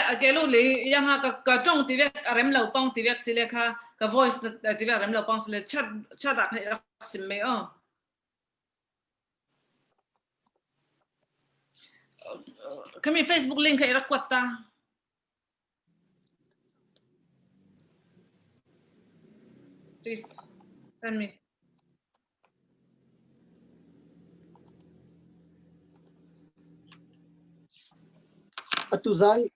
Agelo le yang ka tong tivek arem lo pong tivek sile ka voice tivek arem lo pong sile chat rak simme kami Facebook link ay rakwata please send me Atuzan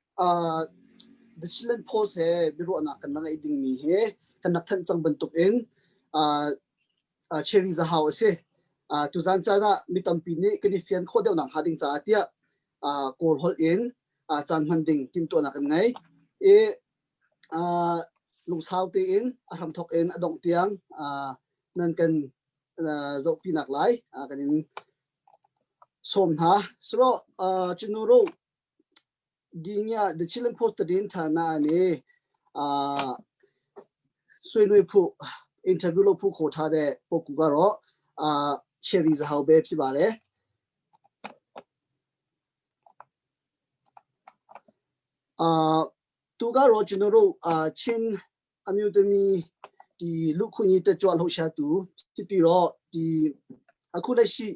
the children post he biro anak kan nang iding mi he kan nakhan chang bentuk in Cheery Zahau se tuzan chana mitampi ni kanifian khodeu nang hading cha atia kol hol in chan handing tim to anak ngai lung sau te in ram thok in adong tiang nan kan zo pinak lai kanin som ha so chinuro dinya the children post din thana ni suinui phu interview lo phu kho tha de poku ga ro Cheery Zahau be phit ba le tu ga ro chinuro chin amyudami di lukhuni te chwa lo sha tu phit pi ro di aku la shi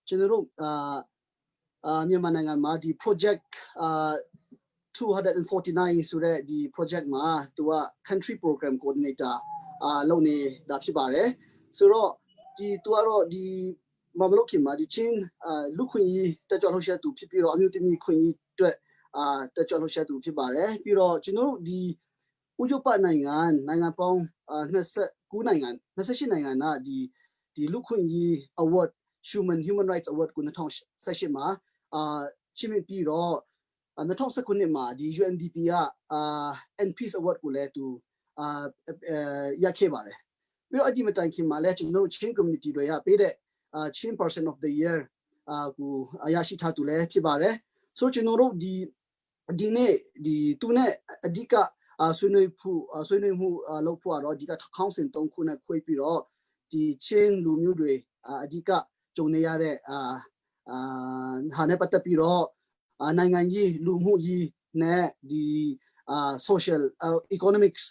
chinuro Myanmar nanga ma di project 249 so that the project ma to a country program coordinator lo ni da phit ba le so ro di tu ro di mamlo kim ma di chin lukhuni te chwa lo sha tu phit pi ro amyudami khuni twet te chwa lo sha tu phit ba le pi ro chinuro di uyopa nangan pong 29နိုင်ငံ28နိုင်ငံနာဒီလူခွင့်ရေး award human rights award ကို2018မှာချီးမြှင့်ပြီးတော့2019မှာဒီ UNDP ကand peace award ကိုလည်းသူရခဲ့ပါတယ်ပြီးတော့အဒီမတိုင်ခင်မှာလည်းကျွန်တော်တို့ Chin community တွေရပေးတဲ့Chin person of the year ကိုရရှိထားသူလည်းဖြစ်ပါတယ်ဆိုတော့ကျွန်တော်တို့ဒီနေ့ဒီသူနဲ့အဓိကဆွေးနွေးမှုလုပ်ဖို့တော့ဒီကခေါင်းစဉ်3ခုနဲ့ခွဲပြီးတော့ဒီချင်းလူမျိုးတွေအဓိကကြုံနေရတဲ့ဟာနဲ့ပတ်သက်ပြီးတော့နိုင်ငံရေးလူမှုရေးနဲ့ဒီ social economics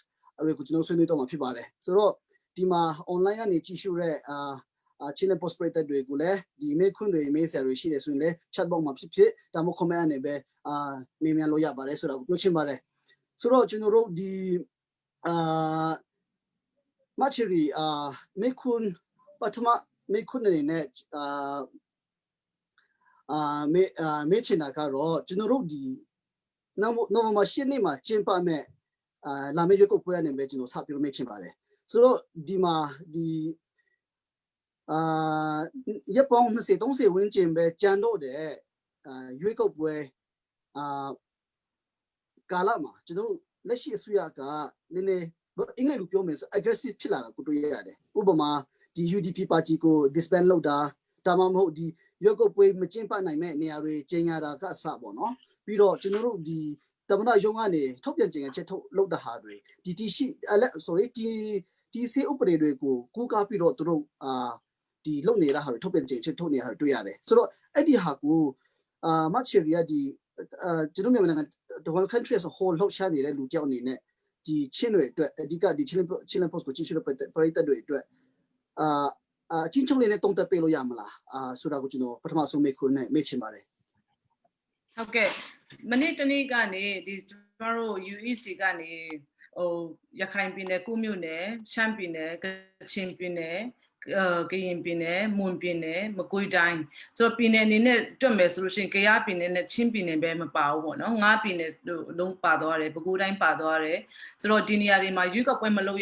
တွေကိုကျွန်တော်ဆွေးနွေးတော့မှာဖြစ်ပါတယ်ဆိုတော့ဒီမှာ online ကနေကြည့်ရှုတဲ့ချင်း post operator တွေကိုလည်းဒီမေးခွန်းတွေမေးစရာတွေရှိတယ်ဆိုရင်လည်း chat box မှာဖြစ်ဒါမှမဟုတ် comment အနေပဲမေးမြန်းလို့ရပါတယ်ဆိုတော့ပြောချင်ပါတယ်ဆိုတော့ကျွန်တော်တို့ဒီCheeryမေခွန်းပထမမေခွန်းအနေနဲ့မေချင်တာကတော့ကျွန်တော်တို့ဒီနိုဝင်ဘာ10ရက်နေ့မှာကျင်းပမဲ့လာမယ့်ရွေးကောက်ပွဲအနေနဲ့ကျွန်တော်စပြီးမေချင်ပါတယ်ဆိုတော့ဒီမှာဒီရပောင်း20-30ဝန်းကျင်ပဲကြံတော့တဲ့ရွေးကောက်ပွဲကာလမှာကျွန်တော်လက်ရှိအစိုးရကနည်းနည်းအင်္ဂလိပ်လိုပြောမယ်ဆို aggressive ဖြစ်လာတာကိုတွေ့ရတယ်ဥပမာဒီ UDP ပါတီကို disband လုပ်တာဒါမှမဟုတ်ဒီရွေးကောက်ပွဲမကျင်းပနိုင်မဲ့နေရာတွေကျင်းရတာကအစပေါ့နော်ပြီးတော့ကျွန်တော်တို့ဒီတမနာရုံးကနေထုတ်ပြန်ကြေညာချက်ထုတ်လုပ်တာဟာတွေဒီရှိဒီစေဥပဒေတွေကိုကူးကားပြီးတော့သူတို့ဒီလုပ်နေတာဟာတွေထုတ်ပြန်ကြေညာချက်ထုတ်နေတာတွေ့ရတယ်ဆိုတော့အဲ့ဒီဟာကိုCheery ကဒီကျွန်တော်မြန်မာနိုင်ငံ the whole country as a whole လှုပ်ရှားနေတဲ့လူကြောက်အနေနဲ့ဒီချင်းတွေအတွက်အဓိကဒီချင်း post ကိုကြည့်ရှုတဲ့ပရိသတ်တွေအတွက်ချင်းချုံလေးနဲ့တုံးတက်ပေးလို့ရမလားဆိုတာကိုကျွန်တော်ပထမဆုံးမေးခွန်းနဲ့မေးချင်ပါတယ်ဟုတ်ကဲ့မနေ့တနေ့ကနေဒီကျမတို့ UEC ကနေရခိုင်ပြည်နယ်ကုမြို့နယ်ရှမ်းပြည်နယ်ကချင်ပြည်နယ်ကရင်ပြည်နယ်မွန်ပြည်နယ်မကွေးတိုင်းဆိုတော့ပြည်နယ်အနေနဲ့တွက်မယ်ဆိုလို့ရှိရင်ကယားပြည်နယ်နဲ့ချင်းပြည်နယ်ပဲမပါဘူးပေါ့နော်၅ပြည်နယ်လုံးပါသွားတယ်ပဲခူးတိုင်းပါသွားတယ်ဆိုတော့ဒီနေရာတွေမှာရွေးကောက်ပွဲမလုပ်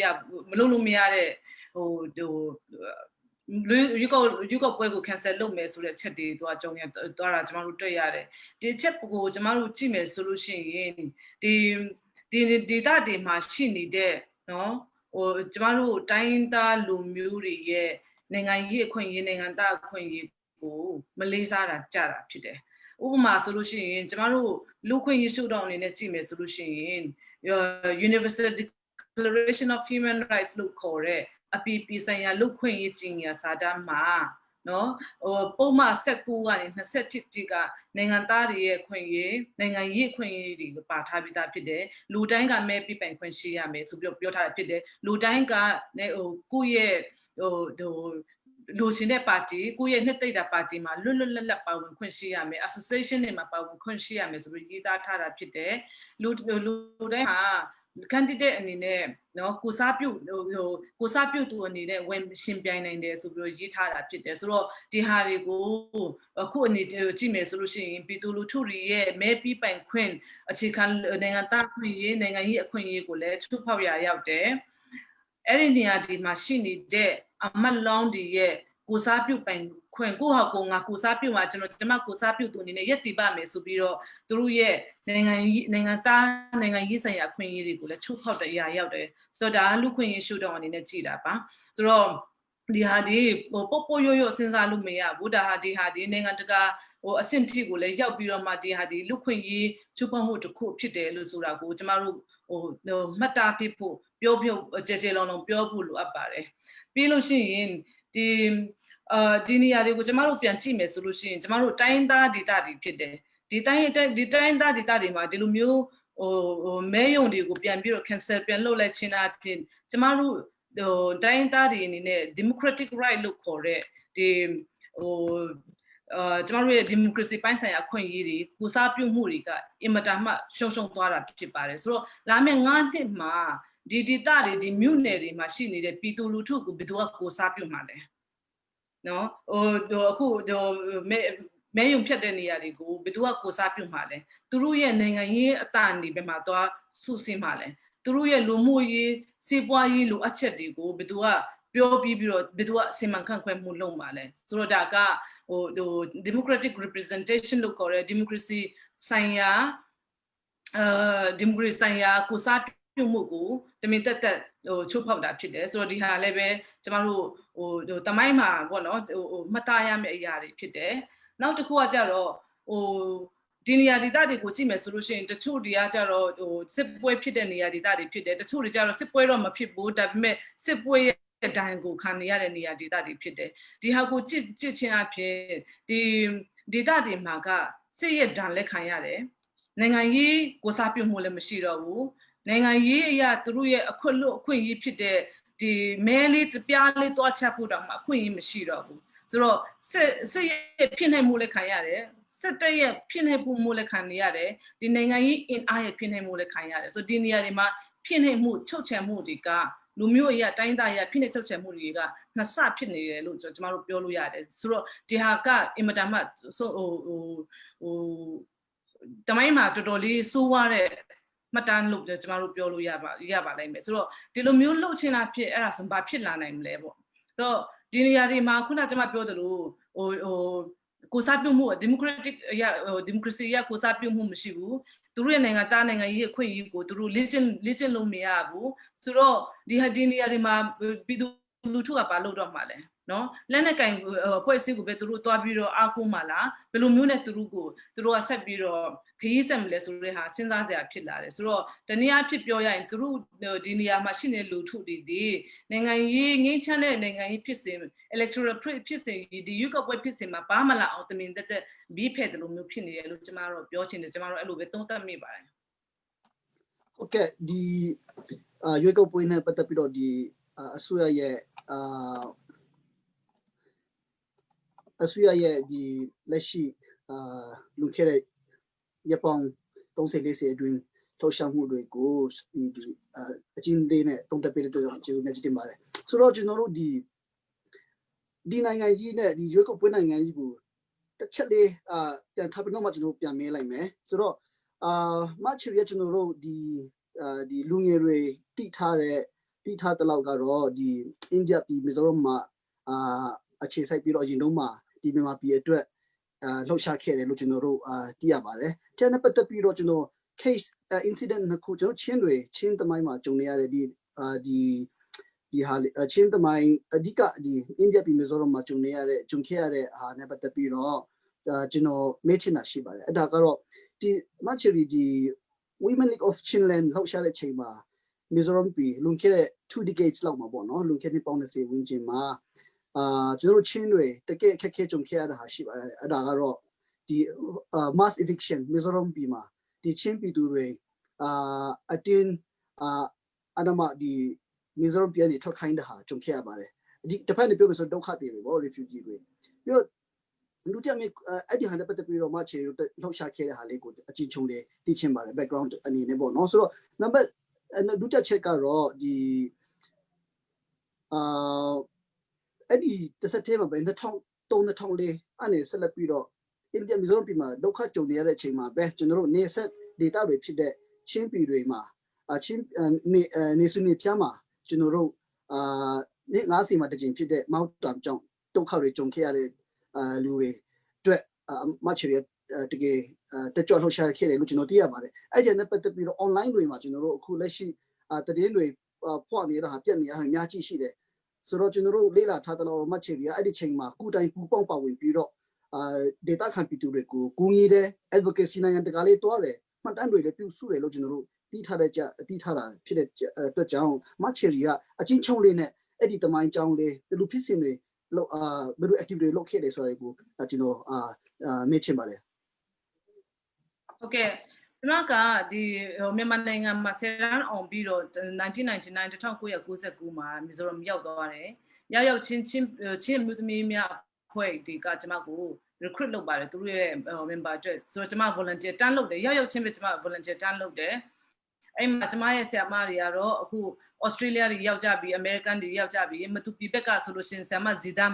လို့မရတဲ့ရွေးကောက်ပွဲကို cancel လုပ်မယ်ဆိုတဲ့ချက်တွေသွားကြုံရသွားတာကျမတို့တွေ့ရတယ်ဒီချက်ကိုကျမတို့ကြည့်မယ်ဆိုလို့ရှိရင်ဒီdata တွေမှာရှိနေတဲ့နော်ကျမတို့တိုင်းသားလူမျိုးတွေရဲ့နိုင်ငံရေးအခွင့်အရေးနိုင်ငံသားအခွင့်အရေးကိုမလေးစားတာကြတာဖြစ်တယ်ဥပမာဆိုလို့ရှိရင်ကျမတို့လူခွင့်ရေးရှုထောင့်အနေနဲ့ကြည့်မယ်ဆိုလို့ရှိရင် Universal Declaration of Human Rights လို့ခေါ်တဲ့အပြည်ပြည်ဆိုင်ရာလူခွင့်ရေးကြေညာစာတမ်းမှာ နော်ပုံမှန်19ကနေ20တိကနိုင်ငံသားတွေရဲ့ခွင့်ရေးနိုင်ငံရေးခွင့်ရေးတွေပါထားပြီးသားဖြစ်တယ်လူတိုင်းကမဲပြပိုင်ခွင့်ရှိရမယ်ဆိုပြီးပြောထားတာဖြစ်တယ်လူတိုင်းကကိုယ့်ရဲ့လူရှင်တဲ့ပါတီကိုယ့်ရဲ့နှစ်သိမ့်တာပါတီမှာလွတ်လပ်ပါဝင်ခွင့်ရှိရမယ် association တွေမှာပါဝင်ခွင့်ရှိရမယ်ဆိုပြီးရေးသားထားတာဖြစ်တယ်လူတိုင်းဟာ candidate အနေနဲ့နော်ကိုစားပြုသူအနေနဲ့ဝင်ရှင်ပြိုင်နိုင်တယ်ဆိုပြီးရေးထားတာဖြစ်တယ်ဆိုတော့ဒီဟာတွေကိုအခုအနေကြည့်မယ်ဆိုလို့ရှိရင်ပြည်သူလူထုတွေရဲ့မဲပြီးပိုင်ခွင့်အခြေခံနိုင်ငံသားခွင့်ရေးနိုင်ငံရေးအခွင့်အရေးကိုလည်းချိုးဖောက်ရရောက်တယ်အဲ့ဒီနေရာဒီမှာရှိနေတဲ့အမတ်လောင်းတွေရဲ့ကိုစားပြုပိုင်ခွင့်ကိုဟာကိုငါကိုစားပြုမှာကျွန်မကိုစားပြုသူအနေနဲ့ရက်တည်ပါမယ်ဆိုပြီးတော့သူတို့ရဲ့နိုင်ငံသားနိုင်ငံရေးဆိုင်ရာအခွင့်အရေးတွေကိုလည်းချိုးဖောက်တဲ့အရာရောက်တယ်ဆိုတော့ဒါလူခွင့်ရေးရှုထောင့်အနေနဲ့ကြည်တာပါဆိုတော့ဒီဟာဒီပို့ရိုးစဉ်းစားလို့မရဘူးဒါဟာဒီနိုင်ငံတကာအဆင့်ထိကိုလည်းရောက်ပြီးတော့မှဒီဟာဒီလူခွင့်ရေးချိုးဖောက်မှုတစ်ခုဖြစ်တယ်လို့ဆိုတာကိုကျမတို့မှတ်သားဖြစ်ဖို့ပြောကြဲလောင်ပြောဖို့လိုအပ်ပါတယ်ပြီးလို့ရှိရင်ဒီနေရာတွေကိုကျမတို့ပြန်ကြည့်မယ်ဆိုလို့ရှိရင်ကျမတို့တိုင်းသားဒေသတွေဖြစ်တယ်ဒီတိုင်းသားဒေသတွေမှာဒီလိုမျိုးမဲယုံတွေကိုပြန်ပြီးတော့ cancel ပြန်လုပ်လိုက်ခြင်းအပြင်ကျမတို့တိုင်းသားတွေအနေနဲ့ democratic right လို့ခေါ်တဲ့ကျမတို့ရဲ့ democracy ပိုင်းဆိုင်ရာအခွင့်အရေးတွေကိုစားပြုမှုတွေကအင်မတန်မှရှုံသွားတာဖြစ်ပါတယ်ဆိုတော့လာမယ့်9နှစ်မှာဒီဒေသတွေဒီမြို့နယ်တွေမှာရှိနေတဲ့ပြည်သူလူထုကိုဘယ်သူကကိုစားပြုမှာလဲနော်အခုမဲယုံဖြတ်တဲ့နေရာတွေကိုဘယ်သူကကိုစားပြုမှာလဲသူတို့ရဲ့နိုင်ငံရေးအတန်ဒီဘက်မှာသွားစုစည်းမှာလဲသူတို့ရဲ့လူမှုရေးစီးပွားရေးလိုအပ်ချက်တွေကိုဘယ်သူကပြောပြီးတော့ဘယ်သူကစီမံခန့်ခွဲမှုလုပ်မှာလဲဆိုတော့ဒါကdemocratic representation လို့ခေါ်တဲ့ democracy ဆိုင်ရာကိုစားပြုမှုကိုတမင်တက်ချိုးဖောက်တာဖြစ်တယ်ဆိုတော့ဒီဟာလည်းပဲကျမတို့တမိုင်းမှာပေါ့နော်မှတ်သားရမယ့်အရာတွေဖြစ်တယ်နောက်တစ်ခုကကြတော့ဒီနေရာဒေသတွေကိုကြည့်မယ်ဆိုလို့ရှိရင်တချို့တွေကကြတော့စစ်ပွဲဖြစ်တဲ့နေရာဒေသတွေဖြစ်တယ်တချို့တွေကြတော့စစ်ပွဲတော့မဖြစ်ဘူးဒါပေမဲ့စစ်ပွဲရဲ့ဒဏ်ကိုခံနေရတဲ့နေရာဒေသတွေဖြစ်တယ်ဒီဟာကိုကြည့်ချင်းအဖြစ်ဒီဒေသတွေမှာကစစ်ရဲ့ဒဏ်လက်ခံရတယ်နိုင်ငံရေးကိုစားပြုမှုလည်းမရှိတော့ဘူးနိုင်ငံရေးအရာသူတို့ရဲ့အခွင့်အရေးဖြစ်တဲ့ဒီမဲလေးပြားလေးတွားချဖို့တောင်မှအခွင့်အရေးမရှိတော့ဘူးဆိုတော့စစ်ရဲ့ဖြစ်နေမှုလည်းခံရတယ်စစ်တပ်ရဲ့ဖြစ်နေမှုလည်းခံနေရတယ်ဒီနိုင်ငံရေးအင်အားရဲ့ဖြစ်နေမှုလည်းခံရတယ်ဆိုတော့ဒီနေရာတွေမှာဖြစ်နေမှုချုပ်ချယ်မှုတွေကလူမျိုးအရာတိုင်းသားအရာဖြစ်နေချုပ်ချယ်မှုတွေကနှစ်ဆဖြစ်နေတယ်လို့ကျွန်တော်တို့ပြောလို့ရတယ်ဆိုတော့ဒီဟာကအင်မတန်မှတမိုင်းမှာတော်တော်လေးစိုးဝါတဲ့မှတ်တမ်းလို့ကျွန်တော်တို့ပြောလို့ရပါလိမ့်မယ်ဆိုတော့ဒီလိုမျိုးလှုပ်ချင်တာဖြစ်အဲ့ဒါဆိုဘာဖြစ်လာနိုင်မလဲပေါ့ဆိုတော့ဒီနေရာတွေမှာခုနကျွန်မပြောသလိုကိုစားပြုမှု democracy ရကိုစားပြုမှုမရှိဘူးသူတို့ရဲ့နိုင်ငံသားနိုင်ငံရေးအခွင့်အရေးကိုသူတို့လေ့ကျင့်လို့မရဘူးဆိုတော့ဒီနေရာတွေမှာပြည်သူလူထုကဘာလုပ်တော့မှာလဲနော်လက်နဲ့ကင်အဖွဲ့အစည်းကိုပဲသူတို့တွားပြီးတော့အားကိုးမှာလားဘယ်လိုမျိုးနဲ့သူတို့ကဆက်ပြီးတော့ခရီးဆက်မလဲဆိုတဲ့ဟာစဉ်းစားစရာဖြစ်လာတယ်ဆိုတော့တနည်းအားဖြင့်ပြောရရင်သူတို့ဒီနေရာမှာရှိနေတဲ့လူထုတွေဒီနိုင်ငံရေးငင်းချမ်းတဲ့နိုင်ငံရေးဖြစ်စဉ် electoral ဖြစ်စဉ်ဒီရွေးကောက်ပွဲဖြစ်စဉ်မှာဘာမှလာအောင်တမင်တက်ဘီးဖက်တယ်လို့မျိုးဖြစ်နေတယ်လို့ကျမတို့ပြောချင်တယ်ကျမတို့အဲ့လိုပဲသုံးသပ်မိပါတယ်ဟုတ်ကဲ့ဒီရွေးကောက်ပွဲနဲ့ပတ်သက်ပြီးတော့ဒီအစိုးရရဲ့ဒီလက်ရှိလူခဲ့တဲ့ရပောင်30-40အတွင်းလှုပ်ရှားမှုတွေကိုဒီအချင်းလေးနဲ့တုံ့တက်ပေးတဲ့အတွက်ကျေးဇူးနဲ့တင်ပါတယ်ဆိုတော့ကျွန်တော်တို့ဒီနိုင်ငံကြီးနဲ့ဒီရွေးကောက်ပွဲနိုင်ငံကြီးကိုတစ်ချက်လေးပြန်ထားပြီးတော့မှကျွန်တော်ပြန်မေးလိုက်မယ်ဆိုတော့မချီရကျွန်တော်တို့ဒီလူငယ်တွေတိထားတဲ့လောက်ကတော့ဒီအိန္ဒိယပြည်မီဇိုရမ်မှာအခြေစိုက်ပြီးတော့အရင်တုန်းမှာဒီမြန်မာပြည်အတွက်လှုပ်ရှားခဲ့တယ်လို့ကျွန်တော်တို့သိရပါတယ်။တဲ့နဲ့ပတ်သက်ပြီးတော့ကျွန်တော် case incident နှစ်ခုကျွန်တော်ချင်းသမိုင်းမှာကြုံနေရတဲ့ဒီဟာချင်းသမိုင်းအဓိကဒီအိန္ဒိယပြည်မီဇိုရမ်မှာကြုံခဲ့ရတဲ့ဟာနဲ့ပတ်သက်ပြီးတော့ကျွန်တော်မေးချင်တာရှိပါတယ်။အဲ့ဒါကတော့ဒီမချီရီဒီ Women League of Chinland လှုပ်ရှားတဲ့ချိန်မှာမီဇိုရမ်ပြည်လွန်ခဲ့တဲ့2 decades လောက်မှာပေါ့နော်လွန်ခဲ့တဲ့ပေါင်း20ဝန်းကျင်မှာ ကျွန်တော်ချင်းတွေတကယ်ခက်ခဲကြုံခဲ့ရတာဟာရှိပါတယ်အဲ့ဒါကတော့ဒီ mass eviction Mizoram ပြည်မှာဒီချင်းပြည်သူတွေအတင်းအနမဒီ Mizoram ပြည်နေထွက်ခိုင်းတာဟာကြုံခဲ့ရပါတယ်ဒီတစ်ဖက်နေပြောမယ်ဆိုဒုက္ခတွေပေါ့ refugee တွေပြီးတော့လူတက်မြေအဲ့ဒီဟန်တဲ့ပတ်သက်ပြီးတော့မှချေလှုပ်ရှားခဲ့တဲ့ဟာလေးကိုအချင်းချုံလေးသိချင်ပါတယ် background အနေနဲ့ပေါ့နော်ဆိုတော့ number ဒုတိယချက်ကတော့ဒီအဲ့ဒီတစ်ဆက်တည်းမှာပဲ2003-2004အနေဆက်လက်ပြီးတော့အိန္ဒိယမီဇိုရမ်ပြည်မှာဒုက္ခကြုံနေရတဲ့အချိန်မှာပဲကျွန်တော်တို့နေဆက် data တွေဖြစ်တဲ့ချင်းပြည်တွေမှာချင်းနေစုနေပြမှာကျွန်တော်တို့နေ့90မှာတကြိမ်ဖြစ်တဲ့မောက်တမ်ကြောင့်ဒုက္ခတွေကြုံခဲ့ရတဲ့လူတွေအတွက်မချီရတကယ်တကြွလှုပ်ရှားခဲ့တယ်လို့ကျွန်တော်သိရပါတယ်အဲ့ဒီနဲ့ပတ်သက်ပြီးတော့ online တွေမှာကျွန်တော်တို့အခုလက်ရှိတည်င်းတွေဖွင့်နေတာဟာပြက်နေတာအများကြီးရှိတယ်ဆိုတော့ကျွန်တော်တို့လေ့လာထားတဲ့လို့မချီရအဲ့ဒီချိန်မှာကုတိုင်ပူပေါင်းပါဝင်ပြီးတော့data ခံပြည်သူတွေကိုကူညီတဲ့ advocacy နိုင်ငံတကာလေးတွားတယ်မှတ်တမ်းတွေလည်းပြုစုတယ်လို့ကျွန်တော်တို့သိထားတာဖြစ်တဲ့အတွက်ကြောင့်မချီရီကအချင်းချုံလေးနဲ့အဲ့ဒီတမိုင်းကြောင်းလေးဘယ်လိုဖြစ်စဉ်တွေလို့ဘယ်လို activity လုပ်ခဲ့တယ်ဆိုတဲ့ကိုကျွန်တော်မေ့ချင်ပါတယ်ဟုတ်ကဲ့ကျွန်တော်ကဒီမြန်မာနိုင်ငံမှာဆယ်တန်းအောင်ပြီးတော့1999မှာမီဇိုရမ်ရောက်သွားတယ်ရောက်ချင်းမြို့သမီးများအဖွဲ့ဒီကကျွန်မကို recruit လုပ်ပါတယ်သူတို့ရဲ့ member အတွက်ဆိုတော့ကျွန်မ volunteer တန်းလုပ်တယ်ရောက်ချင်းပဲကျွန်မ volunteer တန်းလုပ်တယ်အဲ့မှာကျွန်မရဲ့ဆရာမတွေကတော့အခု Australia တွေရောက်ကြပြီ American တွေရောက်ကြပြီမတူပီဘက်ကဆိုလို့ရှိရင်ဆရာမ Zidam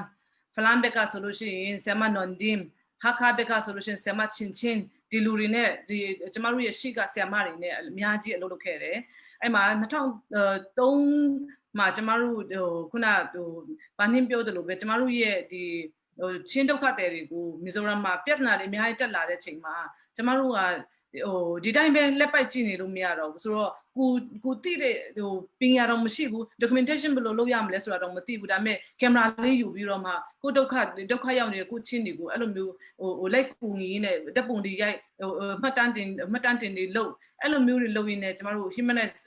ဖလန်ဘက်ကဆိုလို့ရှိရင်ဆရာမ Nondim ဟာခါဘက်ကဆိုလို့ရှိရင်ဆရာမချင်းဒီလူတွေနဲ့ဒီကျမတို့ရဲ့ရှိကဆရာမတွေနဲ့အများကြီးအလုပ်လုပ်ခဲ့တယ်အဲ့မှာ2003မှာကျမတို့ခုနဘာနှင်းပြောတယ်လို့ပဲကျမတို့ရဲ့ဒီချင်းဒုက္ခသည်တွေကိုမီဇိုရမ်မှာပြဿနာတွေအများကြီးတက်လာတဲ့ချိန်မှာကျမတို့ကဒီတိုင်းပဲလက်ပိုက်ကြည့်နေလို့မရတော့ဘူးဆိုတော့ကိုတိတဲ့ပညာတော့မရှိဘူး documentation ဘယ်လိုလုပ်ရမလဲဆိုတာတော့မသိဘူးဒါပေမဲ့ကင်မရာလေးယူပြီးတော့မှကိုဒုက္ခရောက်နေတဲ့ကိုချင်းတွေကိုအဲ့လိုမျိုးလိုက်ကူညီရင်းနဲ့တပ်ပုံတွေရိုက်မှတ်တမ်းတင်တွေလုပ်အဲ့လိုမျိုးတွေလုပ်ရင်းနဲ့ကျမတို့ human rights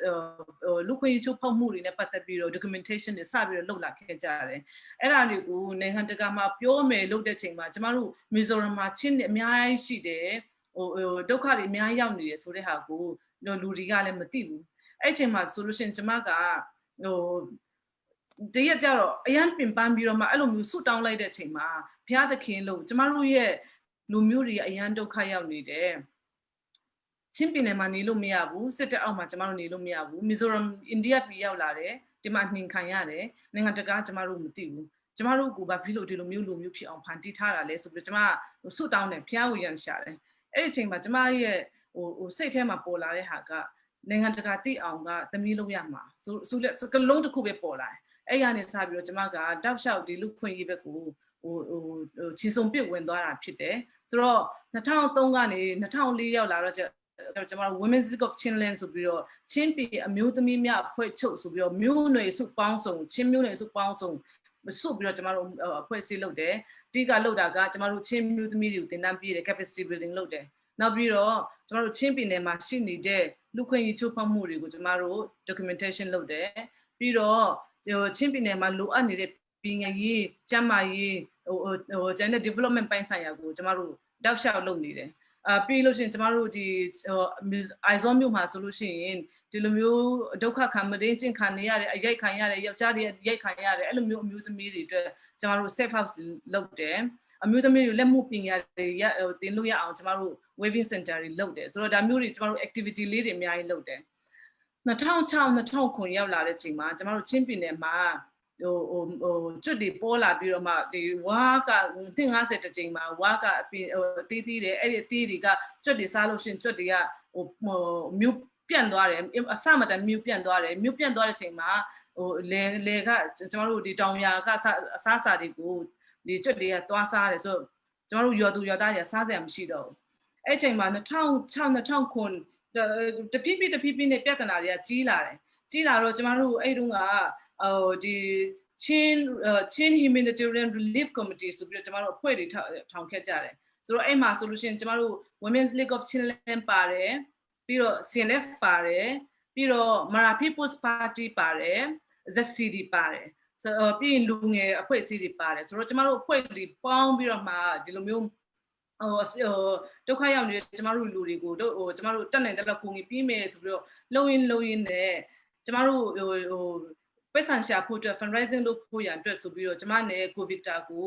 လူခွင့်ရေးချိုးဖောက်မှုတွေနဲ့ပတ်သက်ပြီးတော့ documentation တွေစပြီးတော့လုပ်လာခဲ့ကြတယ်အဲ့ဒါတွေကိုနိုင်ငံတကာမှာပြောမယ်လုပ်တဲ့ချိန်မှာကျမတို့မီဇိုရမ်မှာချင်းတွေအများကြီးရှိတယ်ဒုက္ခတွေအများကြီးရောက်နေတယ်ဆိုတဲ့ဟာကိုလူတွေကလည်းမသိဘူးအဲ့ချိန်မှာဆိုလို့ရှိရင်ကျမကတရက်ကြတော့အရန်ပင်ပန်းပြီးတော့မှအဲ့လိုမျိုးဆူတောင်းလိုက်တဲ့ချိန်မှာဘုရားသခင်လို့ကျမတို့ရဲ့လူမျိုးတွေအရန်ဒုက္ခရောက်နေတယ်ချင်းပြည်နယ်မှာနေလို့မရဘူးစစ်တပ်အောက်မှာကျမတို့နေလို့မရဘူးမီဇိုရမ်အိန္ဒိယပြည်ရောက်လာတယ်ဒီမှာနှင်ခံရတယ်နိုင်ငံတကာကျမတို့မသိဘူးကျမတို့ကဘာဖြစ်လို့ဒီလိုမျိုးလူမျိုးဖြစ်အောင်ဖန်တီးထားတာလဲဆိုပြီးကျမဆူတောင်းတယ်ဘုရားကိုရန်ရှာတယ်အဲ့ဒီအချိန်မှာကျမရဲ့စိတ်ထဲမှာပေါ်လာတဲ့ဟာကနိုင်ငံတကာသိအောင်ကသမီးလုပ်ရမှာဆိုစကလုံးတစ်ခုပဲပေါ်လာတယ်အဲ့ရနေစပြီးတော့ကျမကတောက်လျှောက်ဒီလူခွင့်ရေးဘက်ကိုချီစုံပစ်ဝင်သွားတာဖြစ်တယ်ဆိုတော့2003ကနေ2004ရောက်လာတော့ကျမတို့ Women's League of Chinland ဆိုပြီးတော့ချင်းပြည်အမျိုးသမီးများအဖွဲ့ချုပ်ဆိုပြီးတော့မျိုးနွယ်စုပေါင်းစုံချင်းမျိုးနွယ်စုပေါင်းစုံစုပြီးတော့ကျမတို့အဖွဲ့အစည်းလုပ်တယ်အဓိကလုပ်တာကကျမတို့ချင်းမျိုးသမီးတွေကိုသင်တန်းပေးတယ် capacity building လုပ်တယ်နောက်ပြီးတော့ကျမတို့ချင်းပြည်နယ်မှာရှိနေတဲ့လူခွင့်ရေးချိုးဖောက်မှုတွေကိုကျမတို့ documentation လုပ်တယ်ပြီးတော့ချင်းပြည်နယ်မှာလိုအပ်နေတဲ့ပြည်ငယ်ရေးကျန်းမာရေးကျန်တဲ့ development ပိုင်းဆိုင်ရာကိုကျမတို့တောက်လျှောက်လုပ်နေတယ်ပြီးလို့ရှိရင်ကျမတို့ဒီအိုင်ဇွန်မြို့မှာဆိုလို့ရှိရင်ဒီလိုမျိုးဒုက္ခခံမရင်းချင်းခံနေရတဲ့အရိုက်ခံရတဲ့ယောက်ျားတွေရိုက်ခံရတဲ့အဲ့လိုမျိုးအမျိုးသမီးတွေအတွက်ကျမတို့ safe house လုပ်တယ်အမျိုးသမီးတွေလက်မှုပညာတွေတင်လို့ရအောင်ကျမတို့ waving center တွေလုပ်တယ်ဆိုတော့ဒါမျိုးတွေကျမတို့ activity လေးတွေအများကြီးလုပ်တယ်2006-2009ရောက်လာတဲ့ချိန်မှာကျမတို့ချင်းပြည်နယ်မှာကျွတ်တွေပေါ်လာပြီးတော့မှဒီဝါက50တကြိမ်မှာဝါကအသေးသေးတယ်အဲ့ဒီအသေးတွေကကျွတ်တွေစားလို့ရှိရင်ကျွတ်တွေကမြို့ပြန့်သွားတယ်အစမတန်မြို့ပြန့်သွားတယ်မြို့ပြန့်သွားတဲ့ချိန်မှာလေကကျမတို့ဒီတောင်ယာကအစားအစာတွေကိုဒီကျွတ်တွေကသွားစားတယ်ဆိုတော့ကျမတို့ရွာသူရွာသားတွေကစားစရာမရှိတော့ဘူးအဲ့ချိန်မှာ2006-2009တဖြည်းဖြည်းနဲ့ပြဿနာတွေကကြီးလာတော့ကျမတို့အဲ့တုန်းကဒီချင်း humanitarian relief committee ဆိုပြီးတော့ကျမတို့အဖွဲ့တွေထောင်ခဲ့ကြတယ်ဆိုတော့အဲ့မှာဆိုလို့ရှိရင်ကျမတို့ Women's League of Chinland ပါတယ်ပြီးတော့ CNF ပါတယ်ပြီးတော့ Mara People's Party ပါတယ် ZCD ပါတယ် ပြီးလူငယ်အဖွဲ့အစည်းတွေပါတယ်ဆိုတော့ကျမတို့အဖွဲ့တွေပေါင်းပြီးတော့မှဒီလိုမျိုးဒုက္ခရောက်နေတဲ့ကျမတို့လူတွေကိုကျမတို့တက်နိုင်တဲ့လောက်ကူညီပြီးမယ်ဆိုပြီးတော့လုံရင်းနဲ့ကျမတို့ပတ်စံရှာဖို့အတွက် fundraising လုပ်ဖို့ရန်အတွက်ဆိုပြီးတော့ကျမနဲ့ COVID တာကို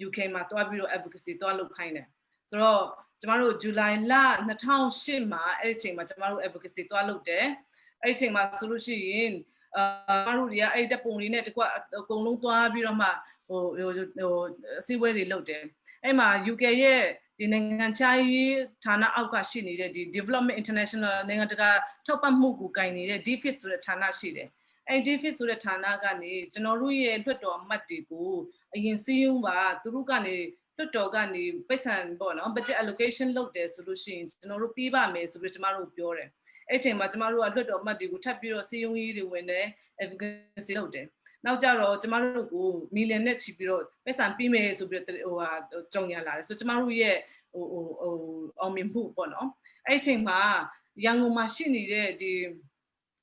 UK မှာတွားပြီးတော့ advocacy တွားလုပ်ခိုင်းတယ်ဆိုတော့ကျမတို့ဇူလိုင်လ2008မှာအဲ့ဒီအချိန်မှာကျမတို့ advocacy တွားလုပ်တယ်အဲ့ဒီအချိန်မှာဆိုလို့ရှိရင်ကျမတို့တွေကအဲ့ဓာတ်ပုံလေးနဲ့တကွအကုန်လုံးတွားပြီးတော့မှအစည်းအဝေးတွေလုပ်တယ်အဲ့မှာ UK ရဲ့ဒီနိုင်ငံခြားရေးဌာနအောက်ကရှိနေတဲ့ဒီ Development International နိုင်ငံတကာထောက်ပံ့မှုကိုကိုင်နေတဲ့ DFID ဆိုတဲ့ဌာနရှိတယ်အဲ့ DFID ဆိုတဲ့ဌာနကနေကျွန်တော်တို့ရဲ့လွှတ်တော်အမတ်တွေကိုအရင်စည်းရုံးပါသူတို့ကနေလွှတ်တော်ကနေပိတ်ဆံပေါ့နော် budget allocation လုပ်တယ်ဆိုလို့ရှိရင်ကျွန်တော်တို့ပြီးပါမယ်ဆိုပြီးကျမတို့ပြောတယ်အဲ့ချိန်မှာကျမတို့ကလွှတ်တော်အမတ်တွေကိုထပ်ပြီးတော့စည်းရုံးရေးတွေဝင်တယ် advocacy လုပ်တယ်နောက်ကြတော့ကျမတို့ကိုမီလီယံနဲ့ချီပြီးတော့ပိတ်ဆံပြီးမယ်ဆိုပြီးတော့ကြုံရလာတယ်ဆိုကျမတို့ရဲ့အောင်မြင်မှုပေါ့နော်အဲ့ချိန်မှာရန်ကုန်မှာရှိနေတဲ့ဒီ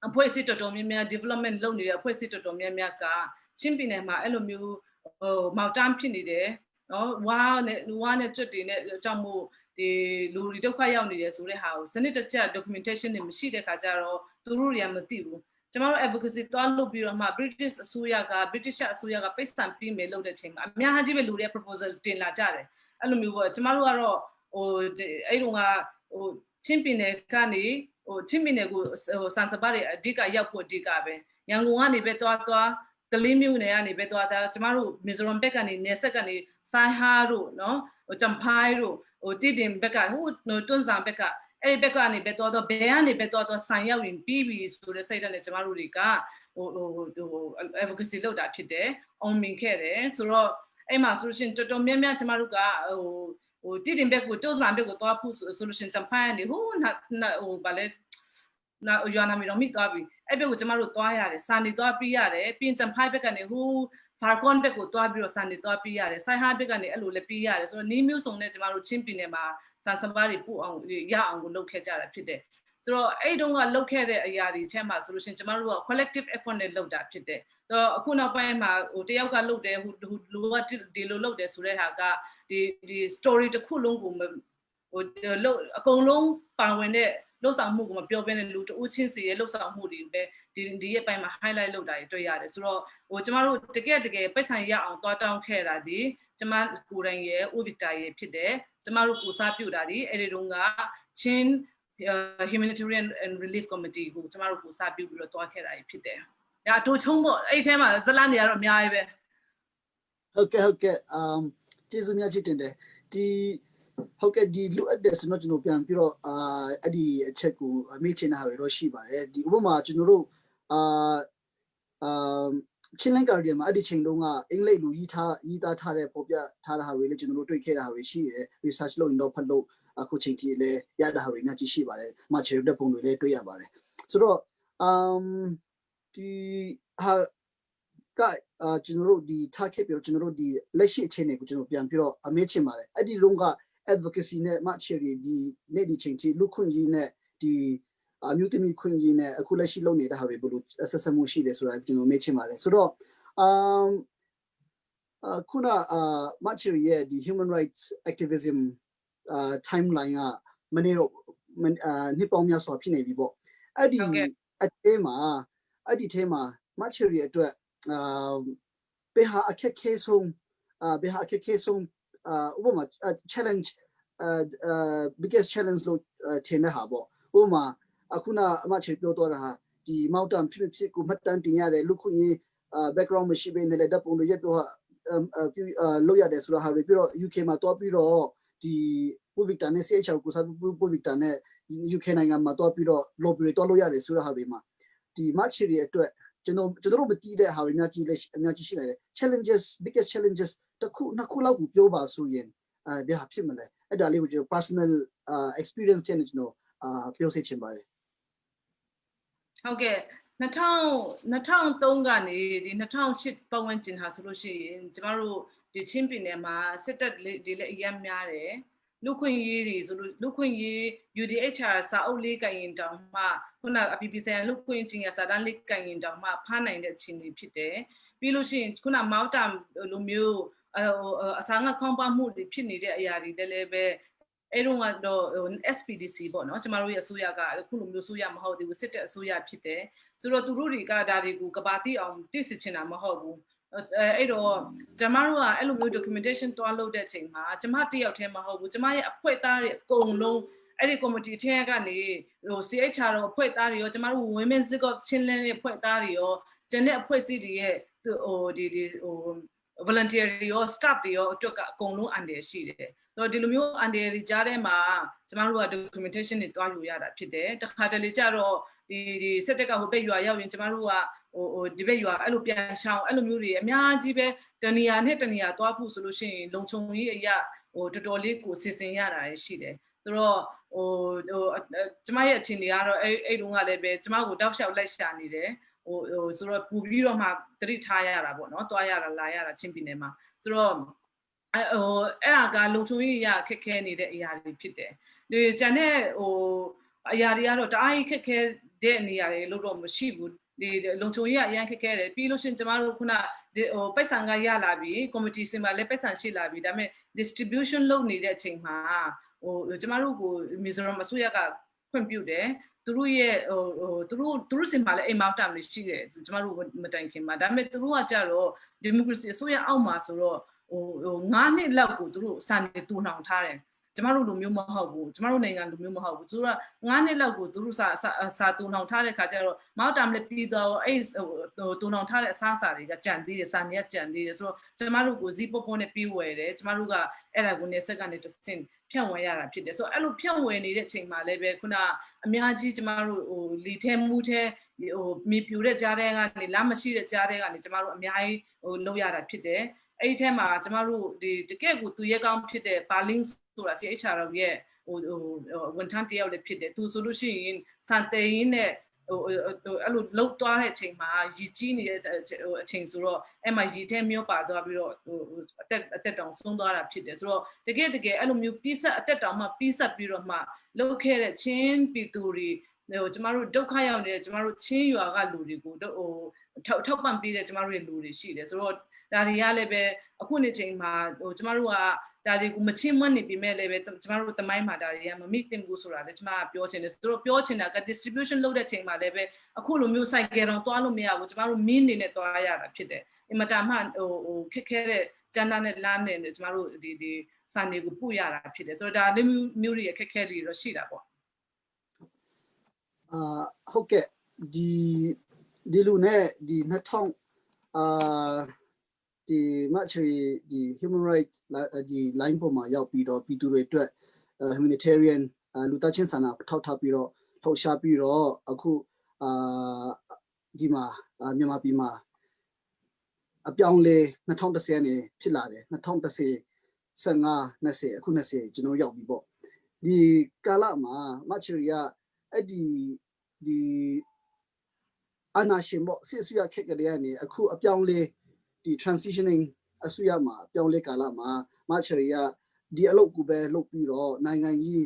အဖွဲ့အစည်းတော်တော်များများ development လုပ်နေတဲ့အဖွဲ့အစည်းတော်တော်များများကချင်းပြည်နယ်မှာအဲ့လိုမျိုးမောက်တမ်းဖြစ်နေတယ်နော်ဝါနဲ့ကျွတ်တွေနဲ့အကြောင်းမို့ဒီလူတွေဒုက္ခရောက်နေတယ်ဆိုတဲ့ဟာကိုစနစ်တကျ documentation တွေမရှိတဲ့ခါကျတော့သူတို့တွေကမသိဘူးကျမတို့ advocacy တွားလုပ်ပြီးတော့မှ British အစိုးရကပိတ်ဆံပြီးမယ်လုပ်တဲ့ချိန်မှာအများကြီးပဲလူတွေ proposal တင်လာကြတယ်အဲ့လိုမျိုးပေါ့ကျမတို့ကတော့အဲ့တုန်းကချင်းပြည်နယ်ကနေချင်းပြည်နယ်ကိုစံစပါးတွေအဓိကရောက်ဖို့အဓိကပဲရန်ကုန်ကနေပဲတွားကလေးမျိုးနယ်ကနေပဲတွားကျမတို့မီဇိုရမ်ဘက်ကနေနယ်ဆက်ကနေဆိုင်ဟာတို့နော်ဂျမ်ဖိုင်တို့တီတင်ဘက်ကတွန်းဆောင်ဘက်ကအဲ့ဒီဘက်ကနေပဲတော့ဘယ်ကနေပဲတော့ဆိုင်ရောက်ရင်ပြီးပြီဆိုတဲ့စိတ်ဓာတ်နဲ့ကျမတို့တွေကadvocacy လုပ်တာဖြစ်တယ်အောင်မြင်ခဲ့တယ်ဆိုတော့အဲ့မှာဆိုလို့ရှိရင်တော်တော်များများကျမတို့ကတီတင်ဘက်ကိုတွန်းဆောင်ဘက်ကိုသွားဖို့ဆိုလို့ရှိရင်ဂျမ်ဖိုင်ကနေဗာလဲရွာနာမီတော်မိသွားပြီအဲ့ဘက်ကိုကျမတို့သွားရတယ်စံနေသွားပြီးရတယ်ပြင်ဂျမ်ဖိုင်ဘက်ကနေဖာကွန်ဘက်ကိုသွားပြီးတော့စံနေသွားပြီးရတယ်ဆိုင်ဟာဘက်ကနေအဲ့လိုလည်းပြီးရတယ်ဆိုတော့နီးမျိုးစုံနဲ့ကျမတို့ချင်းပြည်နယ်မှာစံစပါးတွေပို့အောင်ရအောင်ကိုလုပ်ခဲ့ကြတာဖြစ်တယ်ဆိုတော့အဲ့တုန်းကလုပ်ခဲ့တဲ့အရာတွေထဲမှာဆိုလို့ရှိရင်ကျမတို့က collective effort နဲ့လုပ်တာဖြစ်တယ်ဆိုတော့အခုနောက်ပိုင်းမှာတယောက်ကလုပ်တယ်လူကဒီလိုလုပ်တယ်ဆိုတဲ့ဟာကဒီ story တစ်ခုလုံးကိုအကုန်လုံးပါဝင်တဲ့လှုပ်ဆောင်မှုကိုမပြောဘဲနဲ့လူတဦးချင်းစီရဲ့လှုပ်ဆောင်မှုတွေပဲဒီရဲ့ပိုင်းမှာ highlight လုပ်တာတွေ့ရတယ်ဆိုတော့ကျမတို့တကယ်ပိတ်ဆံရအောင်တွားတောင်းခဲ့တာဒီကျမကိုယ်တိုင်ရဲ့ Ovita ရဲ့ဖြစ်တယ်ကျမတို့ကိုစားပြုတာဒီအဲ့ဒီတုန်းကချင်း humanitarian and relief committee ကိုကျမတို့ကိုစားပြုပြီးတော့တွားခဲ့တာဖြစ်တယ်ဒါအတူချုံးပေါ့အဲ့ဒီထဲမှာဇလန်တွေကတော့အများကြီးပဲဟုတ်ကဲ့ကျေးဇူးများချစ်တင်တယ်ဒီဟုတ်ကဲ့ဒီလူအပ်တဲ့ဆိုတော့ကျွန်တော်ပြန်ပြီးတော့အဲ့ဒီအချက်ကိုမေ့ချင်တာတွေတော့ရှိပါတယ်ဒီဥပမာကျွန်တော်တို့ချင်းလန်ကာဒီမှာအဲ့ဒီချိန်တုန်းကအင်္ဂလိပ်လူရေးသားထားတဲ့ပေါ်ပြထားတာတွေလည်းကျွန်တော်တို့တွေ့ခဲ့တာတွေရှိတယ် research လုပ်ရင်တော့ဖတ်လို့အခုချိန်ထိလည်းရတာတွေများကြီးရှိပါတယ်မချေတဲ့ပုံတွေလည်းတွေ့ရပါတယ်ဆိုတော့ဒီဟာကကျွန်တော်တို့ဒီ target ပြီးတော့ကျွန်တော်တို့ဒီလက်ရှိအခြေအနေကိုကျွန်တော်ပြန်ပြီးတော့အမေ့ချင်ပါတယ်အဲ့ဒီတုန်းက advocacy နဲ့မချေဒီနေ့ဒီချိန်ထိလူခွင့်ကြီးနဲ့ဒီအမျိုးသမီးခွင့်ကြီးနဲ့အခုလက်ရှိလုပ်နေတာဟာတွေဘယ်လိုဆက်ဆက်မှုရှိတယ်ဆိုတာကျွန်တော်မေ့ချင်ပါတယ်ဆိုတော့ခုနမချေရဲ့ဒီ human rights activism timeline ကမနေ့တော့နှစ်ပေါင်းများစွာဖြစ်နေပြီပေါ့အဲ့ဒီအထဲမှာမချေရဲ့အတွက်ဘယ်ဟာအခက်ခဲဆုံးဥပမာ challenge biggest challenge လို့ထင်တဲ့ဟာပေါ့ဥပမာအခုနအမချေပြောတော့တာဟာဒီမောက်တန်ဖြစ်ကိုမှတ်တမ်းတင်ရတယ်လူခွင့် background မရှိဘဲနဲ့လည်းဓာတ်ပုံတွေရက်တော့လောက်ရတယ်ဆိုတာဟာပြီးတော့ UK မှာတွားပြီးတော့ဒီပိုဗီတာနဲ့ CHR ကိုစားပိုဗီတာနဲ့ UK နိုင်ငံမှာတွားပြီးတော့ lobby တွေတွားလို့ရတယ်ဆိုတာဟာတွေမှာဒီမချေရဲ့အတွက်ကျွန်တော်မသိတဲ့ဟာတွေအများကြီးရှိနေတယ် challenges biggest challenges တစ်ခုနှစ်ခုလောက်ကိုပြောပါဆိုရင်ဘယ်ဟာဖြစ်မလဲအဲ့ဒါလေးကိုကျွန်တော် personal experience နဲ့ကျွန်တော်ပြောစေချင်ပါတယ်ဟုတ်ကဲ့2003ကနေဒီ2008ပတ်ဝန်းကျင်ဟာဆိုလို့ရှိရင်ကျမတို့ဒီချင်းပြည်နယ်မှာစစ်တပ်ဒီလည်းအများများတယ် လူခွင့်ရေးတွေဆိုလို့လူခွင့်ရေး UDHR စာအုပ်လေးကိုင်ရင်တောင်မှခုနအပြည်ပြည်ဆိုင်ရာလူခွင့်ချင်းရစာတမ်းလေးကိုင်ရင်တောင်မှဖားနိုင်တဲ့အခြေအနေဖြစ်တယ်ပြီးလို့ရှိရင်ခုနမောက်တာလိုမျိုးအစားငါခေါင်းပါမှုတွေဖြစ်နေတဲ့အရာတွေလည်းပဲအဲ့တော့ကတော့ SPDC ပေါ့နော်ကျမတို့ရဲ့အစိုးရကအခုလိုမျိုးအစိုးရမဟုတ်သေးဘူးစစ်တဲ့အစိုးရဖြစ်တယ်ဆိုတော့သူတို့တွေကဒါတွေကိုကဘာတိအောင်သိစစ်ချင်တာမဟုတ်ဘူးအဲ့တော့ကျမတို့ကအဲ့လိုမျိုး documentation တွားလုပ်တဲ့အချိန်မှာကျမတယောက်တည်းမဟုတ်ဘူးကျမရဲ့အဖွဲ့သားတွေအကုန်လုံးအဲ့ဒီ committee ထဲကနေဟို CHR တော့အဖွဲ့သားတွေရောကျမတို့ Women's League of Chinland ရဲ့အဖွဲ့သားတွေရောကျန်တဲ့အဖွဲ့အစည်းတွေရဲ့ဟိုဒီဟို volunteer တွေရော staff တွေရောအတွက်ကအကုန်လုံးအန်တယ်ရှိတယ်ဆိုတော့ဒီလိုမျိုးအန်တယ်တွေကြားထဲမှာကျမတို့က documentation တွေတွားယူရတာဖြစ်တယ်တခါတလေကျတော့ဒီစစ်တပ်ကဟိုဘက်ရွာရောက်ရင်ကျမတို့ကဟိုဒီဘက်ရွာအဲ့လိုပြန်ရှောင်းအဲ့လိုမျိုးတွေအများကြီးပဲတနေရာနဲ့တနေရာတွားဖို့ဆိုလို့ရှိရင်လုံခြုံရေးအရာဟိုတော်တော်လေးကိုစီစဉ်ရတာရှိတယ်ဆိုတော့ဟိုကျမရဲ့အခြေအနေကတော့အဲ့တုန်းကလည်းပဲကျမကိုတောက်လျှောက်လိုက်ရှာနေတယ်ဟိုဆိုတော့ပူပြီးတော့မှတတိထားရတာပေါ့နော်တွားရတာလာရတာချင်းပြည်နယ်မှာဆိုတော့အဲ့ဒါကလုံခြုံရေးရခက်ခဲနေတဲ့အရာတွေဖြစ်တယ်ဒီကျန်တဲ့ဟိုအရာတွေကတော့တအားကြီးခက်ခဲတဲ့နေရာတွေလို့တော့မရှိဘူးဒီလုံခြုံရေးအရန်ခက်ခဲတယ်ပြီးလို့ရှင်ကျမတို့ခုနဟိုပိုက်ဆံကရလာပြီ committee စင်မှာလည်းပိုက်ဆံရှိလာပြီဒါပေမဲ့ distribution လုပ်နေတဲ့အချိန်မှာဟိုကျမတို့ကိုမီဇိုရမ်အစိုးရကခွင့်ပြုတယ်သူတို့ရဲ့ဟိုသူတို့စင်မှာလည်းအိမ်မောက်တာမျိုးရှိတယ်ကျမတို့မတိုင်ခင်မှာဒါပေမဲ့သူတို့ကကြတော့ဒီမိုကရေစီအစိုးရအောက်မှာဆိုတော့ဟို9နှစ်လောက်ကိုသူတို့စာနေတူနှောင်ထားတယ်ကျမတို့လူမျိုးမဟုတ်ဘူးကျမတို့နိုင်ငံလူမျိုးမဟုတ်ဘူးသူတို့က9နှစ်လောက်ကိုသူတို့စာတူနှောင်ထားတဲ့ခါကျတော့မောက်တာမလည်းပြီးတော့အဲ့တူနှောင်ထားတဲ့အစားအစာတွေကကြံသေးတယ်စာနေကကြံသေးတယ်ဆိုတော့ကျမတို့ကိုဇီးပုတ်ပုတ်နဲ့ပြီးဝယ်တယ်ကျမတို့ကအဲ့ဒါကိုနေဆက်ကနေတစ်ဆင့်ဖြန့်ဝယ်ရတာဖြစ်တယ်ဆိုတော့အဲ့လိုဖြန့်ဝယ်နေတဲ့အချိန်မှာလည်းပဲခုနအများကြီးကျမတို့ဟိုလီထဲမူထဲဟိုမြေပြူတဲ့ကြားတဲ့ကနေလမ်းမရှိတဲ့ကြားတဲ့ကနေကျမတို့အများကြီးဟိုလုပ်ရတာဖြစ်တယ်အဲ့ဒီထဲမှာကျမတို့ဒီတကယ့်ကိုသူရဲကောင်းဖြစ်တဲ့ပါလင်းဆိုတာ CHR ရဲ့ဟိုဝန်ထမ်းတယောက်လည်းဖြစ်တယ်သူဆိုလို့ရှိရင်စံတေးရင်းနဲ့ဟိုအဲ့လိုလှုပ်သွားတဲ့အချိန်မှာရည်ကြီးနေတဲ့အချိန်ဆိုတော့အဲ့မှာရည်ထဲမျိုးပါသွားပြီးတော့ဟိုအသက်တောင်ဆုံးသွားတာဖြစ်တယ်ဆိုတော့တကယ်အဲ့လိုမျိုးပြီးဆက်အသက်တောင်မှပြီးဆက်ပြီးတော့မှလှုပ်ခဲ့တဲ့ချင်းပြည်သူတွေဟိုကျမတို့ဒုက္ခရောက်နေတဲ့ကျမတို့ချင်းရွာကလူတွေကိုဟိုထောက်ပံ့ပေးတဲ့ကျမတို့ရဲ့လူတွေရှိတယ်ဆိုတော့ဒါတွေကလည်းပဲအခုနေ့ချိန်မှာဟိုကျမတို့ကဒါတွေကိုမချင်းမွန်းနေပြီမဲ့လည်းပဲကျမတို့တမိုင်းမှာဒါတွေကမမိတင်ဘူးဆိုတာလည်းကျမကပြောချင်တယ်ဆိုတော့ပြောချင်တာက distribution လုပ်တဲ့ချိန်မှာလည်းပဲအခုလိုမျိုး cycle တော့တွားလို့မရဘူးကျမတို့မင်းနေနဲ့တွားရတာဖြစ်တယ်အင်မတန်မှဟိုခက်ခဲတဲ့ကျန်းသားနဲ့လမ်းနဲ့ကျမတို့ဒီစာနေကိုပို့ရတာဖြစ်တယ်ဆိုတော့ဒါလည်းမျိုးတွေခက်ခဲတွေတော့ရှိတာပေါ့ဟုတ်ကဲ့ဒီလူနဲ့ဒီ2000ဒီCheeryဒီ human right ဒီ line ပေါ်မှာရောက်ပြီးတော့ပြည်သူတွေအတွက် humanitarian လူသားချင်းစာနာထောက်ထားပြီးတော့ထောက်ရှားပြီးတော့အခုဒီမှာမြန်မာပြည်မှာအပြောင်းလဲ2010နဲ့ဖြစ်လာတယ်2010 15 20အခု20ကျွန်တော်ရောက်ပြီပေါ့ဒီကာလမှာCheeryကအဲ့ဒီအနာရှင်ပေါ့စစ်အစိုးရခက်ကြတဲ့ကနေအခုအပြောင်းလဲဒီ transitioning အစိုးရမှာအပြောင်းလဲကာလမှာCheeryကဒီအလုပ်ကိုပဲလုပ်ပြီးတော့နိုင်ငံကြီး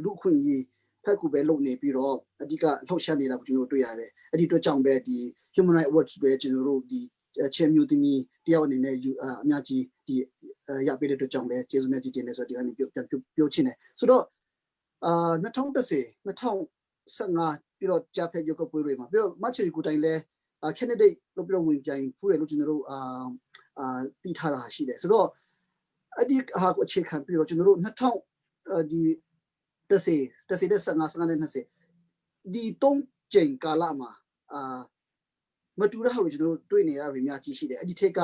လူခွင့်ကြီးဖက်ကိုပဲလုပ်နေပြီးတော့အဓိကလှုပ်ရှားနေတာကိုကျွန်တော်တွေ့ရတယ်အဲ့ဒီအတွက်ကြောင့်ပဲဒီ human rights watch ပဲကျွန်တော်တို့ဒီချေမျိုးသမီးတယောက်အနေနဲ့အများကြီးဒီရပေးတဲ့အတွက်ကြောင့်ပဲကျေးဇူးများကြီးတင်နေဆိုတော့ဒီကနေပြောချင်တယ်ဆိုတော့2010 2015ပြီးတော့ကြားဖက်ရုပ်ကပွဲတွေမှာပြီးတော့Cheeryကိုတိုင်လဲcandidate လို့ပြောဝင်ပြိုင်ဖူးတယ်လို့ကျွန်တော်တို့တီးထားတာရှိတယ်ဆိုတော့အဲ့ဒီဟာကိုအခြေခံပြီးတော့ကျွန်တော်တို့2000ဒီ15 15နဲ့20ဒီ3ချိန်ကာလမှာမတူတဲ့ဟာကိုကျွန်တော်တို့တွေ့နေရတာများကြီးရှိတယ်အဲ့ဒီထက်က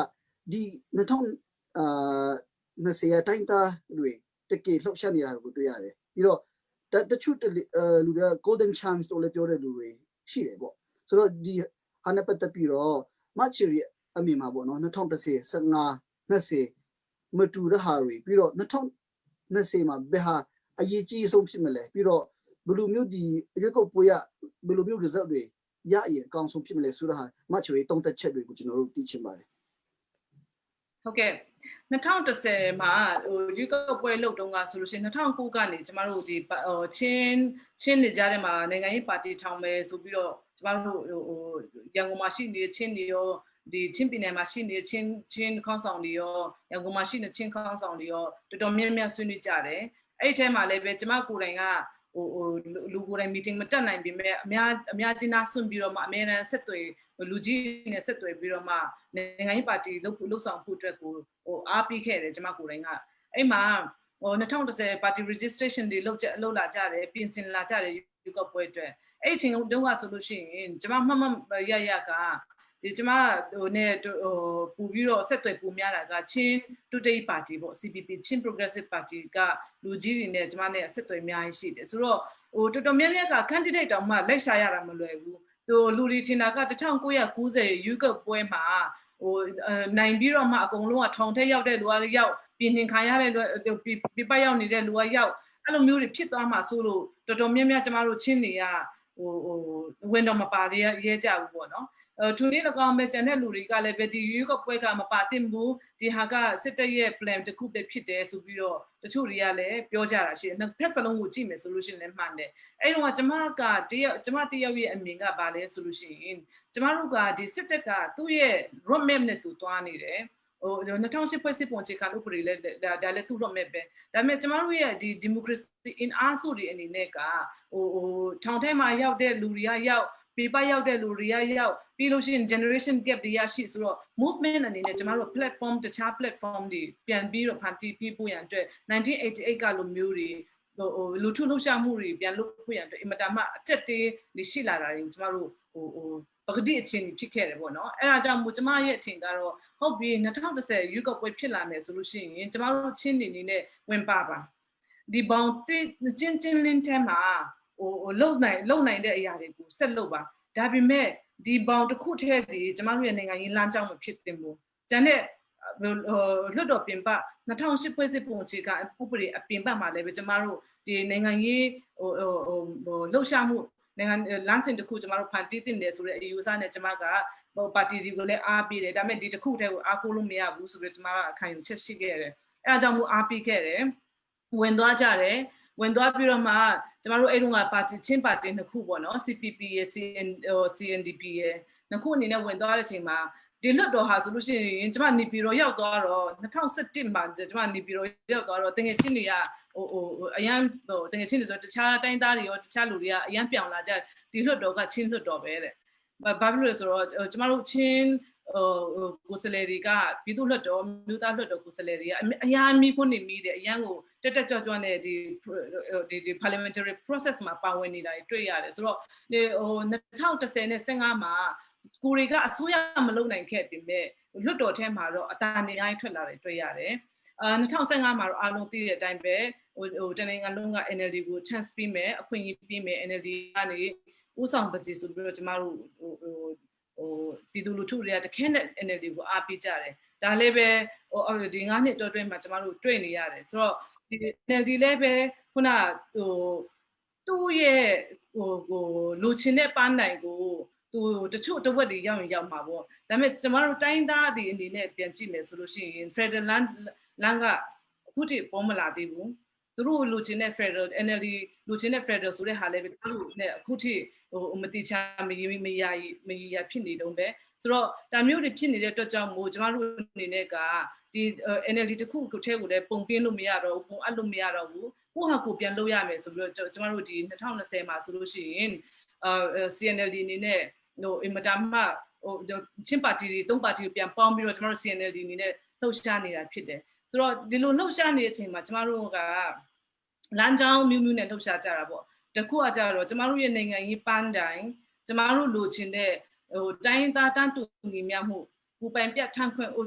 ဒီ2020အတိုင်းသားတွေတကယ်လှုပ်ရှားနေတာကိုတွေ့ရတယ်ပြီးတော့တချို့လူတွေ golden chance လို့လည်းပြောတဲ့လူတွေရှိတယ်ပေါ့ဆိုတော့ဒီဟာနဲ့ပတ်သက်ပြီးတော့Cheeryအမြင်မှာပေါ့နော်2010 15 20မတူတဲ့ဟာတွေပြီးတော့2020မှာဘယ်ဟာအရေးကြီးဆုံးဖြစ်မလဲပြီးတော့ဘယ်လိုမျိုးဒီရွေးကောက်ပွဲရဘယ်လိုမျိုး result တွေရရင်အကောင်းဆုံးဖြစ်မလဲဆိုတော့Cheery တုံးသက်ချက်တွေကိုကျွန်တော်တို့သိချင်ပါတယ် Okay. 2010မှာဟိုယူကပွဲလုတ်တုန်းကဆိုလို့ရှိရင်2009ကနေကျမတို့ဒီချင်းနေကြတဲ့မှာနိုင်ငံရေးပါတီထောင်မယ်ဆိုပြီးတော့ကျမတို့ဟိုရန်ကုန်မှာရှိနေတဲ့ချင်းတွေရောဒီချင်းပြည်နယ်မှာရှိနေတဲ့ချင်းခေါင်းဆောင်တွေရောရန်ကုန်မှာရှိနေတဲ့ချင်းခေါင်းဆောင်တွေရောတော်တော်များများဆွေးနွေးကြတယ်အဲ့ဒီထဲမှာလည်းပဲကျမကိုယ်တိုင်ကဟိုလူကိုယ်တိုင် meeting မတက်နိုင်ပေမဲ့အများကြီးနားဆွင့်ပြီးတော့မှအများနဲ့ဆက်သွယ်လူကြီးနဲ့ဆက်သွယ်ပြီးတော့မှနိုင်ငံရေးပါတီလှုပ်ဆောင်ဖို့အတွက်ကိုဟိုအားပေးခဲ့တယ်ကျမကိုယ်တိုင်ကအဲ့မှာဟို2010 party registration တွေလုပ်လာကြတယ်ပြင်ဆင်လာကြတယ်ယူကပွဲအတွက်အဲ့အချိန်တုန်းကဆိုလို့ရှိရင်ကျမမှတ်ရကဒီကျမဟိုနဲ့ဟိုပူပြီးတော့ဆက်သွယ်ပူများတာကချင်းတူတေးပါတီပေါ့ CPP ချင်း Progressive Party ကလူကြီးတွေနဲ့ကျမနဲ့ဆက်သွယ်အများကြီးရှိတယ်ဆိုတော့ဟိုတော်တော်များများက candidate တောင်မှလက်ရှာရတာမလွယ်ဘူးသူလူတွေထင်တာက1990ယူကပွဲမှာဟိုနိုင်ပြီးတော့မှအကုန်လုံးကထောင်ထဲရောက်တဲ့လူကရောက်ပြင်နှင်ခံရတဲ့လူပြပရောက်နေတဲ့လူကရောက်အဲ့လိုမျိုးတွေဖြစ်သွားမှာဆိုလို့တော်တော်များများကျမတို့ချင်းတွေကဟိုဝင်တော့မပါရဲကြဘူးပေါ့နော်သူတွေလည်းကောင်းပဲကျန်တဲ့လူတွေကလည်းပဲဒီရွေးကောက်ပွဲကမပါသင့်ဘူးဒီဟာကစစ်တပ်ရဲ့ plan တစ်ခုပဲဖြစ်တယ်ဆိုပြီးတော့တချို့တွေကလည်းပြောကြတာရှိတယ်နှစ်ဖက်စလုံးကိုကြည့်မယ်ဆိုလို့ရှိရင်လည်းမှန်တယ်အဲ့တော့ကျမတယောက်ရဲ့အမြင်ကဘာလဲဆိုလို့ရှိရင်ကျမတို့ကဒီစစ်တပ်ကသူ့ရဲ့ road map နဲ့သူသွားနေတယ်ဟို2008ဖွဲ့စည်းပုံအခြေခံဥပဒေလည်းဒါလည်းသူ့ road map ပဲဒါပေမဲ့ကျမတို့ရဲ့ဒီ democracy in အားစုတွေအနေနဲ့ကဟိုထောင်ထဲမှာရောက်တဲ့လူတွေကရောက်ပြပရောက်တဲ့လူတွေကရောက်ပြီးလို့ရှိရင် generation gap တွေရရှိဆိုတော့ movement အနေနဲ့ကျမတို့ platform တခြား platform တွေပြန်ပြီးတော့ဖန်တီးပြီးပို့ရန်အတွက်1988ကလိုမျိုးတွေဟိုလူထုလှုပ်ရှားမှုတွေပြန်လုပ်ဖို့ရန်အတွက်အင်မတန်မှအကျက်တေးတွေရှိလာတာတွေကျမတို့ဟိုပကတိအချင်းဖြစ်ခဲ့တယ်ပေါ့နော်အဲ့ဒါကြောင့်မို့ကျမရဲ့အထင်ကတော့ဟုတ်ပြီ2010ရွေးကောက်ပွဲဖြစ်လာမယ်ဆိုလို့ရှိရင်ကျမတို့ချင်းနေနေနဲ့ဝင်ပါဒီဘောင်ချင်းလင်းထဲမှာဟိုလုံနိုင်တဲ့အရာတွေကိုဆက်လုပ်ပါဒါပေမဲ့ဒီဘောင်တစ်ခုတည်းတည်းကျမတို့ရဲ့နိုင်ငံရေးလမ်းကြောင်းမဖြစ်သင့်ဘူးကျန်တဲ့လွတ်တော်ပင်ပ2008ဖွဲ့စည်းပုံအခြေခံဥပဒေအပင်ပမှာလည်းပဲကျမတို့ဒီနိုင်ငံရေးဟိုလှုပ်ရှားမှုနိုင်ငံလမ်းစဉ်တစ်ခုကျမတို့ဖန်တီးတင်တယ်ဆိုတဲ့အယူအဆနဲ့ကျမကပါတီကြီးကိုလည်းအားပေးတယ်ဒါပေမဲ့ဒီတစ်ခုတည်းကိုအားကိုးလို့မရဘူးဆိုတော့ကျမကအခံယူချက်ရှိခဲ့တယ်အဲအကြောင်းမို့အားပေးခဲ့တယ်ဝင်သွားကြတယ်ဝင်သွားပြီးတော့မှကျမတို့အဲ့တုန်းကပါတီချင်းပါတီနှစ်ခုပေါ့နော် CPP ရဲ့ CNDP ရဲ့နှစ်ခုအနေနဲ့ဝင်သွားတဲ့အချိန်မှာဒီလွတ်တော်ဟာဆိုလို့ရှိရင်ကျမနေပြည်တော်ရောက်သွားတော့2017မှာကျမနေပြည်တော်ရောက်သွားတော့တကယ်ချင်းတွေကဟိုအရန်ဟိုတကယ်ချင်းတွေဆိုတခြားတိုင်းသားတွေရောတခြားလူတွေကအရန်ပြောင်းလာကြဒီလွတ်တော်ကချင်းလွတ်တော်ပဲတဲ့ဘာဖြစ်လို့လဲဆိုတော့ကျမတို့ချင်းကိုယ်စားလှယ်တွေကပြည်သူ့လွှတ်တော်မြို့သားလွှတ်တော်ကိုယ်စားလှယ်တွေကအများကြီးခွင့်နေမိတယ်အရန်ကိုတက်ကြွနဲ့ဒီ parliamentary process မှာပါဝင်နေတာတွေ့ရတယ်ဆိုတော့ဟို2010နဲ့15မှာကိုရီကအစိုးရမလုပ်နိုင်ခဲ့ပေမဲ့လွှတ်တော်ထဲမှာတော့အတန်နေတိုင်းထွက်လာတယ်တွေ့ရတယ်2015မှာတော့အားလုံးသိတဲ့အတိုင်းပဲဟိုတနိုင်ငံလုံးက NLD ကို chance ပေးမယ်အခွင့်အရေးပေးမယ် NLD ကနေဥဆောင်ပါစီဆိုပြီးတော့ကျမတို့ဟိုပြည်သူလူထုတွေကတခဲနဲ့ NLD ကိုအားပေးကြတယ်ဒါလည်းပဲဟိုဒီ9နှစ်အတွင်းမှာကျမတို့တွေ့နေရတယ်ဆိုတော့ဒီ NLD လည်းပဲခုနဟိုသူ့ရဲ့ဟိုလူချင်းတဲ့ပန်းနိုင်ကိုသူတချို့တဝက်တွေရောက်မှာပေါ့ဒါပေမဲ့ကျမတို့တိုင်းသားတွေအနေနဲ့ပြန်ကြည့်မယ်ဆိုလို့ရှိရင် Federal Land ကအခုထိပေါ်မလာသေးဘူးသူတို့လူချင်းတဲ့ Federal NLD လူချင်းတဲ့ Federal ဆိုတဲ့ဟာလည်းပဲသူတို့နဲ့အခုထိဟိုမတိချာမရဖြစ်နေတော့ပဲဆိုတော့ဒါမျိုးတွေဖြစ်နေတဲ့အတွက်ကြောင့်မို့ကျမတို့အနေနဲ့ကဒီ NLD တခုကိုထဲကိုလည်းပုံပြင်းလို့မရတော့ဘူးပုံအပ်လို့မရတော့ဘူးကိုဟာကိုပြန်လုပ်ရမယ်ဆိုပြီးတော့ကျမတို့ဒီ2020မှာဆိုလို့ရှိရင်CNLD အနေနဲ့ဟိုအင်မတန်မှဟိုချင်းပါတီတွေ၃ပါတီကိုပြန်ပေါင်းပြီးတော့ကျမတို့ CNLD အနေနဲ့လှုပ်ရှားနေတာဖြစ်တယ်ဆိုတော့ဒီလိုလှုပ်ရှားနေတဲ့အချိန်မှာကျမတို့ကလမ်းကြောင်းမျိုးနဲ့လှုပ်ရှားကြတာပေါ့တခုကကြတော့ကျမတို့ရဲ့နိုင်ငံရေးပန်းတိုင်းကျမတို့လိုချင်တဲ့ဟိုတိုင်းသားတန်းတူညီမျှမှုပူပိုင်ပြတ်ထန့်ခွင့်ဟို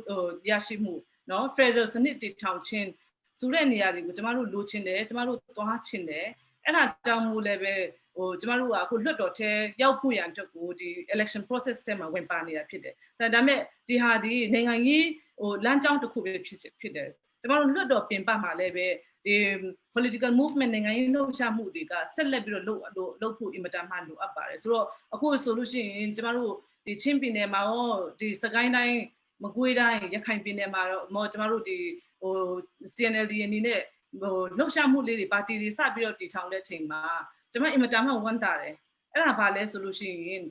ရရှိမှုเนาะ Federal စနစ်တည်ထောင်ခြင်းဆိုတဲ့နေရာတွေကိုကျမတို့လိုချင်တယ်ကျမတို့သွားချင်တယ်အဲ့ဒါကြောင့်မို့လည်းပဲဟိုကျမတို့ကအခုလွှတ်တော်ထဲရောက်ဖို့ရန်အတွက်ကိုဒီ election process ထဲမှာဝင်ပါနေတာဖြစ်တယ်ဒါပေမဲ့ဒီဟာဒီနိုင်ငံရေးဟိုလမ်းကြောင်းတစ်ခုပဲဖြစ်တယ်ကျမတို့လွှတ်တော်ပြင်ပမှာလည်းပဲဒီ political movement နိုင်ငံရေးလှုပ်ရှားမှုတွေကဆက်လက်ပြီးတော့လုပ်ဖို့အင်မတန်မှလိုအပ်ပါတယ်ဆိုတော့အခုဆိုလို့ရှိရင်ကျမတို့ဒီချင်းပြည်နယ်မှာရောဒီစကိုင်းတိုင်း မကွေးတိုင်းရခိုင်ပြည်နယ်မှာတော့ကျမတို့ဒီဟို CNLD အနေနဲ့ဟိုလှုပ်ရှားမှုလေးတွေပါတီတွေစပြီးတော့တည်ထောင်တဲ့အချိန်မှာကျမအင်မတန်မှဝမ်းသာတယ်အဲ့ဒါဘာလဲဆိုလို့ရှိရင်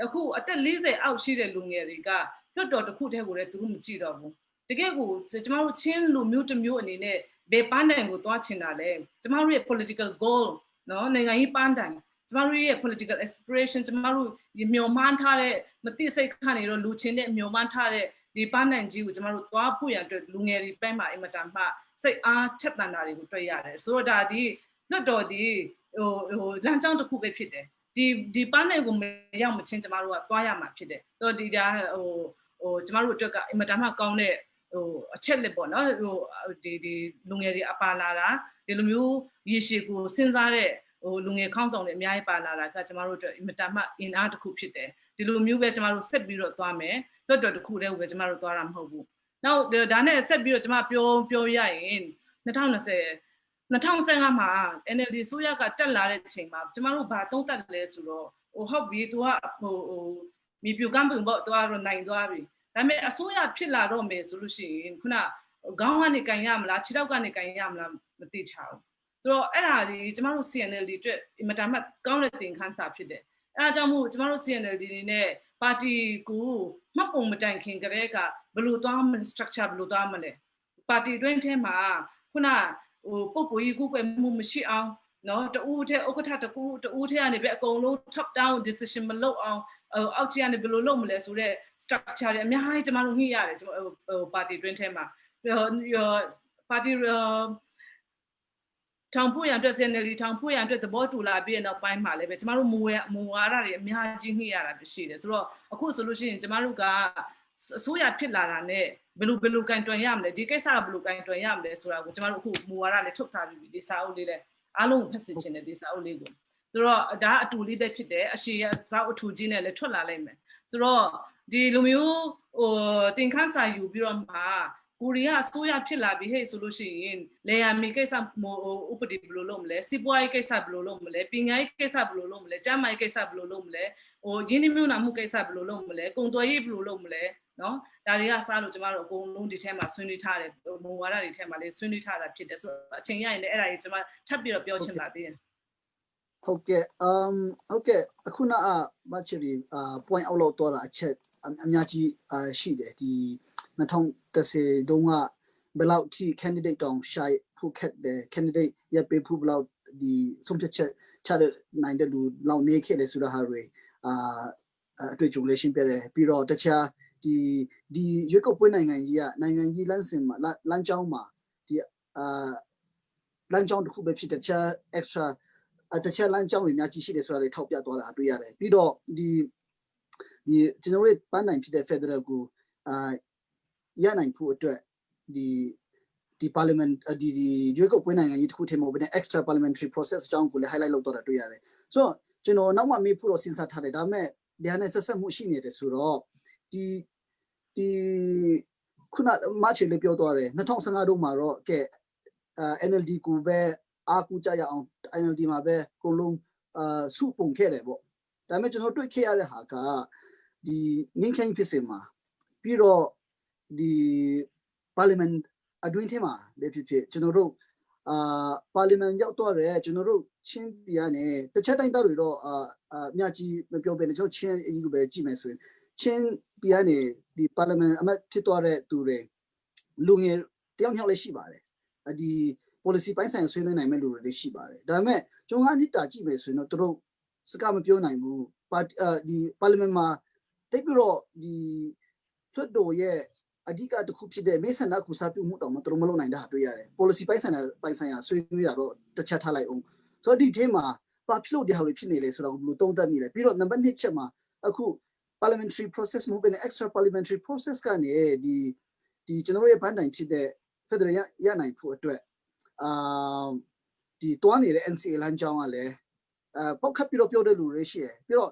အခုအသက်40အောက်ရှိတဲ့လူငယ်တွေကလွတ်တော်တစ်ခုတည်းကိုလည်းသူတို့မကြည့်တော့ဘူးတကယ်ကိုကျမတို့ချင်းလူမျိုးတစ်မျိုးအနေနဲ့ဘယ်ပန်းတိုင်ကိုသွားချင်တာလဲကျမတို့ရဲ့ political goal နော်နိုင်ငံရေးပန်းတိုင်ကျမတို့ရဲ့ political aspiration ကျမတို့မျှော်မှန်းထားတဲ့မသိစိတ်ခန့်နေတော့လူချင်းတဲ့မျှော်မှန်းထားတဲ့ဒီပန်းတိုင်ကြီးကိုကျမတို့သွားဖို့ရအတွက်လူငယ်တွေပိုင်းမှာအင်မတန်မှစိတ်အားချက်တန်တာတွေကိုတွေ့ရတယ်ဆိုတော့ဒါဒီလွတ်တော်ဒီဟိုလမ်းကြောင်းတစ်ခုပဲဖြစ်တယ်ဒီပန်းတိုင်ကိုမရောက်မချင်းကျမတို့ကသွားရမှာဖြစ်တယ်ဆိုတော့ဒီဒါကျမတို့အတွက်ကအင်မတန်မှကောင်းတဲ့အချက်လက်ပေါ့နော်ဒီလူငယ်တွေအပါလာတာဒီလိုမျိုးရေရှည်ကိုစဉ်းစားတဲ့လူငယ်ခေါင်းဆောင်တွေအများကြီးပါလာတာကကျမတို့အတွက်အင်မတန်မှအင်အားတစ်ခုဖြစ်တယ်ဒီလိုမျိုးပဲကျမတို့ဆက်ပြီးတော့သွားမယ်လွတ်တော်တစ်ခုတည်းကိုပဲကျမတို့သွားတာမဟုတ်ဘူးနောက်ဒါနဲ့ဆက်ပြီးတော့ကျမပြောရရင်2015မှာ NLD ဆိုရကတက်လာတဲ့အချိန်မှာကျမတို့ဘာသုံးသပ်လဲဆိုတော့ဟုတ်ပြီသူကမြေပြူကမ်းပုံပေါ့သူကတော့နိုင်သွားပြီဒါပေမဲ့အစိုးရဖြစ်လာတော့မယ်ဆိုလို့ရှိရင်ခုနခေါင်းကနေကန်ရမလားခြေထောက်ကနေကန်ရမလားမသိချဘူးဆိုတော့အဲ့ဒါဒီကျမတို့ CNLD အတွက်အင်မတန်မှကောင်းတဲ့သင်ခန်းစာဖြစ်တယ်အဲ့ဒါကြောင့်မို့ကျမတို့ CNLD နေနဲ့ပါတီကိုမှတ်ပုံမတိုင်ခင်ကတည်းကဘယ်လိုသွားမလဲ structure ဘယ်လိုသွားမလဲပါတီတွင်းထဲမှာခုနပုံကိုကြီးကိုယ်မှုမရှိအောင်နော်တူးတဲ့ဥက္ကဋ္ဌတူးထဲကနေပဲအကုန်လုံး top down decision မလုပ်အောင်အောက်ခြေကနေဘယ်လိုလုပ်မလဲဆိုတော့ structure တွေအများကြီးကျမတို့ညှိရတယ်ကျမပါတီတွင်းထဲမှာပါတီထောင်ဖို့ရန်အတွက် CNLD ထောင်ဖို့ရန်အတွက်သဘောတူလာပြီးနောက်ပိုင်းမှာလည်းပဲကျမတို့မူဝါဒတွေအများကြီးညှိရတာရှိတယ်ဆိုတော့အခုဆိုလို့ရှိရင်ကျမတို့ကအစိုးရဖြစ်လာတာနဲ့ဘယ်လိုကန်တွင်ရမလဲဒီကိစ္စကဘယ်လိုကန်တွင်ရမလဲဆိုတာကိုကျမတို့အခုမူဝါဒလေးထုတ်ထားပြီးဒီစာအုပ်လေးလည်းအားလုံးဖတ်စစ်ချင်တယ်ဒီစာအုပ်လေးကိုဆိုတော့ဒါအတူလေးပဲဖြစ်တယ်အရှိရစာအုပ်အထူကြီးနဲ့လည်းထွက်လာလိုက်မယ်ဆိုတော့ဒီလိုမျိုးသင်ခန်းစာယူပြီးတော့မှကိုရီးယားအစိုးရဖြစ်လာပြီဟဲ့ဆိုလို့ရှိရင်လေယာမီကိစ္စဥပဒေဘယ်လိုလုပ်မလဲစီးပွားရေးကိစ္စဘယ်လိုလုပ်မလဲပညာရေးကိစ္စဘယ်လိုလုပ်မလဲကျန်းမာရေးကိစ္စဘယ်လိုလုပ်မလဲရင်းနှီးမြှုပ်နှံမှုကိစ္စဘယ်လိုလုပ်မလဲကုန်သွယ်ရေးဘယ်လိုလုပ်မလဲနော်ဒါတွေကစားလို့ကျမတို့အကုန်လုံးဒီထဲမှာဆွေးနွေးထားတယ်မူဝါဒတွေထဲမှာလည်းဆွေးနွေးထားတာဖြစ်တယ်ဆိုတော့အချိန်ရရင်လည်းအဲ့ဒါကြီးကျမထပ်ပြီးတော့ပြောချင်ပါသေးတယ်ဟုတ်ကဲ့အခုနမချရီpoint out လောက်တော့တာအချက်အများကြီးရှိတယ်ဒီ2010တုန်းကဘယ်လောက်ထိ candidate တောင်ရှာဖို့ခက်တယ် candidate ရပေးဖို့ဘယ်လောက်ဒီဆုံးဖြတ်ချက်ချတဲ့နိုင်တဲ့လူလောက်နေခဲ့တယ်ဆိုတာဟာတွေအတွေ့အကြုံလေးရှင်းပြတယ်ပြီးတော့တခြားဒီရွေးကောက်ပွဲနိုင်ငံကြီးလမ်းစဉ်မှာလမ်းကြောင်းမှာဒီလမ်းကြောင်းတစ်ခုပဲဖြစ်တဲ့တခြား extra တခြားလမ်းကြောင်းတွေများကြီးရှိတယ်ဆိုတာတွေထောက်ပြသွားတာတွေ့ရတယ်ပြီးတော့ဒီကျွန်တော်တို့ပန်းနိုင်ဖြစ်တဲ့ Federal ကိုရနိုင်ဖို့အတွက်ဒီ Parliament ဒီရွေးကောက်ပွဲနိုင်ငံကြီးတစ်ခုထဲမှာပဲ extra parliamentary process အကြောင်းကိုလည်း highlight လုပ်တော့တာတွေ့ရတယ်ဆိုတော့ကျွန်တော်နောက်မှမေးဖို့တော့စဉ်းစားထားတယ်ဒါပေမဲ့ဒီဟာနဲ့ဆက်ဆက်မှုရှိနေတယ်ဆိုတော့ဒီခုနမချေလေးပြောသွားတယ်2015တုန်းမှာတော့ကဲNLD ကိုပဲအားကူကြရအောင် NLD မှာပဲအကုန်လုံးစုပုံခဲ့တယ်ပေါ့ဒါပေမဲ့ကျွန်တော်တွေ့ခဲ့ရတဲ့ဟာကဒီငင်းချင်းဖြစ်စင်မှာပြီးတော့ဒီ Parliament အတွင်းထဲမှာပဲဖြစ်ကျွန်တော်တို့Parliament ရောက်တော့တယ်ကျွန်တော်တို့ချင်းပြည်ကနေတခြားတိုင်းသားတွေတော့အများကြီးမပြောဘဲနဲ့ကျွန်တော်ချင်းအကြီးကိုပဲကြည့်မယ်ဆိုရင်ချင်းပြည်ကနေဒီ Parliament အမတ်ဖြစ်သွားတဲ့သူတွေလူငယ်တယောက်လေးရှိပါတယ်ဒီ policy ပိုင်းဆိုင်ဆွေးနွေးနိုင်မဲ့လူတွေရှိပါတယ်ဒါပေမဲ့ကျွန်တော်ကကြည့်မယ်ဆိုရင်တော့သူတို့စကားမပြောနိုင်ဘူးဒီ Parliament မှာတိတ်ပြီးတော့ဒီသွတ်တော်ရဲ့အဓိကတစ်ခုဖြစ်တဲ့မေဆန္ဒကူစားပြုမှုတောင်မှသူတို့မလုပ်နိုင်တာတွေ့ရတယ် policy ပိုင်းဆိုင်ရာဆွေးနွေးတာတော့တစ်ချက်ထားလိုက်အောင်ဆိုတော့ဒီထဲမှာဘာဖြစ်လို့ဒီဟာတွေဖြစ်နေလဲဆိုတော့ဘယ်လိုသုံးသပ်မိလဲပြီးတော့ number 2ချက်မှာအခု parliamentary process မဟုတ်ဘဲ extra parliamentary process ကနေဒီကျွန်တော်တို့ရဲ့ဘန်းတိုင်ဖြစ်တဲ့ Federal ရနိုင်ဖို့အတွက်ဒီတွားနေတဲ့ NCA လမ်းကြောင်းကလည်းပေါက်ခတ်ပြီးတော့ပြောတဲ့လူတွေရှိတယ်ပြီးတော့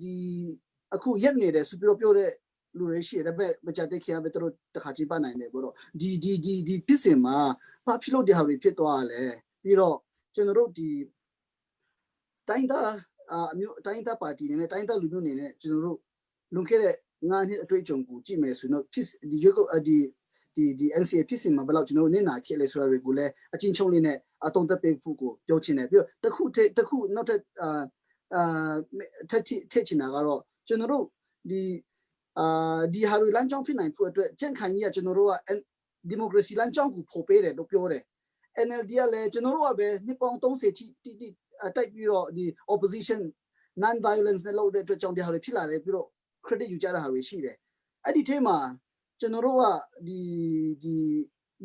ဒီအခုရက်နေတယ်ဆိုပြီးတော့ပြောတဲ့လူတွေရှိတယ်ဒါပေမဲ့မကြတဲ့ခင်ဗျားပဲတို့တခါကြည့်ပါနိုင်တယ်ဘို့တော့ဒီဖြစ်စဉ်မှာဘာဖြစ်လို့ဒီဟာတွေဖြစ်သွားလဲပြီးတော့ကျွန်တော်တို့ဒီတိုင်းသားအမျိုးတိုင်းသားပါတီနဲ့တိုင်းသားလူမျိုးနေနဲ့ကျွန်တော်တို့လွန်ခဲ့တဲ့ ngani atwe chongku ji me su no phis di yogo di NCA ဖြစ်စင်မှာဘယ်လောက်ကျွန်တော်နင်းနာခဲ့လဲဆိုတာတွေကိုလည်းအချင်းချုံလေးနဲ့အတုံးသက်ပေးဖို့ကိုပြောချင်တယ်ပြီးတော့တစ်ခုနောက်ထပ်ထက်ချင်တာကတော့ကျွန်တော်တို့ဒီဟာရီလမ်းကြောင်းဖြစ်နိုင်ဖို့အတွက်ကြံ့ခိုင်ကြီးကကျွန်တော်တို့ကဒီမိုကရေစီလမ်းကြောင်းကိုဖော်ပေးတယ်လို့ပြောတယ် NLD ကလည်းကျွန်တော်တို့ကပဲနှစ်ပေါင်း30တိတိုက်ပြီးတော့ဒီ opposition non violence နဲ့လုပ်တဲ့အတွက်ကြောင့်ဒီဟာတွေဖြစ်လာတယ်ပြီးတော့ credit ယူကြတာဟာတွေရှိတယ်အဲ့ဒီထဲမှာကျွန်တော်တို့ကဒီ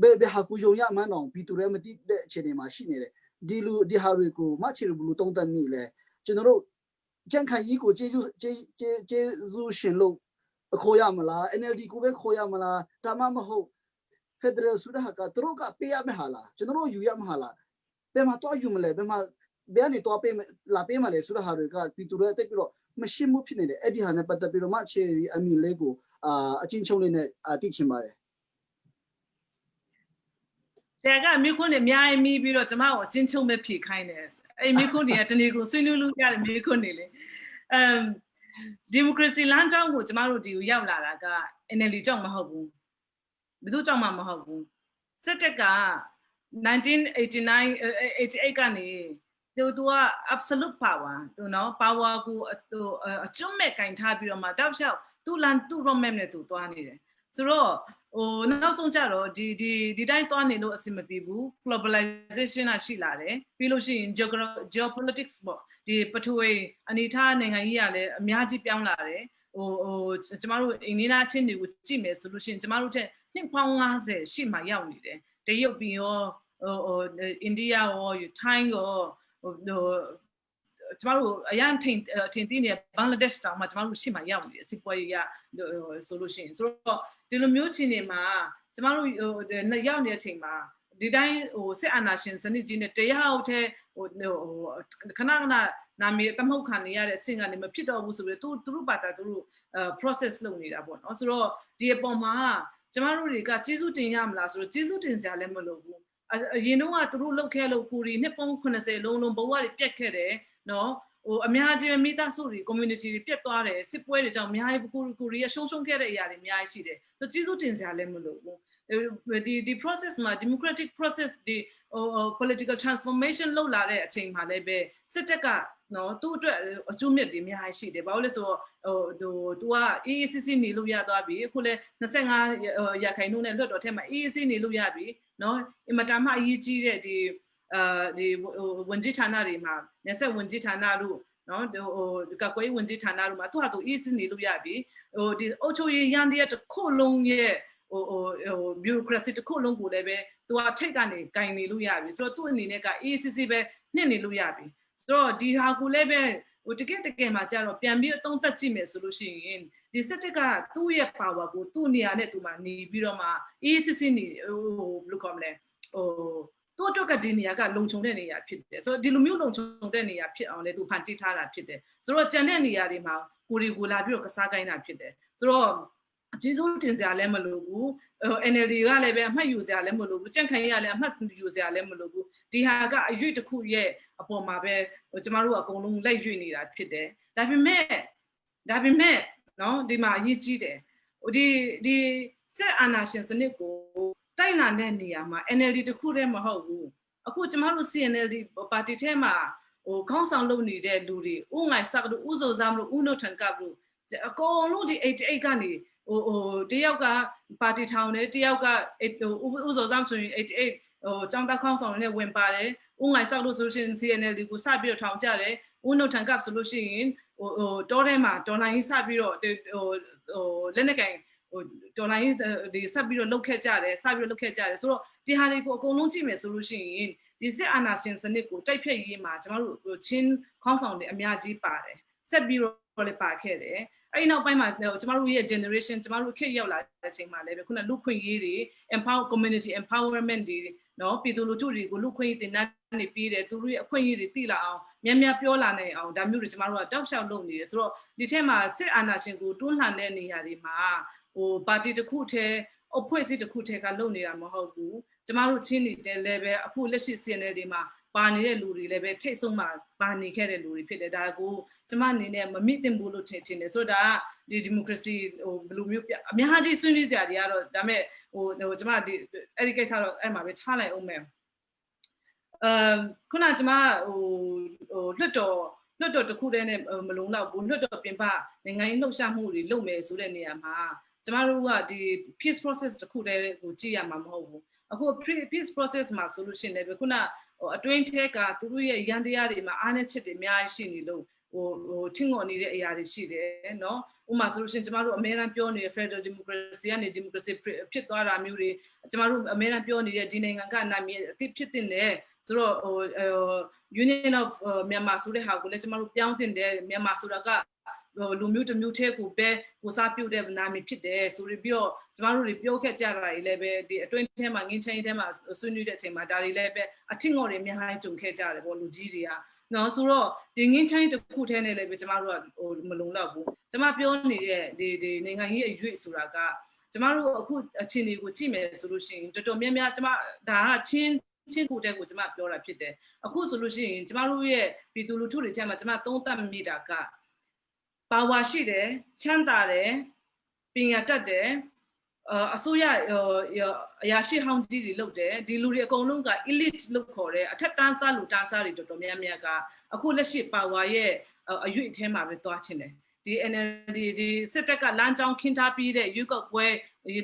ဘယ်ဟာကိုယုံရမှန်းတော့ပြီးသူလည်းမသိတဲ့အခြေအနေမှာရှိနေတယ်ဒီဟာတွေကိုမချီရဘူးလို့တုံးတက်မိလဲကျွန်တော်တို့ကြံ့ခိုင်ကြီးကိုကျေးဇူးရှင်လို့ခေါ်ရမလား NLD ကိုပဲခေါ်ရမလားဒါမှမဟုတ် Federal ဆိုတာကသူတို့ကပေးရမလားကျွန်တော်တို့ယူရမလားဘယ်မှာတော့ယူမလဲဘယ်ကနေတော့ပေးမလဲဆိုတာဟာတွေကပြီးသူလည်းတက်ပြီးတော့မရှိမှုဖြစ်နေတယ်အဲ့ဒီဟာနဲ့ပတ်သက်ပြီးတော့မချီရအမီလေးကိုအချင်းချုံလေးနဲ့တိချင်ပါတယ်ဆရာကမြို့ခွန်းနဲ့အများကြီးပြီးတော့ကျမကိုအချင်းချုံပဲဖြေခိုင်းတယ်အဲ့မြို့ခွန်းတွေကတနေ့ကိုဆွေးနွေးလို့ရတယ်မြို့ခွန်းတွေလေဒီမိုကရေစီလမ်းကြောင်းကိုကျမတို့ဒီကိုရောက်လာတာက NLD ကြောင့်မဟုတ်ဘူးဘယ်သူကြောင့်မှမဟုတ်ဘူးစစ်တပ်က1988ကနေသူက absolute power သူနော် power ကိုအကျွတ်မဲ့ကင်ထားပြီးတော့မှတောက်လျှောက်သူ့လမ်းသူ့ roadmap နဲ့သူသွားနေတယ်ဆိုတော့နောက်ဆုံးကြတော့ဒီတိုင်းသွားနေလို့အဆင်မပြေဘူး globalization ရှိလာတယ်ပြီးလို့ရှိရင် geopolitics ပေါ့ဒီပထဝီအနေထားနိုင်ငံကြီးကလည်းအများကြီးပြောင်းလာတယ်ကျမတို့အိန္ဒိယချင်းတွေကိုကြည့်မယ်ဆိုလို့ရှိရင်ကျမတို့ထက်နှစ်ပေါင်း50ရှိမှရောက်နေတယ်တရုတ်ပြည်ရောအိန္ဒိယရောထိုင်းရောကျမတို့အရန်ထင်သိနေဘင်္ဂလားဒေ့ရှ်တောင်မှကျမတို့ရှိမှရောက်နေတယ်စီပွားရေးရဆိုလို့ရှိရင်ဆိုတော့ဒီလိုမျိုးချင်းတွေမှာကျမတို့ရောက်နေတဲ့အချိန်မှာဒီတိုင်းစစ်အာဏာရှင်စနစ်ကြီးနဲ့တရားဟုတ်တဲ့ခဏနာမည်တမဟုတ်ခံနေရတဲ့အဆင့်ကနေမဖြစ်တော့ဘူးဆိုပြီးသူတို့ဘာသာသူတို့ process လုပ်နေတာပေါ့နော်ဆိုတော့ဒီအပေါ်မှာကျမတို့တွေကကျေးဇူးတင်ရမလားဆိုတော့ကျေးဇူးတင်စရာလည်းမလိုဘူးအရင်တော့ကသူတို့လုပ်ခဲ့လို့ကိုရီနှစ်ပေါင်း80လုံးဘဝတွေပြတ်ခဲ့တယ်နော်အများကြီးမိသားစုတွေ community တွေပြတ်သွားတယ်စစ်ပွဲတွေကြောင့်အများကြီးကိုရီးယားရှုံးခဲ့တဲ့အရာတွေအများကြီးရှိတယ်ဆိုကျေးဇူးတင်စရာလည်းမလိုဘူးဒီ process မှာ democratic process ဒီ political transformation လုပ်လာတဲ့အချိန်မှာလည်းပဲစစ်တပ်ကနော်သူ့အတွက်အကျိုးမြတ်တွေအများကြီးရှိတယ်ဘာလို့လဲဆိုတော့သူက EACC နေလို့ရသွားပြီအခုလည်း25ရာခိုင်နှုန်းနဲ့လွှတ်တော်ထဲမှာ EACC နေလို့ရပြီနော်အင်မတန်မှအရေးကြီးတဲ့ဒီဝန်ကြီးဌာနတွေမှာနေဆက်ဝန်ကြီးဌာနတို့နော်ကကွယ်ဝန်ကြီးဌာနတို့မှာသူ့ဟာသူ EACC နေလို့ရပြီဒီအုပ်ချုပ်ရေးရန်တရတစ်ခုလုံးရဲ့ bureaucracy တစ်ခုလုံးကိုလည်းပဲသူကထိတ်ကနေဂိုင်နေလို့ရပြီဆိုတော့သူ့အနေနဲ့က EACC ပဲနှစ်နေလို့ရပြီဆိုတော့ဒီဟာကိုလည်းပဲတကယ်မှာကြတော့ပြန်ပြီးအသုံးသက်ကြည့်မယ်ဆိုလို့ရှိရင်ဒီစစ်တပ်ကသူ့ရဲ့ power ကိုသူ့နေရာနဲ့သူမှနေပြီးတော့မှ EACC နေဘယ်လိုခေါ်မလဲသူ့အတွက်ကဒီနေရာကလုံခြုံတဲ့နေရာဖြစ်တယ်ဆိုတော့ဒီလိုမျိုးလုံခြုံတဲ့နေရာဖြစ်အောင်လည်းသူဖန်တီးထားတာဖြစ်တယ်ဆိုတော့ကြံတဲ့နေရာတွေမှာကိုလာပြီးတော့ကစားကိုင်းတာဖြစ်တယ်ဆိုတော့အကြီးဆုံးတင်စရာလည်းမလိုဘူး NLD ကလည်းပဲအမှတ်ယူစရာလည်းမလိုဘူးကြံ့ခိုင်ရလည်းအမှတ်ယူစရာလည်းမလိုဘူးဒီဟာကအရွေ့တစ်ခုရဲ့အပေါ်မှာပဲကျမတို့ကအကုန်လုံးလိုက်ရွေ့နေတာဖြစ်တယ်ဒါပေမဲ့နော်ဒီမှာအရေးကြီးတယ်ဒီစစ်အာဏာရှင်စနစ်ကိုတိုက်လာတဲ့နေရာမှာ NLD တစ်ခုတည်းမဟုတ်ဘူးအခုကျမတို့ CNLD ပါတီထဲမှာခေါင်းဆောင်လုပ်နေတဲ့လူတွေဦးငိုင်စပ်တို့ဦးစိုးစမ်းတို့ဦးနှုတ်ထန်ကပ်တို့အကုန်လုံးဒီ88ကနေတယောက်ကပါတီထောင်တယ်တယောက်ကဦးစိုးစမ်းဆိုရင်88ကျောင်းသားခေါင်းဆောင်တွေနဲ့ဝင်ပါတယ်ဦးငိုင်စပ်လို့ဆိုရှင် CNLD ကိုစပြီးတော့ထောင်ကြတယ်ဦးနှုတ်ထန်ကပ်ဆိုလို့ရှိရင်တောထဲမှာဒေါ်လာရင်းစပြီးတော့လက်နက်ကင်ဒေါ်လာရင်းဒီစပြီးတော့လုတ်ခဲ့ကြတယ်ဆိုတော့ဒီဟာတွေကိုအကုန်လုံးကြည့်မယ်ဆိုလို့ရှိရင်ဒီစစ်အာဏာရှင်စနစ်ကိုတိုက်ဖျက်ရေးမှာကျမတို့ချင်းခေါင်းဆောင်တွေအများကြီးပါတယ်ဆက်ပြီးတော့လည်းပါခဲ့တယ်အဲ့ဒီနောက်ပိုင်းမှာကျမတို့ရဲ့ generation ကျမတို့ခေတ်ရောက်လာတဲ့အချိန်မှာလည်းပဲခုနလူခွင့်ရေးတွေ community empowerment တွေနော်ပြည်သူလူထုတွေကိုလူခွင့်ရေးတင်တဲ့နေပြီးတယ်သူတို့ရဲ့အခွင့်အရေးတွေသိလာအောင်များပြောလာနိုင်အောင်ဒါမျိုးတွေကျမတို့ကတောက်လျှောက်လုပ်နေတယ်ဆိုတော့ဒီထဲမှာစစ်အာဏာရှင်ကိုတွန်းလှန်တဲ့နေရာတွေမှာပါတီတစ်ခုတည်းအဖွဲ့အစည်းတစ်ခုတည်းကလုပ်နေတာမဟုတ်ဘူးကျမတို့ချင်းနေတဲ့ level အခုလက်ရှိ CNL တွေမှာ ပါနေတဲ့လူတွေလည်းပဲထိတ်ဆုံးမှာပါနေခဲ့တဲ့လူတွေဖြစ်တယ်ဒါကိုကျမအနေနဲ့မမိသင့်ဘူးလို့ထင်တယ်ဆိုတော့ဒါဒီဒီမိုကရေစီဟိုဘယ်လိုမျိုးအများကြီးဆွေးနွေးကြတွေကတော့ဒါမဲ့ဟိုကျမဒီအဲ့ဒီကိစ္စတော့အဲ့မှာပဲထားလိုက်အောင်မယ်ခုနကျမဟိုလွတ်တော်တစ်ခုတည်းနဲ့မလုံလောက်ဘူးလွတ်တော်ပြင်ပနိုင်ငံရေးလှုပ်ရှားမှုတွေလုပ်မယ်ဆိုတဲ့နေရာမှာကျမတို့ကဒီ peace process တစ်ခုတည်းကိုကြည့်ရမှာမဟုတ်ဘူးအခု peace process မှာဆိုလို့ရှိရင်လည်းခုနအတွင်းထဲကသူတို့ရဲ့ရန်တရားတွေမှာအားနည်းချက်တွေအများကြီးရှိနေလို့ဟိုထင်ငေါ်နေတဲ့အရာတွေရှိတယ်เนาะဥပမာဆိုလို့ရှိရင်ကျမတို့အမေရိကန်ပြောနေတဲ့ Federal Democracy ကနေ Democracy ဖြစ်သွားတာမျိုးတွေကျမတို့အမေရိကန်ပြောနေတဲ့ဒီနိုင်ငံကနာမည်အသစ်ဖြစ်တဲ့ဆိုတော့ဟို Union of Myanmar ဆိုတဲ့ဟာကိုလည်းကျမတို့ပြောင်းတင်တယ်မြန်မာဆိုတာကလူမျိုးတစ်မျိုးတည်းကိုပဲကိုစားပြုတဲ့နာမည်ဖြစ်တယ်ဆိုပြီးတော့ကျမတို့တွေပြောခဲ့ကြတာတွေလည်းပဲဒီအတွင်းထဲမှာငင်းချင်းထဲမှာဆွေးနွေးတဲ့အချိန်မှာဒါတွေလည်းပဲအထင်ငေါ်တွေအများကြီးကြုံခဲ့ကြတယ်ပေါ့လူကြီးတွေကနော်ဆိုတော့ဒီငင်းချင်းတစ်ခုထဲနဲ့လည်းပဲကျမတို့ကဟိုမလုံလောက်ဘူးကျမပြောနေတဲ့ဒီနိုင်ငံကြီးအရွေ့ဆိုတာကကျမတို့အခုအခြေအနေကိုကြည့်မယ်ဆိုလို့ရှိရင်တော်တော်များများကျမဒါကချင်းကိုတဲ့ကိုကျမပြောတာဖြစ်တယ်အခုဆိုလို့ရှိရင်ကျမတို့ရဲ့ပြည်သူလူထုတွေထဲမှာကျမသုံးသပ်မိတာကပါဝါရှိတယ်ချမ်းသာတယ်ပညာတတ်တယ်အစိုးရအရာရှိဟောင်းကြီးတွေလုပ်တယ်ဒီလူတွေအကုန်လုံးက elite လို့ခေါ်တယ်အထက်တန်းစားလူတန်းစားတွေတော်တော်များများကအခုလက်ရှိပါဝါရဲ့အရွေ့အထဲမှာပဲသွားချင်တယ်ဒီ NLD ဒီစစ်တပ်ကလမ်းကြောင်းခင်းထားပြီးတဲ့ရွေးကောက်ပွဲ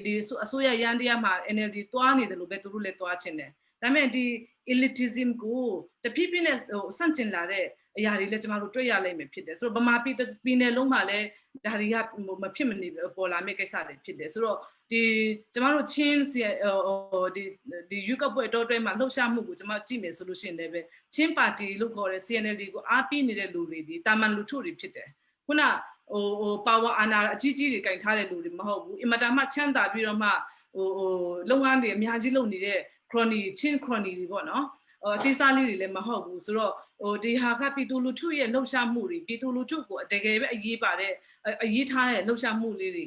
ဒီအစိုးရရန်တရားမှာ NLD သွားနေတယ်လို့ပဲသူတို့လည်းသွားချင်တယ်ဒါပေမဲ့ဒီ elitism ကိုတဖြည်းဖြည်းနဲ့ဆန့်ကျင်လာတဲ့အရာတွေလည်းကျမတို့တွေ့ရလိမ့်မယ်ဖြစ်တယ်ဆိုတော့ဗမာပြည်နယ်လုံးမှာလည်းဒါတွေကမဖြစ်မနေပေါ်လာမယ့်ကိစ္စတွေဖြစ်တယ်ဆိုတော့ဒီကျမတို့ချင်းဒီရွေးကောက်ပွဲတော်တွဲမှာလှုပ်ရှားမှုကိုကျမကြည့်မယ်ဆိုလို့ရှိရင်လည်းပဲချင်းပါတီလို့ခေါ်တဲ့ CNLD ကိုအားပေးနေတဲ့လူတွေဒီတာမန်လူထုတွေဖြစ်တယ်ခုနpower အာဏာအကြီးကြီးတွေကင်ထားတဲ့လူတွေမဟုတ်ဘူးအင်မတန်မှချမ်းသာပြီးတော့မှလုပ်ငန်းတွေအများကြီးလုပ်နေတဲ့ ချင်း crony တွေပေါ့နော်အသေးစားလေးတွေလည်းမဟုတ်ဘူးဆိုတော့ဒီဟာကပြည်သူလူထုရဲ့လှုပ်ရှားမှုတွေပြည်သူလူထုကိုတကယ်ပဲအရေးပါတဲ့အရေးထားတဲ့လှုပ်ရှားမှုလေးတွေ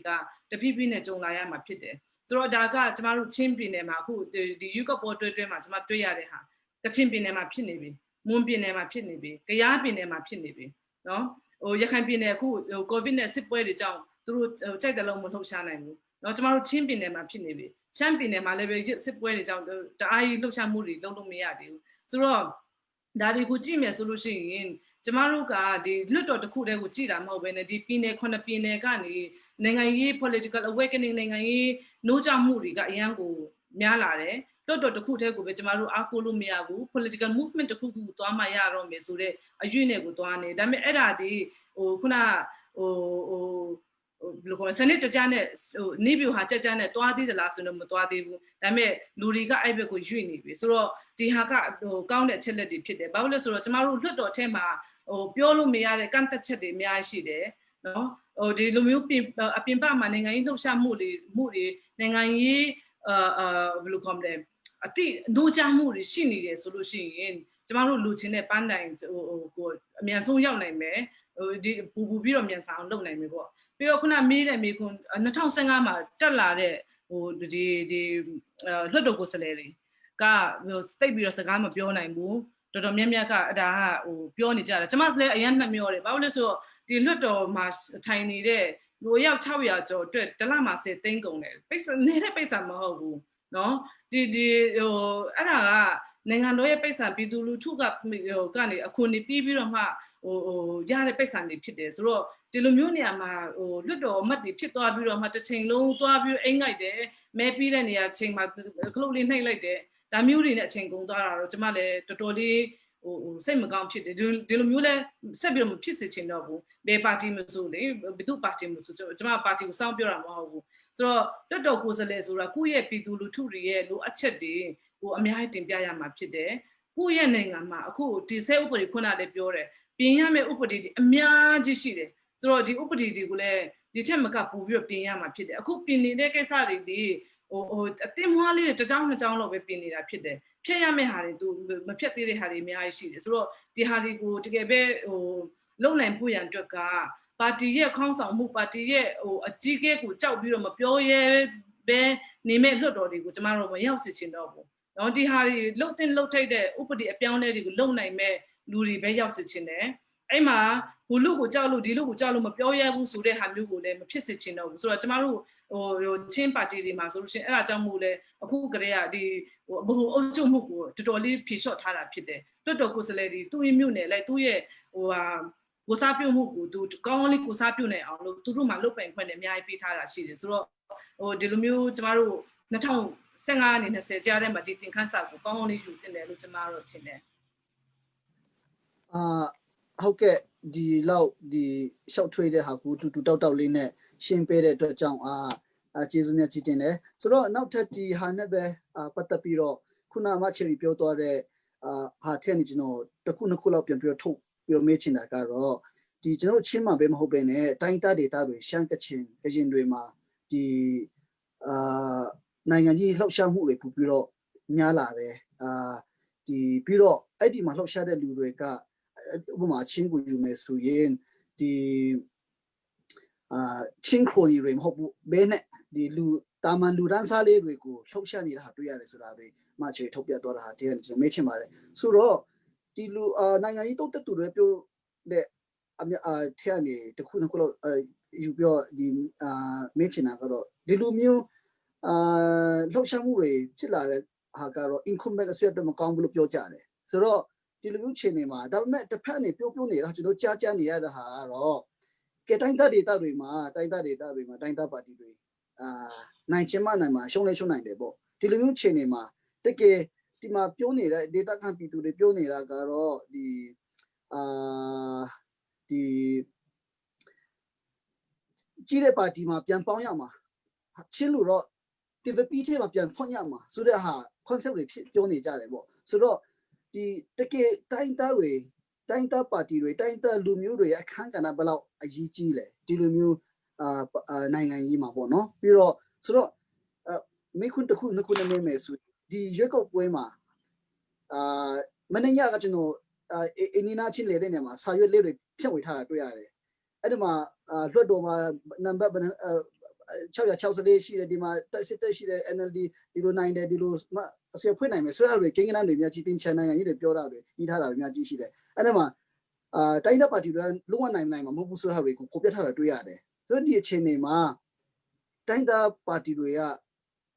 ကတဖြည်းဖြည်းနဲ့ကြုံလာရမှာဖြစ်တယ်ဆိုတော့ဒါကကျမတို့ချင်းပြည်နယ်မှာအခုဒီယူကပေါ်တွဲမှာကျမတွေ့ရတဲ့ဟာကချင်ပြည်နယ်မှာဖြစ်နေပြီမွန်ပြည်နယ်မှာဖြစ်နေပြီကယားပြည်နယ်မှာဖြစ်နေပြီနော်ရခိုင်ပြည်နယ်အခုကိုဗစ်နဲ့စစ်ပွဲတွေကြောင့်သူတို့ကြိုက်တယ်လို့မလှုပ်ရှားနိုင်ဘူးနော်ကျမတို့ချင်းပြည်နယ်မှာဖြစ်နေပြီရှမ်းပြည်နယ်မှာလည်းပဲစစ်ပွဲတွေကြောင့်တအားကြီးလှုပ်ရှားမှုတွေလုပ်လို့မရသေးဘူးဆိုတော့ဒါတွေကိုကြည့်မယ်ဆိုလို့ရှိရင်ကျမတို့ကဒီလွတ်တော်တစ်ခုတည်းကိုကြည့်တာမဟုတ်ဘဲနဲ့ဒီပြည်နယ်9ပြည်နယ်ကနေနိုင်ငံရေး political awakening နိုင်ငံရေးနှိုးကြမှုတွေကအရန်ကိုများလာတယ်လွတ်တော်တစ်ခုတည်းကိုပဲကျမတို့အားကိုးလို့မရဘူး political movement တစ်ခုခုသွားမှရတော့မယ်ဆိုတော့အရွေ့နဲ့ကိုသွားနေဒါပေမဲ့အဲ့ဒါဒီခုနဘယ်လိုခေါ်စနစ်တကျနဲ့နေပြဟာကြနဲ့တွားသေးသလားဆိုတော့မတွားသေးဘူးဒါပေမဲ့လူတွေကအဲ့ဘက်ကိုရွေ့နေပြီဆိုတော့ဒီဟာကကောင်းတဲ့အချက်လက်တွေဖြစ်တယ်ဘာလို့လဲဆိုတော့ကျမတို့လွတ်တော်ထဲမှာပြောလို့မရတဲ့ကန့်သက်ချက်တွေအများကြီးရှိတယ်နော်ဒီလိုမျိုးအပြင်ပမှာနိုင်ငံရေးလှုပ်ရှားမှုတွေနိုင်ငံရေးဘယ်လိုခေါ်မလဲအတိဒိုးချမှုတွေရှိနေတယ်ဆိုလို့ရှိရင်ကျမတို့လူချင်းတဲ့ပန်းတိုင်ကိုအမြန်ဆုံးရောက်နိုင်မယ်ဒီပူပြီးတော့မြန်ဆောင်လုပ်နိုင်မယ်ပေါ့ပြီးတော့ခုနမေးတဲ့မေးခွန်း2015မှာတက်လာတဲ့ဒီလွတ်တော်ကိုယ်စားလှယ်တွေကတိတ်ပြီးတော့စကားမပြောနိုင်ဘူးတော်တော်များများကဒါကပြောနေကြတယ်ကျွန်မလည်းအရင်နှမျောတယ်ဘာလို့လဲဆိုတော့ဒီလွတ်တော်မှာထိုင်နေတဲ့လူရောက်600ကျော်အတွက်တလမှာ10သိန်းကုန်တယ်ပိတ်နေတဲ့ပိတ်စာမဟုတ်ဘူးနော်ဒီအဲ့ဒါကနိုင်ငံတော်ရဲ့ပိတ်စာပြည်သူလူထုကနေအခုနေပြီးတော့မှရတဲ့ပိတ်စာတွေဖြစ်တယ်ဆိုတော့ဒီလိုမျိုးနေရာမှာလွတ်တော်အမတ်တွေဖြစ်သွားပြီးတော့မှတစ်ချိန်လုံးသွားပြီးအိမ်ငိုက်တယ်မဲပြီးတဲ့နေရာချိန်မှာကလုတ်လေးနှိပ်လိုက်တယ်ဒါမျိုးတွေနဲ့အချိန်ကုန်သွားတာတော့ကျမလည်းတော်တော်လေးစိတ်မကောင်းဖြစ်တယ်ဒီလိုမျိုးလဲဆက်ပြီးတော့မဖြစ်စေချင်တော့ဘူးဘယ်ပါတီမဆိုလေဘယ်သူပါတီမဆိုကျမပါတီကိုစောင့်ပြောတာမဟုတ်ဘူးဆိုတော့လွတ်တော်ကိုယ်စားလှယ်ဆိုတာကိုယ့်ရဲ့ပြည်သူလူထုတွေရဲ့လိုအပ်ချက်တွေကိုအများကြီးတင်ပြရမှာဖြစ်တယ်ကိုယ့်ရဲ့နိုင်ငံမှာအခုဒီဆဲဥပဒေခုနလည်းပြောတယ်ပြင်ရမယ့်ဥပဒေတွေအများကြီးရှိတယ်ဆိုတော့ဒီဥပဒေတွေကိုလည်းဒီထက်မကပို့ပြီးတော့ပြင်ရမှာဖြစ်တယ်အခုပြင်နေတဲ့ကိစ္စတွေဒီအတင်းမွားလေးတွေတစ်ကြောင်းနှစ်ကြောင်းလောက်ပဲပြင်နေတာဖြစ်တယ်ဖြတ်ရမယ့်ဟာတွေသူမဖြတ်သေးတဲ့ဟာတွေအများကြီးရှိတယ်ဆိုတော့ဒီဟာတွေကိုတကယ်ပဲလုံနိုင်ဖို့ရန်အတွက်ကပါတီရဲ့ခေါင်းဆောင်မှုပါတီရဲ့အကြီးအကဲကိုကြောက်ပြီးတော့မပြောရဲပဲနေမဲ့လွတ်တော်တွေကိုကျမတို့မရောက်စေချင်တော့ဘူး နော်ဒီဟာတွေလှုပ်တင်လှုပ်ထိုက်တဲ့ဥပဒေအပြောင်းလဲတွေကိုလုံနိုင်မဲ့လူတွေပဲရောက်စစ်ချင်းတယ်အဲ့မှာဟိုလူကိုကြောက်လို့ဒီလူကိုကြောက်လို့မပြောရဘူးဆိုတဲ့ဟာမျိုးကိုလည်းမဖြစ်စေချင်တော့ဘူးဆိုတော့ကျမတို့ဟိုချင်းပါတီတွေမှာဆိုလို့ရှိရင်အဲ့ဒါကြောင့်မို့လဲအခုကလေးကဒီဟိုဘ ഹു အုပ်ချုပ်မှုကိုတော်တော်လေးဖြေလျှော့ထားတာဖြစ်တယ်တော်တော်ကိုယ်စားလှယ်တွေသူ့မြို့နယ်လိုက်သူ့ရဲ့ဟိုဟာကိုစားပြုမှုကိုသူကောင်းကောင်းလေးကိုစားပြုနိုင်အောင်လို့သူတို့မှလုပ်ပိုင်ခွင့်နဲ့အများကြီးပေးထားတာရှိတယ်ဆိုတော့ဟိုဒီလိုမျိုးကျမတို့2015နဲ့20ကြားထဲမှာဒီသင်ခန်းစာကိုကောင်းကောင်းလေးယူတင်တယ်လို့ကျမတို့ထင်တယ်ဟုတ်ကဲ့ဒီလောက်ဒီရှောက်ထွေးတဲ့ဟာကိုတူတောက်လေးနဲ့ရှင်းပေးတဲ့အတွက်ကြောင့်ကျေးဇူးများကြီးတင်တယ်ဆိုတော့နောက်ထပ်ဒီဟာနဲ့ပဲပတ်သက်ပြီးတော့ခုနမှချီပြောသွားတဲ့ဟာထဲနေကျွန်တော်တစ်ခုနှစ်ခုလောက်ပြန်ပြီးတော့ထုတ်ပြီးတော့မေးချင်တာကတော့ဒီကျွန်တော်ချင်းမှပဲမဟုတ်ပဲနဲ့တိုင်းဒေသတွေရှမ်းကချင်တွေမှာဒီနိုင်ငံကြီးလှောက်ရှားမှုတွေပူပြီးတော့များလာတယ်ဒီပြီးတော့အဲ့ဒီမှာလှောက်ရှားတဲ့လူတွေကဥပမာချင်းကိုယူမယ်ဆိုရင်ဒီချင်းခရိုနီတွေမဟုတ်ဘူးဘဲနဲ့ဒီလူတာမန်လူတန်းစားလေးတွေကိုလှောက်ရှားနေတာတွေ့ရတယ်ဆိုတာတွေမှချေထုတ်ပြသွားတာဟာဒီကကျွန်တော်မေးချင်ပါတယ်ဆိုတော့ဒီလူနိုင်ငံကြီးတုတ်တက်သူတွေပြောတဲ့အထဲကနေတခုနှစ်ခုလောက်ယူပြီးတော့ဒီမေးချင်တာကတော့ဒီလူမျိုးလှောက်ရှားမှုတွေဖြစ်လာတဲ့ဟာကတော့ incumbent အဆွေအတွက်မကောင်းဘူးလို့ပြောကြတယ်ဆိုတော့ဒီလူမျိုးချင်းတွေမှာဒါပေမဲ့တစ်ဖက်နေပြောနေတာကျွန်တော်ကြားနေရတဲ့ဟာကတော့ကဲတိုင်းဒေသတွေမှာတိုင်းဒေပါတီတွေနိုင်ချင်မှနိုင်မှာရှုံးလဲရှုံးနိုင်တယ်ပေါ့ဒီလူမျိုးချင်းတွေမှာတကယ်ဒီမှာပြောနေတဲ့ဒေသခံပြည်သူတွေပြောနေတာကတော့ဒီကြီးတဲ့ပါတီမှာပြန်ပေါင်းရမှာချင်းလို့တော့ TVP ထဲမှာပြန်ဖွင့်ရမှာဆိုတဲ့ဟာ concept တွေဖြစ်ပြောနေကြတယ်ပေါ့ဆိုတော့ဒီတကယ်တိုင်းသားပါတီတွေတိုင်းသားလူမျိုးတွေရဲ့အခန်းကဏ္ဍဘယ်လောက်အရေးကြီးလဲဒီလူမျိုးနိုင်ငံကြီးမှာပေါ့နော်ပြီးတော့ဆိုတော့မိခွန်းတစ်ခုနှစ်ခုနဲ့မေးမယ်ဆိုဒီရွက်ကောက်ပွဲမှာမနေ့ညကကျွန်တော်အင်းနာချင်းလေတဲ့နေရာမှာစာရွက်လေးတွေဖြန့်ဝေထားတာတွေ့ရတယ်အဲ့ဒီမှာလွှတ်တော်မှာနံပါတ်664ရှိတယ်ဒီမှာတက်ရှိတယ် NLD ဒီလိုနိုင်တယ်ဒီလိုအဆွေဖွင့်နိုင်မယ်ဆိုတော့ကိန်းဂဏန်းတွေများကြီးတင်ချန်နိုင်ငံကြီးတွေပြောတာတွေပြီးထားတာတွေများကြီးရှိတယ်အဲ့ဒီမှာတိုင်းဒေသပါတီတွေလုံးဝနိုင်မှာမဟုတ်ဘူးဆိုတော့ကိုပြထားတာတွေ့ရတယ်ဆိုတော့ဒီအချိန်တွေမှာတိုင်းဒေသပါတီတွေက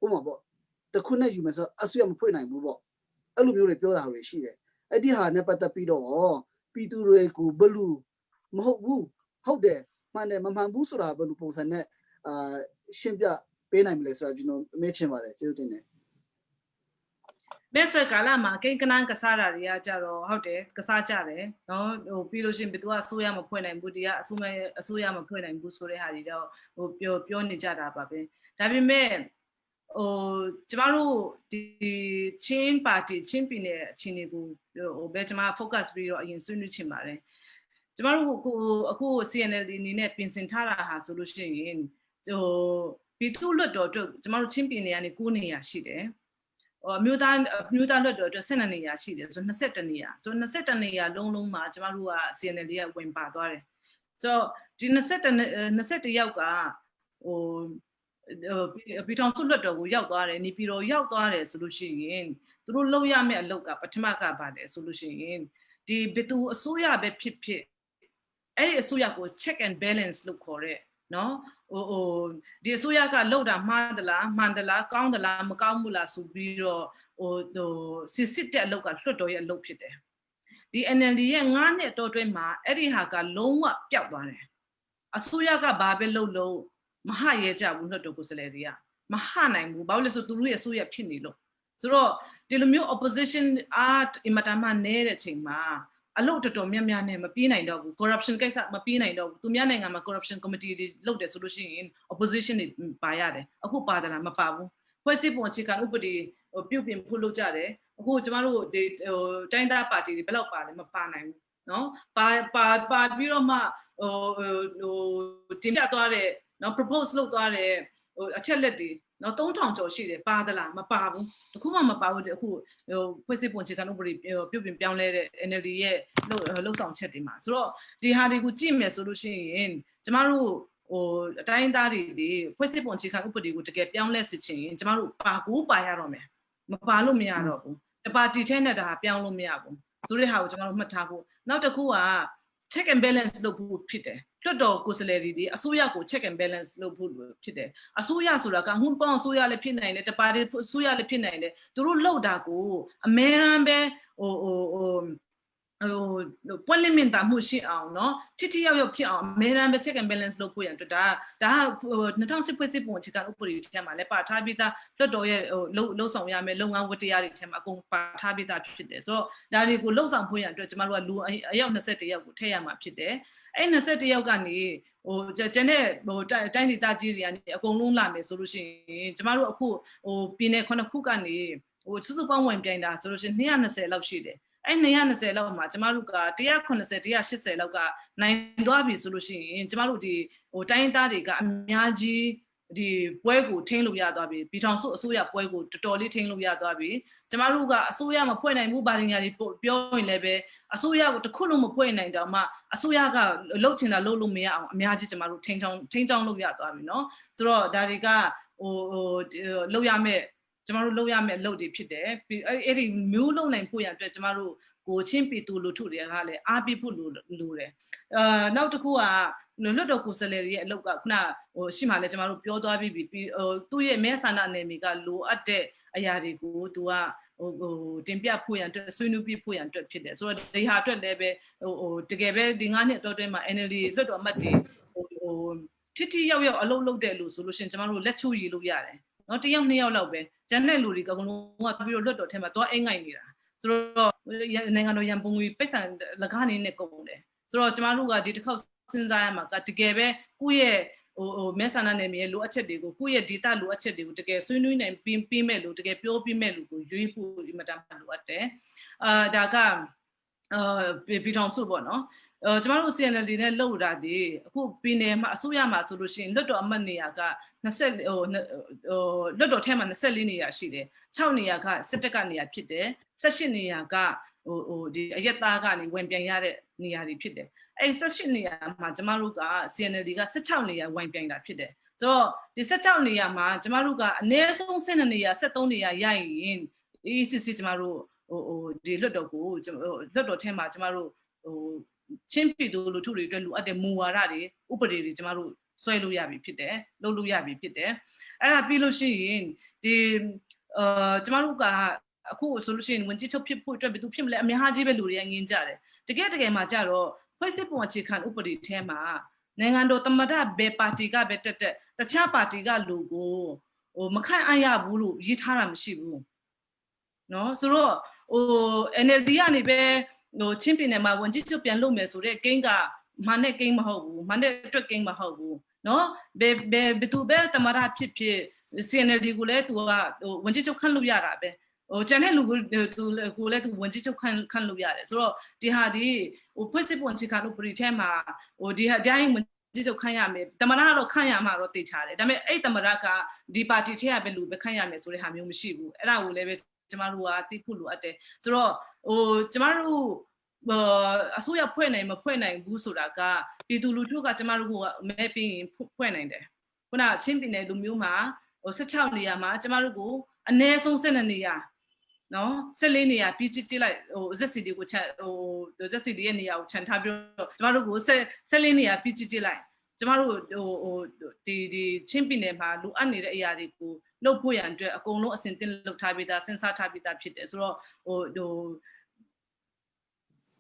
ဥပမာပေါ့တခုနဲ့ယူမယ်ဆိုတော့အဆွေမဖွင့်နိုင်ဘူးပေါ့အဲ့လိုမျိုးတွေပြောတာတွေရှိတယ်အဲ့ဒီဟာနဲ့ပတ်သက်ပြီးတော့ပြည်သူတွေကိုဘလူမဟုတ်ဘူးဟုတ်တယ်မှန်တယ်မမှန်ဘူးဆိုတာဘယ်လိုပုံစံနဲ့ရှင်းပြပေးနိုင်မလဲဆိုတာကျွန်တော်မေးချင်ပါတယ်ကျေးဇူးတင်တယ်မဲဆွဲကာလမှာကိန်းကနန်းကစားတာတွေကကြတော့ဟုတ်တယ်ကစားကြတယ်နော်ဟိုပြီးလို့ရှိရင်ဘယ်သူကအစိုးရမဖွင့်နိုင်ဘူးဒီကအစိုးရမဖွင့်နိုင်ဘူးဆိုတဲ့ဟာတွေတော့ဟိုပြောနေကြတာပါပဲဒါပေမဲ့ဟိုကျမတို့ဒီချင်းပါတီချင်းပြည်နယ်အချင်းတွေကိုဟိုဘယ်ကျမ focus ပြီးတော့အရင်ဆွေးနွေးချင်ပါတယ်ကျမတို့အခု CNLD အနေနဲ့ပြင်ဆင်ထားတာဟာဆိုလို့ရှိရင်ဟိုပြည်သူ့လွှတ်တော်အတွက်ကျမတို့ချင်းပြည်နယ်ကနေ9နေရာရှိတယ်မြို့သားလွှတ်တော်အတွက်12နေရာရှိတယ်ဆို22နေရာဆို22နေရာလုံးမှာကျမတို့က CNLD ကဝင်ပါသွားတယ်ဆိုတော့ဒီ21ယောက်ကဟိုပြည်ထောင်စုလွှတ်တော်ကိုရောက်သွားတယ်နေပြည်တော်ရောက်သွားတယ်ဆိုလို့ရှိရင်သူတို့လုပ်ရမယ့်အလုပ်ကပထမကပါတယ်ဆိုလို့ရှိရင်ဒီဘယ်သူအစိုးရပဲဖြစ်ဖြစ်အဲ့ဒီအစိုးရကို check and balance လို့ခေါ်တဲ့နော်ဟိုဒီအစိုးရကလှုပ်တာမှားသလားမှန်သလားကောင်းသလားမကောင်းဘူးလားဆိုပြီးတော့ဟိုစစ်တဲ့အလုပ်ကလွှတ်တော်ရဲ့အလုပ်ဖြစ်တယ်ဒီ NLD ရဲ့9နှစ်တောအတွင်းမှာအဲ့ဒီဟာကလုံးဝပျောက်သွားတယ်အစိုးရကဘာပဲလုပ်မဟရဲကြဘူးလွှတ်တော်ကိုယ်စားလှယ်တွေကမဟနိုင်ဘူးဘာလို့လဲဆိုသူတို့ရဲ့အစိုးရဖြစ်နေလို့ဆိုတော့ဒီလိုမျိုး opposition art အင်မတန်မှနဲတဲ့ချိန်မှာအလုပ်တော်တော်များများနဲ့မပြေးနိုင်တော့ဘူး corruption ကိစ္စမပြေးနိုင်တော့ဘူးသူများနိုင်ငံမှာ corruption committee တွေလုပ်တယ်ဆိုလို့ရှိရင် opposition တွေပါရတယ်အခုပါသလားမပါဘူးဖွဲ့စည်းပုံအခြေခံဥပဒေပြုပြင်ဖို့လုပ်ကြတယ်အခုကျမတို့ဒီတိုင်းသားပါတီတွေဘယ်လောက်ပါလဲမပါနိုင်ဘူးနော်ပါပြီးတော့မှတင်ပြသွားတဲ့နော် propose လုပ်သွားတဲ့အချက်လက်တွေနော်3000ကျော်ရှိတယ်ပါသလားမပါဘူးတခုမှမပါဘူးအခုဖွဲ့စည်းပုံအခြေခံဥပဒေပြုပြင်ပြောင်းလဲတဲ့ NLD ရဲ့လှုပ်ဆောင်ချက်တွေမှာဆိုတော့ဒီဟာတွေကိုကြည့်မယ်ဆိုလို့ရှိရင်ကျမတို့အတိုင်းသားတွေဖွဲ့စည်းပုံအခြေခံဥပဒေကိုတကယ်ပြောင်းလဲစစ်ချင်ရင်ကျမတို့ပါရတော့မယ် မပါလို့မရတော့ဘူးတပါတီထဲနဲ့ဒါပြောင်းလို့မရဘူးဆိုတဲ့ဟာကိုကျွန်တော်တို့မှတ်ထားဖို့နောက်တစ်ခုက check and balance လုပ်ဖို့ဖြစ်တယ်လွတ်တော်ကိုယ်စားလှယ်တွေအစိုးရကို check and balance လုပ်ဖို့ဖြစ်တယ်အစိုးရဆိုတာကဟွန်းပေါင်းအစိုးရလည်းဖြစ်နိုင်တယ်တပါတီအစိုးရလည်းဖြစ်နိုင်တယ်သူတို့လောက်တာကိုအမဲရန်ပဲပွက်လင်းမြင်တာမှုရှိအောင်เนาะထိထိရောက်ရောက်ဖြစ်အောင်အများအားပဲ check and balance လုပ်ဖို့ရန်အတွက်ဒါ2010ဖွဲ့စည်းပုံအခြေခံဥပဒေထဲမှာလည်းပါထားပြီးသားလွှတ်တော်ရဲ့လှုပ်ဆောင်ရမယ်လုပ်ငန်းဝတ္တရားတွေထဲမှာအကုန်ပါထားပြီးသားဖြစ်တယ်ဆိုတော့ဒါတွေကိုလှုပ်ဆောင်ဖို့ရန်အတွက်ကျမတို့ကလူအယောက်21ယောက်ကိုထည့်ရမှာဖြစ်တယ်အဲ့21ယောက်ကနေကျန်တဲ့တိုင်းဒေသကြီးတွေကနေအကုန်လုံးလာမယ်ဆိုလို့ရှိရင်ကျမတို့အခုပြည်နယ်9ခုကနေစုစုပေါင်းဝင်ပြိုင်တာဆိုလို့ရှိရင်220လောက်ရှိတယ်အဲ့220လောက်မှာကျမတို့က190 180လောက်ကနိုင်သွားပြီဆိုလို့ရှိရင်ကျမတို့ဒီတိုင်းသားတွေကအများကြီးဒီပွဲကိုထိန်းလို့ရသွားပြီပြည်ထောင်စုအစိုးရပွဲကိုတော်တော်လေးထိန်းလို့ရသွားပြီကျမတို့ကအစိုးရမဖွဲ့နိုင်ဘူးဗာရင်ညာတွေပြောရင်လည်းပဲအစိုးရကိုတစ်ခုလုံးမဖွဲ့နိုင်တော့မှအစိုးရကလှုပ်ချင်တာလှုပ်လို့မရအောင်အများကြီးကျမတို့ထိန်းချောင်းလုပ်ရသွားပြီเนาะဆိုတော့ဒါတွေကလှုပ်ရမယ်ကျမတို့လုပ်ရမယ့်အလုပ်တွေဖြစ်တယ်အဲ့ဒီမျိုးလုပ်နိုင်ဖို့ရအတွက်ကျမတို့ကိုချင်းပြည်သူလူထုတွေကလည်းအားပေးဖို့လိုတယ်နောက်တစ်ခုကလွတ်တော်ကိုယ်စားလှယ်တွေရဲ့အလုပ်ကခုနရှိမှလည်းကျမတို့ပြောသွားပြီးသူ့ရဲ့မဲဆန္ဒနယ်မြေကလိုအပ်တဲ့အရာတွေကိုသူကတင်ပြဖို့ရန်အတွက်ဆွေးနွေးပြဖို့ရန်အတွက်ဖြစ်တယ်ဆိုတော့ဒီဟာအတွက်လည်းပဲတကယ်ပဲဒီ9နှစ်အတွင်းမှာ NLD လွတ်တော်အမတ်တွေထိရောက်အလုပ်လုပ်တယ်လို့ဆိုလို့ရှိရင်ကျမတို့လက်ချိုးရည်လို့ရတယ်နော်တယောက်2ယောက်လောက်ပဲကျန်တဲ့လူတွေကလုံးဝပြီးတော့လွတ်တော်ထဲမှာသွားအိမ်ငိုက်နေတာဆိုတော့နိုင်ငံတော်ရန်ပုံငွေပိတ်ဆံလကားနေနဲ့ကုန်တယ်ဆိုတော့ကျမတို့ကဒီတစ်ခေါက်စဉ်းစားရမှာကတကယ်ပဲကိုယ့်ရဲ့မဲဆန္ဒနယ်မြေလိုအပ်ချက်တွေကိုကိုယ့်ရဲ့ဒေတာလိုအပ်ချက်တွေကိုတကယ်ဆွေးနွေးနိုင်ပြီးမဲ့လို့တကယ်ပြောပြီးမဲ့လို့ကိုရွေးဖို့အင်မတန်လိုအပ်တယ်ဒါကပြည်ထောင်စုပေါ့နော်ကျမတို့ CNLD နဲ့လှုပ်တာဒီအခုပြည်နယ်မှာအစိုးရမှာဆိုလို့ရှိရင်လွတ်တော်အမတ်နေရာကလွတ်တော်ထဲမှာ24နေရာရှိတယ်6နေရာကစစ်တပ်ကနေရာဖြစ်တယ်18နေရာကဒီအရက်သားကနေဝင်ပြန်ရတဲ့နေရာတွေဖြစ်တယ်အဲ့18နေရာမှာကျမတို့က CNLD က16နေရာဝင်ပြန်တာဖြစ်တယ်ဆိုတော့ဒီ16နေရာမှာကျမတို့ကအနည်းဆုံး12နေရာ73နေရာရရင် ECC ကျမတို့ဒီလွတ်တော်ကိုလွတ်တော်ထဲမှာကျမတို့ချင်းပြည်သူလူထုတွေအတွက်လိုအပ်တဲ့မူဝါဒတွေဥပဒေတွေကျမတို့ဆွဲလို့ရပြီဖြစ်တယ်လုပ်လို့ရပြီဖြစ်တယ်အဲ့ဒါပြီးလို့ရှိရင်ဒီကျမတို့ကအခုဆိုလို့ရှိရင်ဝင်ကြီးချုပ်ဖြစ်ဖို့အတွက်ဘယ်သူဖြစ်မလဲအများကြီးပဲလူတွေကငင်းကြတယ်တကယ်မှာကြတော့ဖွဲ့စည်းပုံအခြေခံဥပဒေထဲမှာနိုင်ငံတော်သမ္မတဘယ်ပါတီကပဲတက်တခြားပါတီကလူကိုမခန့်အပ်ရဘူးလို့ရေးထားတာမရှိဘူးနော်ဆိုတော့NLD ကနေပဲချင်းပြည်နယ်မှာဝင်ကြီးချုပ်ပြန်လုပ်မယ်ဆိုတဲ့ကိန်းကမှန်တဲ့ကိန်းမဟုတ်ဘူးမှန်တဲ့အတွက်ကိန်းမဟုတ်ဘူးနော်ဘယ်သူပဲတမရဖြစ် CNLD ကိုလည်းသူကဝင်ကြီးချုပ်ခန့်လို့ရတာပဲကျန်တဲ့လူကိုလည်းသူဝင်ကြီးချုပ်ခန့်လို့ရတယ်ဆိုတော့ဒီဟာဒီဖွဲ့စည်းပုံအခြေခံဥပဒေထဲမှာဒီဟာတိုင်းဝင်ကြီးချုပ်ခန့်ရမယ်တမရတော့ခန့်ရမှာတော့သိချတယ်ဒါပေမဲ့အဲ့တမရကဒီပါတီထဲကပဲလူပဲခန့်ရမယ်ဆိုတဲ့ဟာမျိုးမရှိဘူးအဲ့ဒါကိုလည်းပဲကျမတို့ကသိဖို့လိုအပ်တယ်ဆိုတော့ကျမတို့အစိုးရဖွဲ့နိုင်မဖွဲ့နိုင်ဘူးဆိုတာကပြည်သူလူထုကကျမတို့ကမဲပြီးရင်ဖွဲ့နိုင်တယ်ခုနချင်းပြည်နယ်လူမျိုးမှာ16နေရာမှာကျမတို့ကိုအနည်းဆုံး12နေရာနော်14နေရာပြီးကြည့်လိုက်ZCD ကိုZCD ရဲ့နေရာကိုခြံထားပြီးတော့ကျမတို့ကို14နေရာပြီးကြည့်လိုက်ကျမတို့ဒီချင်းပြည်နယ်မှာလူအပ်နေတဲ့အရာတွေကိုလှုပ်ဖို့ရန်အတွက်အကုန်လုံးအစဉ်သင့်လှုပ်ထားပြီးသားစဉ်းစားထားပြီးသားဖြစ်တယ်ဆိုတော့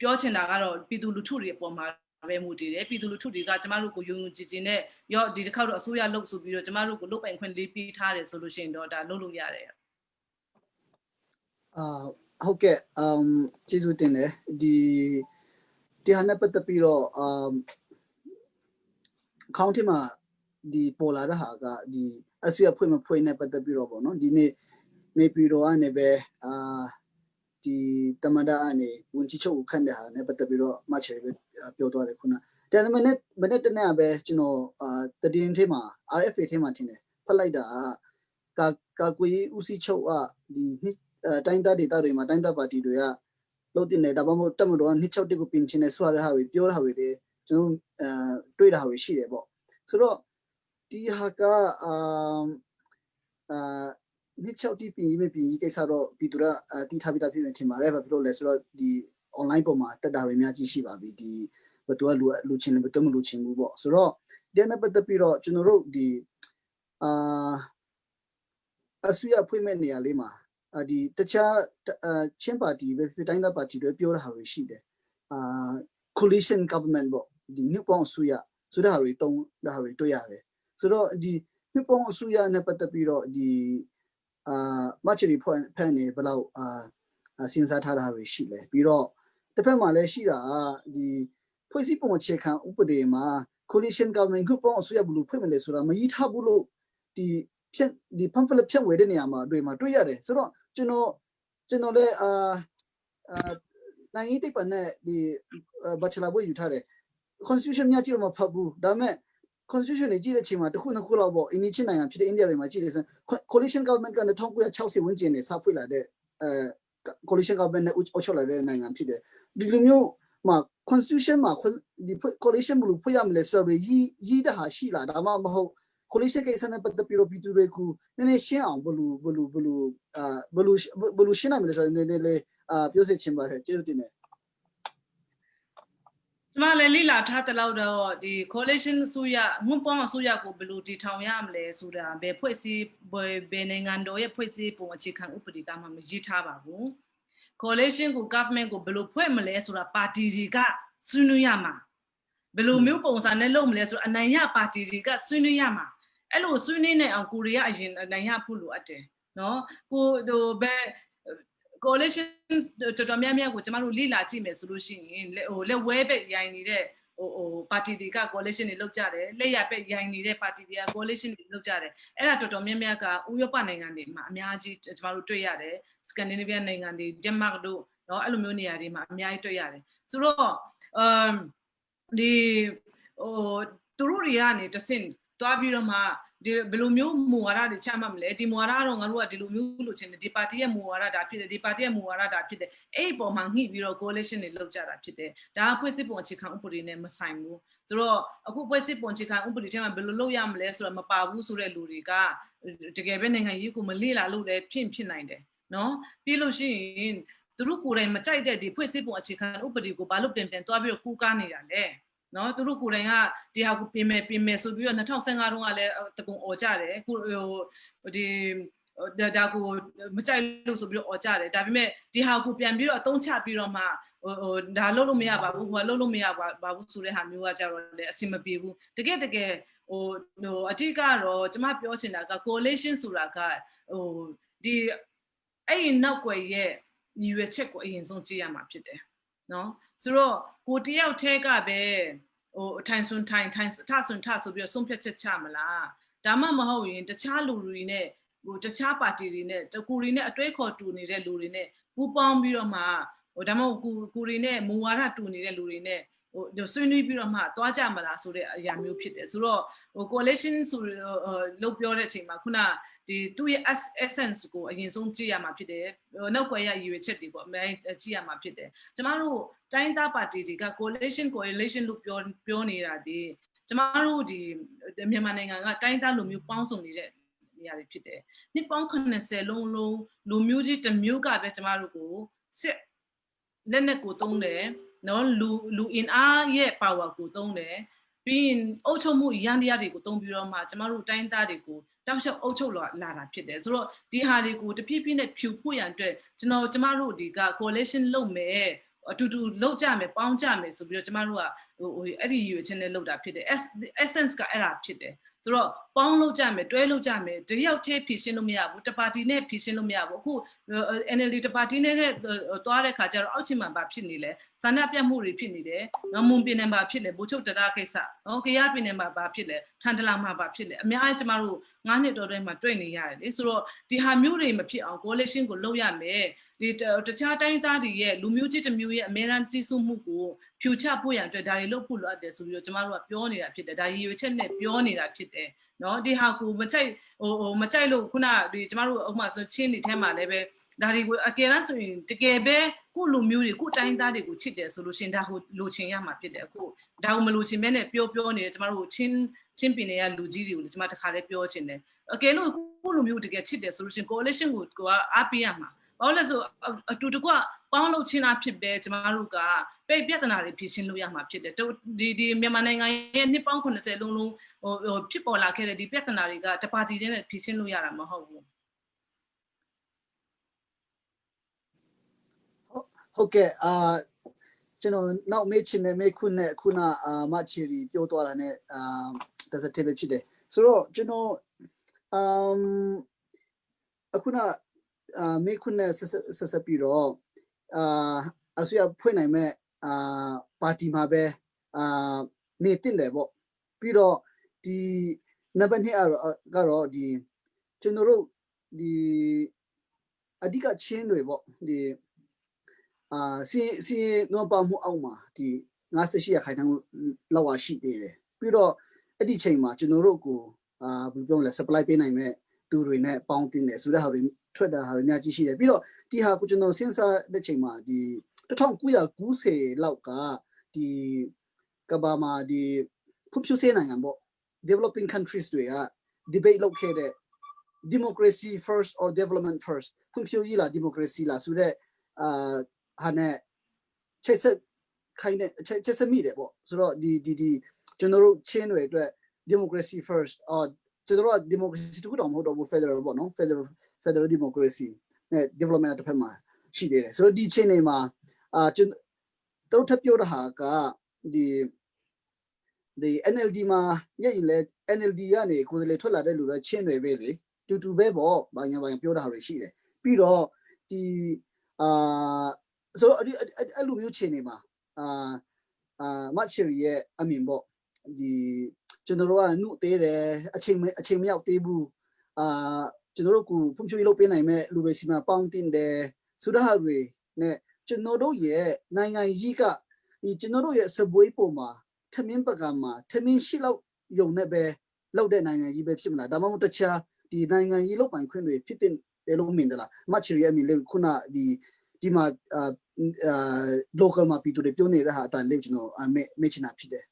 ပြောချင်တာကတော့ပြည်သူလူထုတွေအပေါ်မှာပဲမူတည်တယ်ပြည်သူလူထုတွေကကျမတို့ကိုယုံကြည်ခြင်းနဲ့ရောဒီတစ်ခါတော့အစိုးရလုပ်ဆိုပြီးတော့ကျမတို့ကိုလုပ်ပိုင်ခွင့်လေးပေးထားတယ်ဆိုလို့ရှိရင်တော့ဒါလုပ်လို့ရတယ်ဟုတ်ကဲ့ကျေးဇူးတင်တယ်ဒီဟာနဲ့ပတ်သက်ပြီးတော့ခေါင်းထဲမှာဒီပေါ်လာတဲ့ဟာကဒီအစိုးရဖွဲ့မဖွဲ့နဲ့ပတ်သက်ပြီးတော့ပေါ့နော်ဒီနေ့နေပြည်တော်ကနေပဲဒီတမဒါအနေဝန်ကြီးချုပ်ခန့်တဲ့ဟာနဲ့ပတ်သက်ပြီးတော့မချေပဲပြောသွားတယ်ခုနတဲ့မနေ့တနေ့ပဲကျွန်တော်တည်င်းထဲမှာ RFA ထဲမှာထင်တယ်ဖတ်လိုက်တာကာကွယ်ဦးစီးချုပ်ကဒီတိုင်းသားဒေသတွေမှာတိုင်းသားပါတီတွေကလို့တင်တယ်ဒါမှမဟုတ်တက်မတော်က261ကိုပြင်ချင်တယ်ဆိုရတဲ့ဟာတွေပြောတာတွေလေကျွန်တော်တွေ့တာတွေရှိတယ်ပေါ့ဆိုတော့ဒီဟာက နှစ်6တိပြည်မပြည်ကိစ္စတော့ပြည်သူကတီးထားပြီးသားဖြစ်နေထင်ပါတယ်ဘာဖြစ်လို့လဲဆိုတော့ဒီ online ပေါ်မှာတက်တာတွေအများကြီးရှိပါပြီဒီဘယ်သူကလူချင်းလဲဘယ်သူမလူချင်းဘူးပေါ့ဆိုတော့ဒီနေ့ပတ်သက်ပြီးတော့ကျွန်တော်တို့ဒီအစိုးရဖွဲ့မဲ့နေရာလေးမှာဒီတခြားချင်းပါတီပဲတိုင်းသားပါတီတွေပြောတာဟာတွေရှိတယ်coalition government ပေါ့ဒီညပေါင်းအစိုးရဆိုတဲ့ဟာတွေတုံးတာဟာတွေတွေ့ရတယ်ဆိုတော့ဒီညပေါင်းအစိုးရနဲ့ပတ်သက်ပြီးတော့ဒီCheeryဖန်နေဘယ်လောက်စဉ်းစားထားတာတွေရှိလဲပြီးတော့တစ်ဖက်မှာလည်းရှိတာဒီဖွဲ့စည်းပုံအခြေခံဥပဒေမှာ coalition government ခုပေါင်းအစိုးရဘယ်လိုဖွဲ့မလဲဆိုတာမကြီးထားဘူးလို့ဒီpamphlet ဖြန့်ဝေတဲ့နေရာမှာတွေ့ရတယ်ဆိုတော့ကျွန်တော်လည်းနိုင်ငံတိတ်ပန်နဲ့ဒီ bachelor ဘွဲ့ယူထားတယ် constitution များကြည့်တော့မဖတ်ဘူးဒါပေမဲ့ constitution တွေကြည့်တဲ့အချိန်မှာတစ်ခုနှစ်ခုလောက်ပေါ့အင်းချင်းနိုင်ငံဖြစ်တဲ့အိန္ဒိယတွေမှာကြည့်တယ်ဆို coalition government က1960ဝန်းကျင်နဲ့စဖွဲ့လာတဲ့coalition government နဲ့အုပ်ချုပ်လာတဲ့နိုင်ငံဖြစ်တယ်ဒီလိုမျိုးမှာ constitution မှာဒီ coalition ဘယ်လိုဖွဲ့ရမလဲဆိုတော့ရေးတဲ့ဟာရှိလားဒါမှမဟုတ် coalition ကိစ္စနဲ့ပတ်သက်ပြီးတော့ပြည်သူတွေကိုနည်းနည်းရှင်းအောင်ဘယ်လိုရှင်းနိုင်မလဲဆိုတော့နည်းနည်းလေးပြောစီချင်ပါတယ်ကျေးဇူးတင်တယ်ကျမလည်းလိလာထားတဲ့လောက်တော့ဒီ coalition အစိုးရငွန်းပေါင်းအစိုးရကိုဘယ်လိုတည်ထောင်ရမလဲဆိုတာဘယ်ဖွဲ့စည်းဘယ်နိုင်ငံတော်ရဲ့ဖွဲ့စည်းပုံအခြေခံဥပဒေကမှမရေးထားပါဘူး coalition ကို government ကိုဘယ်လိုဖွဲ့မလဲဆိုတာပါတီတွေကဆွေးနွေးရမှာဘယ်လိုမျိုးပုံစံနဲ့လုပ်မလဲဆိုတော့အနိုင်ရပါတီတွေကဆွေးနွေးရမှာအဲ့လိုဆွေးနွေးနေအောင်ကိုရီးယားအရင်အနိုင်ရဖို့လိုအပ်တယ်နော်ကိုဘယ် coalition တော်တော်များများကိုကျမတို့လိလာကြည့်မယ်ဆိုလို့ရှိရင်လက်ဝဲပဲရိုင်းနေတဲ့ပါတီတွေက coalition တွေလုပ်ကြတယ်လက်ရပဲရိုင်းနေတဲ့ပါတီတွေက coalition တွေလုပ်ကြတယ်အဲ့ဒါတော်တော်များများကဥရောပနိုင်ငံတွေမှာအများကြီးကျမတို့တွေ့ရတယ် Scandinavian နိုင်ငံတွေ Denmark တို့เนาะအဲ့လိုမျိုးနေရာတွေမှာအများကြီးတွေ့ရတယ်ဆိုတော့ဒီသူတို့တွေကနေတဆင့်တွားပြီးတော့မှဒီဘယ်လိုမျိုးမူဝါဒတွေချမှတ်မလဲဒီမူဝါဒတော့ငါတို့ကဒီလိုမျိုးလို့ချင်းဒီပါတီရဲ့မူဝါဒဒါဖြစ်တယ်ဒီပါတီရဲ့မူဝါဒဒါဖြစ်တယ်အဲ့ဒီပုံမှာညှိပြီးတော့ coalition တွေလုပ်ကြတာဖြစ်တယ်ဒါကဖွဲ့စည်းပုံအခြေခံဥပဒေနဲ့မဆိုင်ဘူးဆိုတော့အခုဖွဲ့စည်းပုံအခြေခံဥပဒေထဲမှာဘယ်လိုလုပ်ရမလဲဆိုတော့မပါဘူးဆိုတဲ့လူတွေကတကယ်ပဲနိုင်ငံရေးကိုမလေ့လာလို့လည်းဖြစ်နိုင်တယ်နော်ပြီးလို့ရှိရင်သူတို့ကိုယ်တိုင်မကြိုက်တဲ့ဒီဖွဲ့စည်းပုံအခြေခံဥပဒေကိုဘာလို့ပြန်သွားပြီးတော့ကူးကားနေတာလဲနော်သူတို့ကိုယ်တိုင်ကဒီဟာကိုပြင်မယ်ဆိုပြီးတော့2015တုန်းကလည်းတကုံអော်ကြတယ်ခုဒီဒါကိုမကြိုက်လို့ဆိုပြီးတော့អော်ကြတယ်ဒါပေမဲ့ဒီဟာကိုပြန်ပြီးတော့အသုံးချပြီးတော့မှဒါလုပ်လို့မရပါဘူးဟိုလုပ်လို့မရပါဘူးဆိုတဲ့ဟာမျိုးကကြတော့လည်းအဆင်မပြေဘူးတကယ်အထူးကတော့ကျမပြောချင်တာက coalition ဆိုတာကဒီအဲ့ဒီနောက်ွယ်ရဲ့ညီရွယ်ချက်ကိုအရင်ဆုံးကြည့်ရမှာဖြစ်တယ်နော်ဆိုတော့ကိုတယောက်တည်းကပဲထိုင်ဆွန်ထိုင်ထဆွန်ထဆိုပြီးတော့ဆုံးဖြတ်ချက်ချမလားဒါမှမဟုတ်ရင်တခြားလူတွေနဲ့တခြားပါတီတွေနဲ့တကူတွေနဲ့အတွဲခေါ်တူနေတဲ့လူတွေနဲ့ပူးပေါင်းပြီးတော့မှဒါမှမဟုတ်ကူတွေနဲ့မူဝါဒတူနေတဲ့လူတွေနဲ့ဆွေးနွေးပြီးတော့မှတွားကြမလားဆိုတဲ့အရာမျိုးဖြစ်တယ်ဆိုတော့coalition ဆိုလို့ပြောတဲ့အချိန်မှာခုနဒီသူ့ရဲ့ essence ကိုအရင်ဆုံးကြည့်ရမှာဖြစ်တယ်နောက်ွယ်ရရည်ရွယ်ချက်တွေကိုအများကြီးကြည့်ရမှာဖြစ်တယ်ကျမတို့တိုင်းသားပါတီတွေက coalition လို့ပြောနေတာဒီကျမတို့ဒီမြန်မာနိုင်ငံကတိုင်းသားလူမျိုးပေါင်းစုံနေတဲ့နေရာတွေဖြစ်တယ်နှစ်ပေါင်း80လုံးလူမျိုးကြီးတစ်မျိုးကပဲကျမတို့ကိုစစ်လက်နက်ကိုသုံးတယ်နော်လူအင်အားရဲ့ power ကိုသုံးတယ်ပြီးရင်အုပ်ချုပ်မှုရန်တရားတွေကိုသုံးပြီးတော့မှကျမတို့တိုင်းသားတွေကိုတောက်လျှောက်အုပ်ချုပ်လာတာဖြစ်တယ်ဆိုတော့ဒီဟာတွေကိုတဖြည်းဖြည်းနဲ့ဖြူဖို့ရန်အတွက်ကျမတို့ဒီက coalition လုပ်မယ်အတူတူလုပ်ကြမယ်ပေါင်းကြမယ်ဆိုပြီးတော့ကျမတို့ကအဲ့ဒီရွေးချင်းနဲ့လုပ်တာဖြစ်တယ် essence ကအဲ့ဒါဖြစ်တယ်ဆိုတော့ပေါင်းလုပ်ကြမယ်တွဲလုပ်ကြမယ်တယောက်တည်းဖြည့်ရှင်းလို့မရဘူးတပါတီနဲ့ဖြည့်ရှင်းလို့မရဘူးအခု NLD တပါတီနဲ့တွားတဲ့ခါကျတော့အောက်ချီမှာဖြစ်နေလဲဇာဏပြတ်မှုတွေဖြစ်နေတယ်မွန်ပြည်နယ်မှာဖြစ်လေဘိုးချုပ်တရားကိစ္စကရပြည်နယ်မှာဖြစ်လေထန်တလာမှာဖြစ်လေအများကြီးကျမတို့9နှစ်တော်တွဲမှာတွေ့နေရတယ်လေဆိုတော့ဒီဟာမျိုးတွေမဖြစ်အောင် coalition ကိုလုပ်ရမယ်ဒီတခြားတိုင်းသားတွေရဲ့လူမျိုးကြီးတစ်မျိုးရဲ့အများအားကြီးစုမှုကိုဖြူချဖို့ရန်အတွက်ဒါတွေလုပ်ဖို့လိုအပ်တယ်ဆိုပြီးတော့ကျမတို့ကပြောနေတာဖြစ်တယ်ဒါရည်ရွယ်ချက်နဲ့ပြောနေတာဖြစ်တယ်နော်ဒီဟာကိုမကြိုက်လို့ခုနဒီကျမတို့ဥပမာဆိုချင်းတွေထဲမှာလည်းပဲ ဒါတွေကိုအကယ်လို့ဆိုရင်တကယ်ပဲကိုလူမျိုးတွေကိုတိုင်းသားတွေကိုချစ်တယ်ဆိုလို့ရှင်ဒါဟိုလိုချင်ရမှာဖြစ်တယ်အခုဒါကိုမလိုချင်မဲနဲ့ပြောနေတယ်ကျမတို့ချင်းပင်တွေကလူကြီးတွေကိုကျမတခါလေးပြောချင်တယ်အကယ်လို့ကိုလူမျိုးတကယ်ချစ်တယ်ဆိုလို့ရှင် coalition ကိုအားပေးရမှာဘာလို့လဲဆိုအတူတကွပေါင်းလို့ချင်းတာဖြစ်ပဲကျမတို့ကပြဿနာတွေဖြေရှင်းလို့ရမှာဖြစ်တယ်ဒီမြန်မာနိုင်ငံရဲ့နှစ်ပေါင်း80လုံးဟိုဖြစ်ပေါ်လာခဲ့တဲ့ဒီပြဿနာတွေကတပါတီတည်းနဲ့ဖြေရှင်းလို့ရတာမဟုတ်ဘူးဟုတ်ကဲ့ကျွန်တော်နောက်မေးချင်တဲ့မေးခွန်းနဲ့ခုနမချီရီပြောသွားတာနဲ့ဒါစတဲ့ဖြစ်တယ်ဆိုတော့ကျွန်တော်အခုနမေးခွန်းနဲ့ဆက်ပြီးတော့အစိုးရဖွဲ့နိုင်မဲ့ပါတီမှာပဲနေတင်တယ်ပေါ့ပြီးတော့ဒီနံပါတ်2ကတော့ဒီကျွန်တော်တို့ဒီအဓိကချင်းတွေပေါ့ဒီစီနော်ပါမှုအောက်မှာဒီ58ရာခိုင်နှုန်းလောက်ရှိသေးတယ်ပြီးတော့အဲ့ဒီချိန်မှာကျွန်တော်တို့ကိုဘယ်လိုပြောလဲ supply ပေးနိုင်မဲ့သူတွေနဲ့ပေါင်းတင်တယ်ဆိုတဲ့ဟာတွေထွက်တာဟာတွေအများကြီးရှိတယ်ပြီးတော့ဒီဟာကိုကျွန်တော်စဉ်းစားတဲ့ချိန်မှာဒီ1990လောက်ကဒီကဘာမှာဒီဖွံ့ဖြိုးဆဲနိုင်ငံပေါ့ developing countries တွေက debate လုပ်ခဲ့တဲ့ democracy first or development first ဖွံ့ဖြိုးရေးလား democracy လားဆိုတဲ့ဟာနဲ့ချိတ်ဆက်မိတယ်ပေါ့ဆိုတော့ဒီကျွန်တော်တို့ချင်းတွေအတွက် democracy first ကျွန်တော်တို့ democracy တခုတောင်မဟုတ်တော့ဘူး federal ပေါ့နော် federal democracy နဲ့ development တစ်ဖက်မှာရှိသေးတယ်ဆိုတော့ဒီချင်းတွေမှာကျွန်တော်ထပ်ပြောတာဟာကဒီ NLD မှာရရင်လဲ NLD ကနေကိုယ်စားလှယ်ထွက်လာတဲ့လူတွေချင်းတွေပဲလေတူပဲပေါ့ဘာညာပြောတာဟာတွေရှိတယ်ပြီးတော့ဒီဆိုတော့အဲ့လိုမျိုးချင်းနေမှာမချီရီရဲ့အမြင်ပေါ့ဒီကျွန်တော်တို့ကနှုတ်သေးတယ်အချိန်မရောက်သေးဘူးကျွန်တော်တို့ကိုဖွံ့ဖြိုးရေးလုပ်ပေးနိုင်မဲ့လူတွေစီမှာပေါင်းတင်တယ်ဆိုတဲ့ဟာတွေနဲ့ကျွန်တော်တို့ရဲ့နိုင်ငံကြီးကဒီကျွန်တော်တို့ရဲ့စပွဲပုံမှာထမင်းပကံမှာထမင်းရှိလောက်ယုံနဲ့ပဲလောက်တဲ့နိုင်ငံကြီးပဲဖြစ်မလားဒါမှမဟုတ်တခြားဒီနိုင်ငံကြီးလောက်ပိုင်ခွင့်တွေဖြစ်တဲ့လို့မြင်တယ်လားမချီရီရဲ့အမြင်လေးခုနဒီမှာlocal မှာပြည်သူတွေပြောနေတဲ့ဟာအတိုင်းလေးကျွန်တော်မေ့ချင်တာဖြစ်တယ်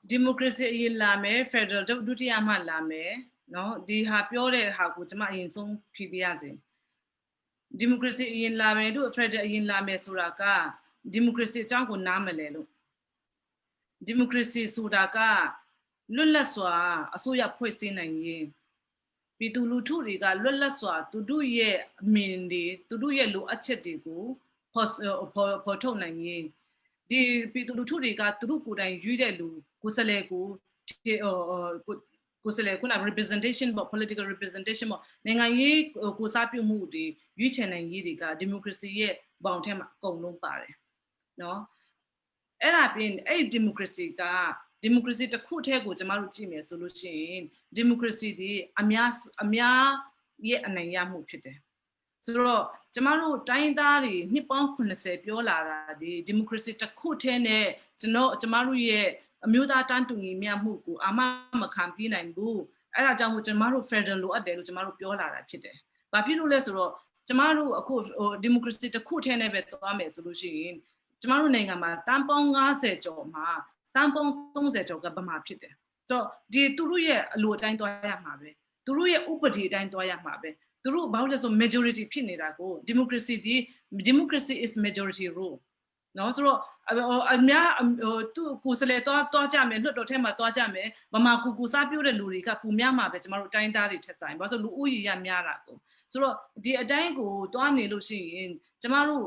ဒီမိုကရေစီအရင်လာမယ် Federal ဒုတိယမှလာမယ်နော်ဒီဟာပြောတဲ့ဟာကိုကျွန်မအရင်ဆုံးဖြေပြရစီဒီမိုကရေစီအရင်လာမယ်တို့ Federal အရင်လာမယ်ဆိုတာကဒီမိုကရေစီအကြောင်းကိုနားမလဲလို့ဒီမိုကရေစီဆိုတာကလွတ်လပ်စွာအစိုးရဖွဲ့စည်းနိုင်ရင်ပြည်သူလူထုတွေကလွတ်လပ်စွာသူတို့ရဲ့အမြင်တွေသူတို့ရဲ့လိုအပ်ချက်တွေကိုဖော်ထုတ်နိုင်ရင်ဒီပြည်သူလူထုတွေကသူတို့ကိုယ်တိုင်ရွေးတဲ့လူကိုယ်စားလှယ်ကိုယ်စားလှယ်ခုန representation ပေါ့ political representation ပေါ့နိုင်ငံရေးကိုစားပြုမှုတွေရွေးချယ်နိုင်ရေးတွေကဒီမိုကရေစီရဲ့ဘောင်ထဲမှာအကုန်လုံးပါတယ်နော်အဲ့ဒါပြင်အဲ့ဒီမိုကရေစီကဒီမိုကရေစီတစ်ခုတည်းကိုကျမတို့ကြည့်မယ်ဆိုလို့ရှိရင်ဒီမိုကရေစီဒီအများရဲ့အနိုင်ရမှုဖြစ်တယ်ဆိုတော့ကျမတို့တိုင်းသားတွေနှစ်ပေါင်း80ပြောလာတာဒီမိုကရေစီတစ်ခုတည်းနဲ့ကျမတို့ရဲ့အမျိုးသားတန်းတူညီမျှမှုကိုအာမခံပြနိုင်ဘူးအဲ့ဒါကြောင့်မို့ကျမတို့ Federal လိုအပ်တယ်လို့ကျမတို့ပြောလာတာဖြစ်တယ်။ဘာဖြစ်လို့လဲဆိုတော့ကျမတို့အခုဒီမိုကရေစီတစ်ခုတည်းနဲ့ပဲသွားမယ်ဆိုလို့ရှိရင်ကျမတို့နိုင်ငံမှာတန်းပေါင်း90ကျော်မှာတန်းပေါင်း30ကျော်ကဗမာဖြစ်တယ်။ဆိုတော့ဒီသူတို့ရဲ့အလိုအတိုင်းသွားရမှာပဲ။သူတို့ရဲ့ဥပဒေအတိုင်းသွားရမှာပဲ။သူတို့ဘာလို့လဲဆို majority ဖြစ်နေတာကို democracy is majority rule နော်ဆိုတော့အများသူကိုယ်စားလှယ်သွားကြမယ်လွှတ်တော်ထဲမှာသွားကြမယ်ဗမာကူစားပြိုးတဲ့လူတွေကပူများမှာပဲကျမတို့တိုင်းသားတွေထက်ဆိုင်ဘာလို့ဆိုလူဦးရေရများတာကိုဆိုတော့ဒီအတိုင်းကိုသွားနေလို့ရှိရင်ကျမတို့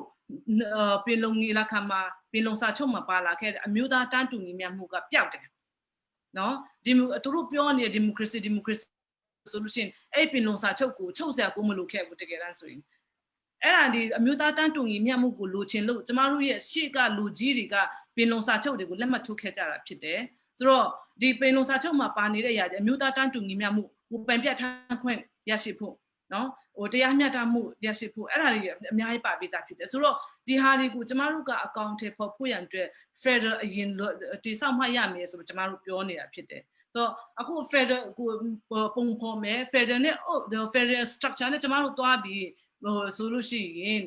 ပင်လုံငီလာခံမှာပင်လုံစာချုပ်မှာပါလာခဲ့တဲ့အမျိုးသားတန်းတူညီမျှမှုကပျောက်တယ်နော်သူတို့ပြောနေတဲ့ democracy ဆိုလို့ရှိရင်အဲ့ပင်လုံစာချုပ်ကိုချုပ်ဆရာကိုမလို့ခဲ့ဘူးတကယ်တမ်းဆိုရင်အဲ့ဒါဒီအမျိုးသားတန်းတူညီမျှမှုကိုလိုချင်လို့ကျမတို့ရဲ့ရှေ့ကလူကြီးတွေကပင်လုံစာချုပ်တွေကိုလက်မှတ်ထိုးခဲ့ကြတာဖြစ်တယ်ဆိုတော့ဒီပင်လုံစာချုပ်မှာပါနေတဲ့အရာတွေအမျိုးသားတန်းတူညီမျှမှုဟိုပန်ပြတ်ထားခွင့်ရရှိဖို့နော်ဟိုတရားမျှတမှုရရှိဖို့အဲ့ဒါတွေအများကြီးပါပေးတာဖြစ်တယ်ဆိုတော့ဒီဟာတွေကိုကျမတို့ကအကောင့်ထဲပေါ်ဖို့ရန်အတွက် Federal အရင်တိစောက်မှရမယ်ဆိုတော့ကျမတို့ပြောနေတာဖြစ်တယ် so aku federal pong pong me federal ne the federal structure နဲ့ကျမတို့သွားပြီးဆိုလို့ရှိရင်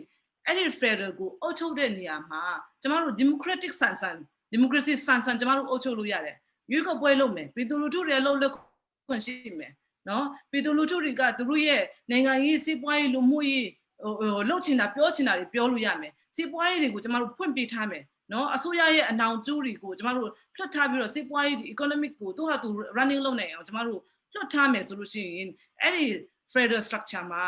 အဲ့ဒီ federal ကိုအုပ်ချုပ်တဲ့နေရာမှာကျမတို့ democratic ဆန်ဆန် democracy ဆန်ဆန်ကျမတို့အုပ်ချုပ်လို့ရတယ်ရွေးကောက်ပွဲလုပ်မယ်ပြည်သူလူထုတွေလှုပ်လှုပ်ခွင့်ရှိမယ်နော်ပြည်သူလူထုတွေကသူတို့ရဲ့နိုင်ငံရေးစီးပွားရေးလူမှုရေးလှုပ်ချင်တာပြောချင်တာတွေပြောလို့ရမယ်စီးပွားရေးတွေကိုကျမတို့ဖွင့်ပေးထားမယ်နော်အစိုးရရဲ့အနောင်ကျိုးတွေကိုကျမတို့လွှတ်ထားပြီးတော့စီးပွားရေး economic ကိုသူ့ဟာသူ running လုပ်နိုင်အောင်ကျမတို့လွှတ်ထားမယ်ဆိုလို့ရှိရင်အဲ့ဒီ federal structure မှာ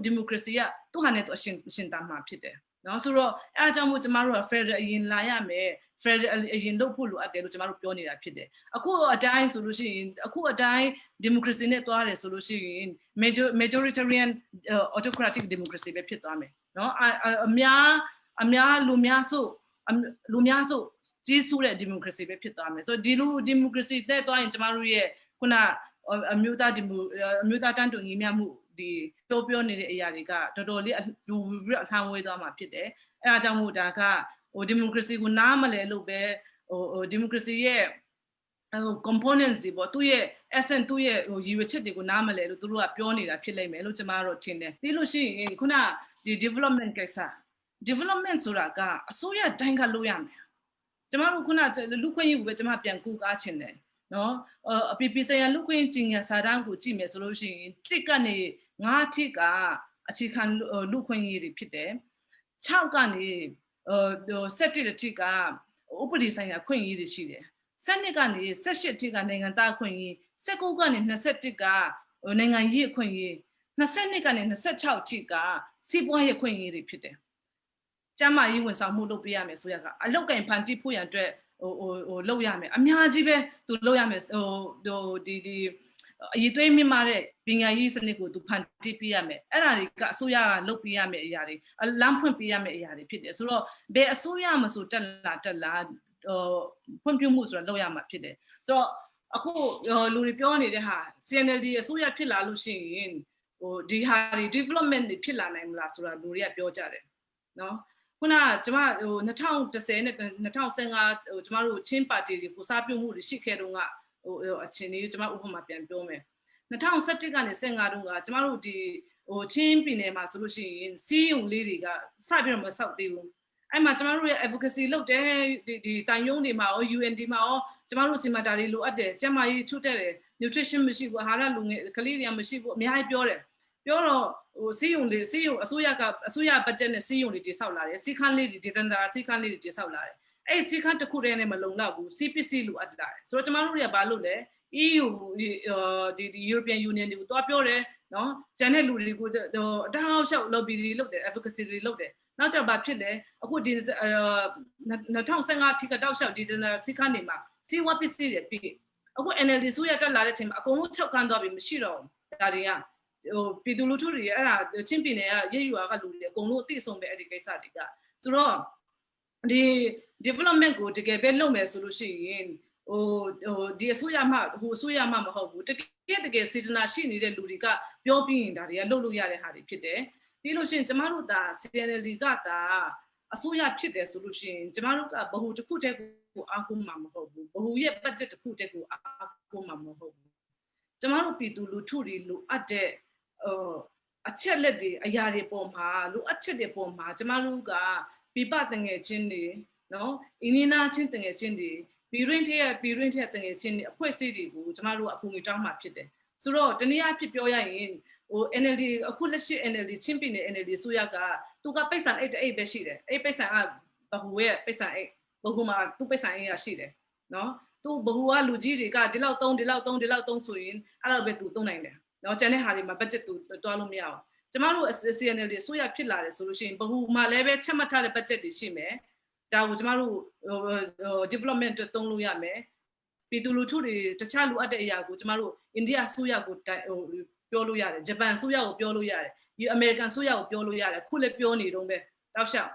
democracy ကသူ့ဟာနဲ့သူအရှင်တန်မှာဖြစ်တယ်နော်ဆိုတော့အဲအကြောင်းမို့ကျမတို့က federal အရင်လာရမယ် federal အရင်လုပ်ဖို့လိုအပ်တယ်လို့ကျမတို့ပြောနေတာဖြစ်တယ်အခုအတိုင်းဆိုလို့ရှိရင်အခုအတိုင်း democracy နဲ့တွားတယ်ဆိုလို့ရှိရင် majoritarian autocratic democracy ပဲဖြစ်သွားမယ်နော်အများလူများဆိုကြီးစိုးတဲ့ democracy ပဲဖြစ်သွားမယ်ဆိုတော့ဒီလို democracy နဲ့တွားရင်ကျမတို့ရဲ့ခုနအမျိုးသားတန်းတူညီမျှမှုဒီပြောနေတဲ့အရာတွေကတော်တော်လေးလူပြီးတော့အထမ်းဝေးသွားမှာဖြစ်တယ်အဲအားကြောင့်မို့ဒါကdemocracy ကိုနားမလဲလို့ပဲdemocracy ရဲ့components တွေပေါ့သူ့ရဲ့ essence သူ့ရဲ့ရည်ရွယ်ချက်တွေကိုနားမလဲလို့သူတို့ကပြောနေတာဖြစ်လိမ့်မယ်လို့ကျွန်မတို့ထင်တယ်ပြီးလို့ရှိရင်ခုနဒီ development ကိစ္စ development ဆိုတာကအစိုးရတိုင်းကလုပ်ရမယ်ကျွန်မတို့ခုနလူခွင့်ရေးကိုပဲကျွန်မပြန်ကူကားချင်တယ်နော်အပီပီဆိုင်ရာလူခွင့်ကြီးညာစာတမ်းကိုကြည့်မယ်ဆိုလို့ရှိရင်တစ်ကနေ9ထိကအခြေခံလူခွင့်ရေးတွေဖြစ်တယ်6ကနေ17ထိကဥပဒေဆိုင်ရာခွင့်ရေးတွေရှိတယ်12ကနေ18ထိကနိုင်ငံသားခွင့်ရေး19ကနေ21ကနိုင်ငံရေးခွင့်ရေး22ကနေ26ထိကစီးပွားရေးခွင့်ရေးတွေဖြစ်တယ်ကျမရေးဝန်ဆောင်မှုလုပ်ပေးရမယ်ဆိုရကအလောက်ကင်ဖန်တီးဖို့ရန်အတွက်လုပ်ရမယ်အများကြီးပဲသူလုပ်ရမယ်ဒီအရေးသွေးမြင့်မာတဲ့ပညာရေးစနစ်ကိုသူဖန်တီးပေးရမယ်အဲ့ဒါတွေကအစိုးရကလုပ်ပေးရမယ်အရာတွေလမ်းဖွင့်ပေးရမယ်အရာတွေဖြစ်တယ်ဆိုတော့ဘယ်အစိုးရမဆိုတက်လာဖွံ့ဖြိုးမှုဆိုတာလုပ်ရမှာဖြစ်တယ်ဆိုတော့အခုလူတွေပြောနေတဲ့ဟာ CNLD အစိုးရဖြစ်လာလို့ရှိရင်ဒီဟာတွေ development တွေဖြစ်လာနိုင်မလားဆိုတာလူတွေကပြောကြတယ်နော်ခုနကျမ2010နဲ့2015ကျမတို့ချင်းပါတီတွေကိုစားပြုမှုတွေရှိခဲ့တော့အချင်းလေးကျမဥပမာပြန်ပြောမယ်2017ကနေ15တုန်းကကျမတို့ဒီချင်းပြည်နယ်မှာဆိုလို့ရှိရင်စီးရုံလေးတွေကစပြီးတော့မဆောက်သေးဘူးအဲ့မှာကျမတို့ရဲ့ advocacy လုပ်တယ်ဒီတိုင်ယုံတွေမှာရော UND မှာရောကျမတို့စီမံတာတွေလိုအပ်တယ်ကျမကြီးချုပ်တဲ့တယ် nutrition မရှိဘူးအာဟာရလူငယ်ကလေးတွေကမရှိဘူးအများကြီးပြောတော့စီးရုံအစိုးရဘတ်ဂျက်နဲ့စီးရုံတွေတည်ဆောက်လာတယ်စီးခန်းလေးတွေဒေသန္တရာစီးခန်းလေးတွေတည်ဆောက်လာတယ်အဲ့စီးခန်းတစ်ခုတည်းနဲ့မလုံလောက်ဘူးစီးပစ္စည်းလိုအပ်လာတယ်ဆိုတော့ကျမတို့တွေကဘာလုပ်လဲ EU ဒီ European Union တွေကိုတွားပြောတယ်နော်ကျန်တဲ့လူတွေကိုတောက်လျှောက် lobby တွေလုပ်တယ် advocacy တွေလုပ်တယ်နောက်ကျဘာဖြစ်လဲအခုဒီ2015ထိကတောက်လျှောက်ဒီစီးခန်းတွေမှာစီးဝါပစ္စည်းတွေပြီးအခု NLD ဆိုရတက်လာတဲ့အချိန်မှာအကုန်လုံးချုပ်ခန်းသွားပြီမရှိတော့ဘူးဒါတွေကပြည်သူလူထုတွေအဲ့ဒါချင်းပြည်နယ်ကရေရွာကလူတွေအကုန်လုံးအသိဆုံးပဲအဲ့ဒီကိစ္စတွေကဆိုတော့ဒီ development ကိုတကယ်ပဲလုပ်မယ်ဆိုလို့ရှိရင်ဒီအစိုးရမှအစိုးရမှမဟုတ်ဘူးတကယ်စေတနာရှိနေတဲ့လူတွေကပြောပြီးရင်ဒါတွေကလုပ်လို့ရတဲ့ဟာတွေဖြစ်တယ်ပြီးလို့ရှိရင်ကျမတို့ဒါ CNLD ကဒါအစိုးရဖြစ်တယ်ဆိုလို့ရှိရင်ကျမတို့ကဘ ഹു တစ်ခုတည်းကိုအားကိုးမှာမဟုတ်ဘူးဘ ഹു ရဲ့ budget တစ်ခုတည်းကိုအားကိုးမှာမဟုတ်ဘူးကျမတို့ပြည်သူလူထုတွေလိုအပ်တဲ့အချက်လက်တွေအရာတွေပေါ်မှာလိုအပ်ချက်တွေပေါ်မှာကျမတို့ကပြပတငယ်ချင်းတွေနော်အင်းနီနာချင်းတငယ်ချင်းတွေပြည်ရင်းထက်တငယ်ချင်းတွေအဖွဲ့အစည်းတွေကိုကျမတို့အကူအညီတောင်းမှာဖြစ်တယ်ဆိုတော့တနည်းအားဖြင့်ပြောရရင်NLD အခုလက်ရှိ NLD ချင်းပြည်နယ် NLD ဆိုရကသူကပိတ်ဆန်အိတ်ပဲရှိတယ်အဲ့ပိတ်ဆန်ကဘ ഹു ရဲ့ပိတ်ဆန်အိတ်ဘ ဟူမှာသူပိတ်ဆန်အိတ်ရရှိတယ်နော်သူဘ ဟူကလူကြီးတွေကဒီလောက်သုံးဆိုရင်အဲ့လိုပဲသူသုံးနိုင်တယ်နော်ကျန်တဲ့ဟာတွေမှာ budget သူတွားလို့မရအောင်ကျမတို့ CNLD ဆိုရဖြစ်လာတယ်ဆိုလို့ရှိရင်ဘ ဟူမှာလည်းပဲချက်မှတ်ထားတဲ့ budget တွေရှိမယ်ဒါကိုကျမတို့ development သုံးလို့ရမယ်ပြည်သူလူထုတွေတခြားလိုအပ်တဲ့အရာကိုကျမတို့အိန္ဒိယဆိုရကိုပြောလို့ရတယ်ဂျပန်ဆိုရကိုပြောလို့ရတယ်အမေရိကန်ဆိုရကိုပြောလို့ရတယ်ခုလည်းပြောနေတော့ပဲတောက်လျှောက်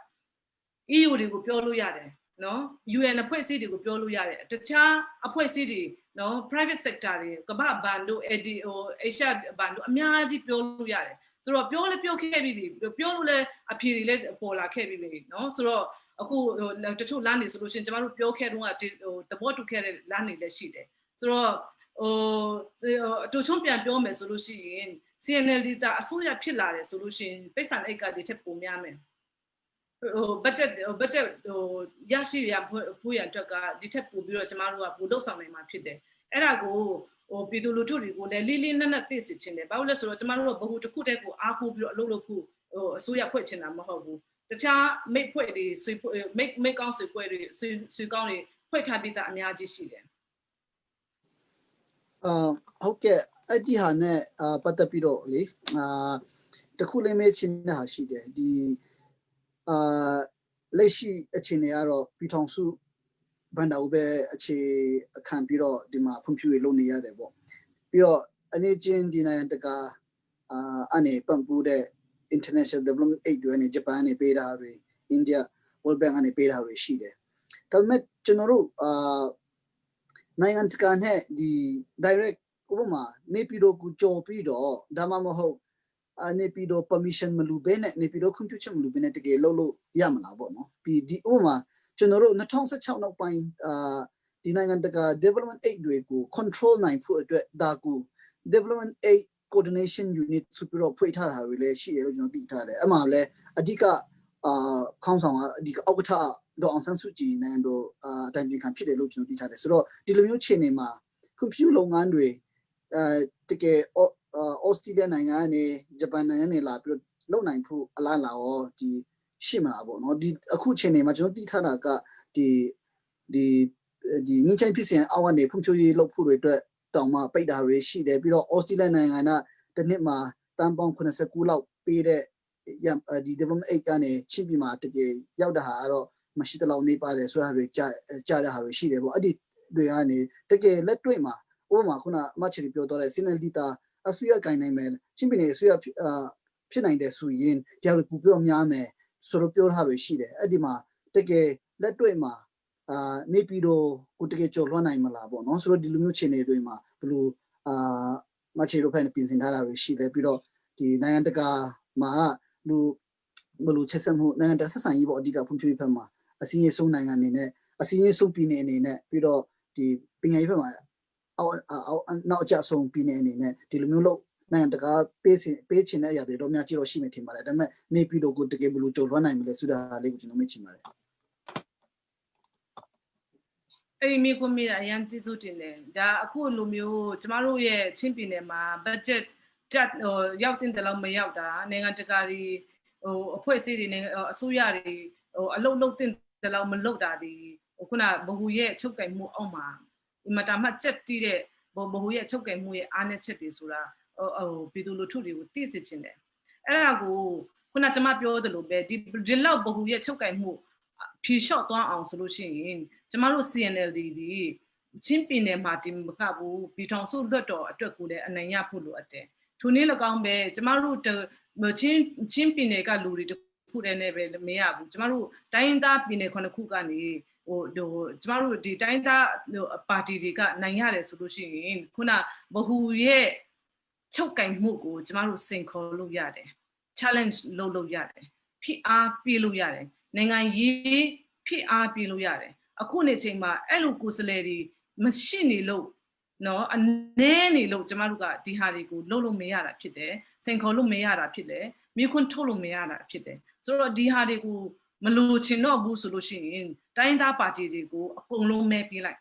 EU တွေကိုပြောလို့ရတယ်နော် UN အဖွဲ့အစည်းတွေကိုပြောလို့ရတယ်တခြားအဖွဲ့အစည်းတွေနော် private sector တွေကမ္ဘာဘဏ်တို့ Asia ဘဏ်တို့အများကြီးပြောလို့ရတယ်ဆိုတော့ပြောခဲ့ပြီးပြောလို့လည်းအဖြေတွေလည်းပေါ်လာခဲ့ပြီးပြီနော်ဆိုတော့အခုတချို့လမ်းနေဆိုလို့ရှိရင်ကျမတို့ပြောခဲ့တော့သဘောတူခဲ့တဲ့လမ်းတွေလည်းရှိတယ်ဆိုတော့ တူချုံပြန်ပြောမယ်ဆိုလို့ရှိရင် CNLD တာအစိုးရဖြစ်လာတယ်ဆိုလို့ရှိရင်ပိတ်ဆန်အိတ်ကဒီထက်ပိုများမယ်budget ရရှိရဖို့ရအတွက်ကဒီထက်ပိုပြီးတော့ကျမတို့ကပို့လုပ်ဆောင်နိုင်မှာဖြစ်တယ်အဲ့ဒါကိုပြည်သူလူထုတွေကိုလည်းလေးလေးနက်နက်သိစေချင်တယ်ဘာလို့လဲဆိုတော့ကျမတို့ကဘ ഹു တစ်ခုတည်းကိုအားကိုးပြီးတော့အလုပ်လုပ်ဖို့အစိုးရဖွဲ့ချင်တာမဟုတ်ဘူးတခြားမိတ်ဖွဲ့တွေမိတ်ကောင်းဆွေဖွဲ့တွေဆွေကောင်းတွေဖွဲ့ထားပြီးသားအများကြီးရှိတယ်ဟုတ်ကဲ့အဲ့ဒီဟာနဲ့ပတ်သက်ပြီးတော့လေတခုလေးမေးချင်တာရှိတယ်ဒီလက်ရှိအခြေအနေကတော့ပြည်ထောင်စုဘန်ဒါဦးပဲအခြေခံပြီးတော့ဒီမှာဖွံ့ဖြိုးရေးလုပ်နေရတယ်ပေါ့ပြီးတော့အနေချင်းဒီနိုင်ငံတကာအနေပံ့ပိုးတဲ့ international development aid တွေနဲ့ဂျပန်နဲ့ပေးတာတွေ India World Bank နဲ့ပေးတာတွေရှိတယ်ဒါပေမဲ့ကျွန်တော်တို့နိုင်ငံတကာနဲ့ဒီ direct ဥပမာနေပြည်တော်ကိုကြော်ပြီးတော့ဒါမှမဟုတ်နေပြည်တော် permission မလူဘဲနဲ့နေပြည်တော် computer မလူဘဲနဲ့တကယ်လုပ်ရမလားပေါ့နော်ပြီးဒီဥပမာကျွန်တော်တို့2016နောက်ပိုင်းဒီနိုင်ငံတကာ development aid တွေကို control နိုင်ဖို့အတွက်ဒါကို development aid coordination unit ဆိုပြီးတော့ဖွဲ့ထားတာတွေလည်းရှိရလို့ကျွန်တော်သိထားတယ်အဲ့မှာလည်းအဓိကခေါင်းဆောင်ကအဓိကအောက်ကထတော့အောင်ဆန်းစုကြည်နိုင်ငံတော်တိုင်ပင်ခံဖြစ်တယ်လို့ကျွန်တော်သိထားတယ်ဆိုတော့ဒီလိုမျိုးခြေနေမှာ computer လုပ်ငန်းတွေတကယ်ဩစတြေးလျနိုင်ငံနဲ့ဂျပန်နိုင်ငံနဲ့လာပြီးတော့လုပ်နိုင်ဖို့အလားအလာရောဒီရှိမလားပေါ့နော်ဒီအခုချိန်နေမှာကျွန်တော်သိထားတာကဒီငင်းချိုင်းဖြစ်စဉ်အောက်ကနေဖွံ့ဖြိုးရေးလုပ်ဖို့တွေအတွက်တောင်မှပိတ်တာတွေရှိတယ်ပြီးတော့ဩစတြေးလျနိုင်ငံကတစ်နှစ်မှာတန်ပေါင်း89လောက်ပေးတဲ့ဒီ development aid ကနေချင်းပြည်မှာတကယ်ရောက်တာဟာတော့မရှိတလောက်နေပါတယ်ဆိုတာတွေကြားတဲ့ဟာတွေရှိတယ်ပေါ့အဲ့ဒီတွေကနေတကယ်လက်တွေ့မှာဥပမာခုနမချီပြောတော့တဲ့ CNLD တာအစိုးရကိုင်နိုင်မယ်ချင်းပြည်နယ်အစိုးရဖြစ်နိုင်တယ်ဆိုရင်ဒီဟာကိုပြောများမယ်ဆိုတော့ပြောထားလို့ရှိတယ်အဲ့ဒီမှာတကယ်လက်တွေ့မှာနေပြည်တော်ကိုတကယ်ကြော်လွှမ်းနိုင်မလားပေါ့နော်ဆိုတော့ဒီလိုမျိုးခြေနေတွေမှာဘယ်လိုမချီတို့ဖက်နဲ့ပြင်ဆင်ထားတာတွေရှိတယ်ပြီးတော့ဒီနိုင်ငံတကာမှာဘယ်လိုချက်ဆက်မှုနိုင်ငံတကာဆက်ဆံရေးပေါ့အဓိကဖွံ့ဖြိုးရေးဘက်မှာအစည်းအဆုံးနိုင်ငံအနေနဲ့အစည်းအဆုံးပြည်နယ်အနေနဲ့ပြီးတော့ဒီပညာရေးဘက်မှာနောက်အကျဆုံးပြည်နယ်အနေနဲ့ဒီလိုမျိုးလို့နိုင်ငံတကာပေးချင်တဲ့အရာတွေတော့များကြီးတော့ရှိမှထင်ပါတယ်ဒါပေမဲ့နေပြည်တော်ကိုတကယ်ဘယ်လိုကြော်လွှမ်းနိုင်မလဲဆိုတာလေးကိုကျွန်တော်မေ့ချင်ပါတယ်အဲ့ဒီမြေခွင့်မိတာအရင်ကြီးစိုးတင်တယ်ဒါအခုလိုမျိုးကျမတို့ရဲ့ချင်းပြည်နယ်မှာ budget ရောက်တင်တယ်လို့မရောက်တာနိုင်ငံတကာတွေအဖွဲ့အစည်းတွေနဲ့အစိုးရတွေအလုပ်တင်တယ်လို့မလုပ်တာဒီခုနဘ ഹു ရဲ့ချုပ်ကင်မှုအောက်မှာဒီမှာတာမှကြက်တီးတဲ့ဘ ഹു ရဲ့ချုပ်ကင်မှုရဲ့အားနည်းချက်တွေဆိုတာပြည်သူလူထုတွေကိုသိစေချင်တယ်အဲ့ဒါကိုခုနကျမပြောသလိုပဲဒီလောက်ဘ ഹു ရဲ့ချုပ်ကင်မှုဖြေလျှော့သွားအောင်ဆိုလို့ရှိရင်ကျမတို့ CNLD ဒီချင်းပြည်နယ်မှာဒီမကဘူးပြည်ထောင်စုလွှတ်တော်အတွက်ကိုလည်းအနိုင်ရဖို့လိုအပ်တယ်ထိုနည်း၎င်းပဲကျမတို့ချင်းပြည်နယ်ကလူတွေတခုတည်းနဲ့ပဲမရဘူးကျမတို့တိုင်းသားပြည်နယ်9ခုကနေကျမတို့ဒီတိုင်းသားပါတီတွေကနိုင်ရတယ်ဆိုလို့ရှိရင်ခုနဘ ഹു ရဲ့ချုပ်ကင်မှုကိုကျမတို့စင်ခေါ်လို့ရတယ် challenge လုပ်လို့ရတယ်ဖိအားပေးလို့ရတယ်နိုင်ငံရေးဖိအားပေးလို့ရတယ်အခုနေချိန်မှာအဲ့လိုကိုယ်စလဲတွေမရှိနေလို့နော်အနည်းနေလို့ကျမတို့ကဒီဟာတွေကိုလုပ်လို့မရတာဖြစ်တယ်စင်ခေါ်လို့မရတာဖြစ်တယ်မြေခွန်းထုတ်လို့မရတာဖြစ်တယ်ဆိုတော့ဒီဟာတွေကိုမလိုချင်တော့ဘူးဆိုလို့ရှိရင်တိုင်းသားပါတီတွေကိုအကုန်လုံးမဲပေးလိုက်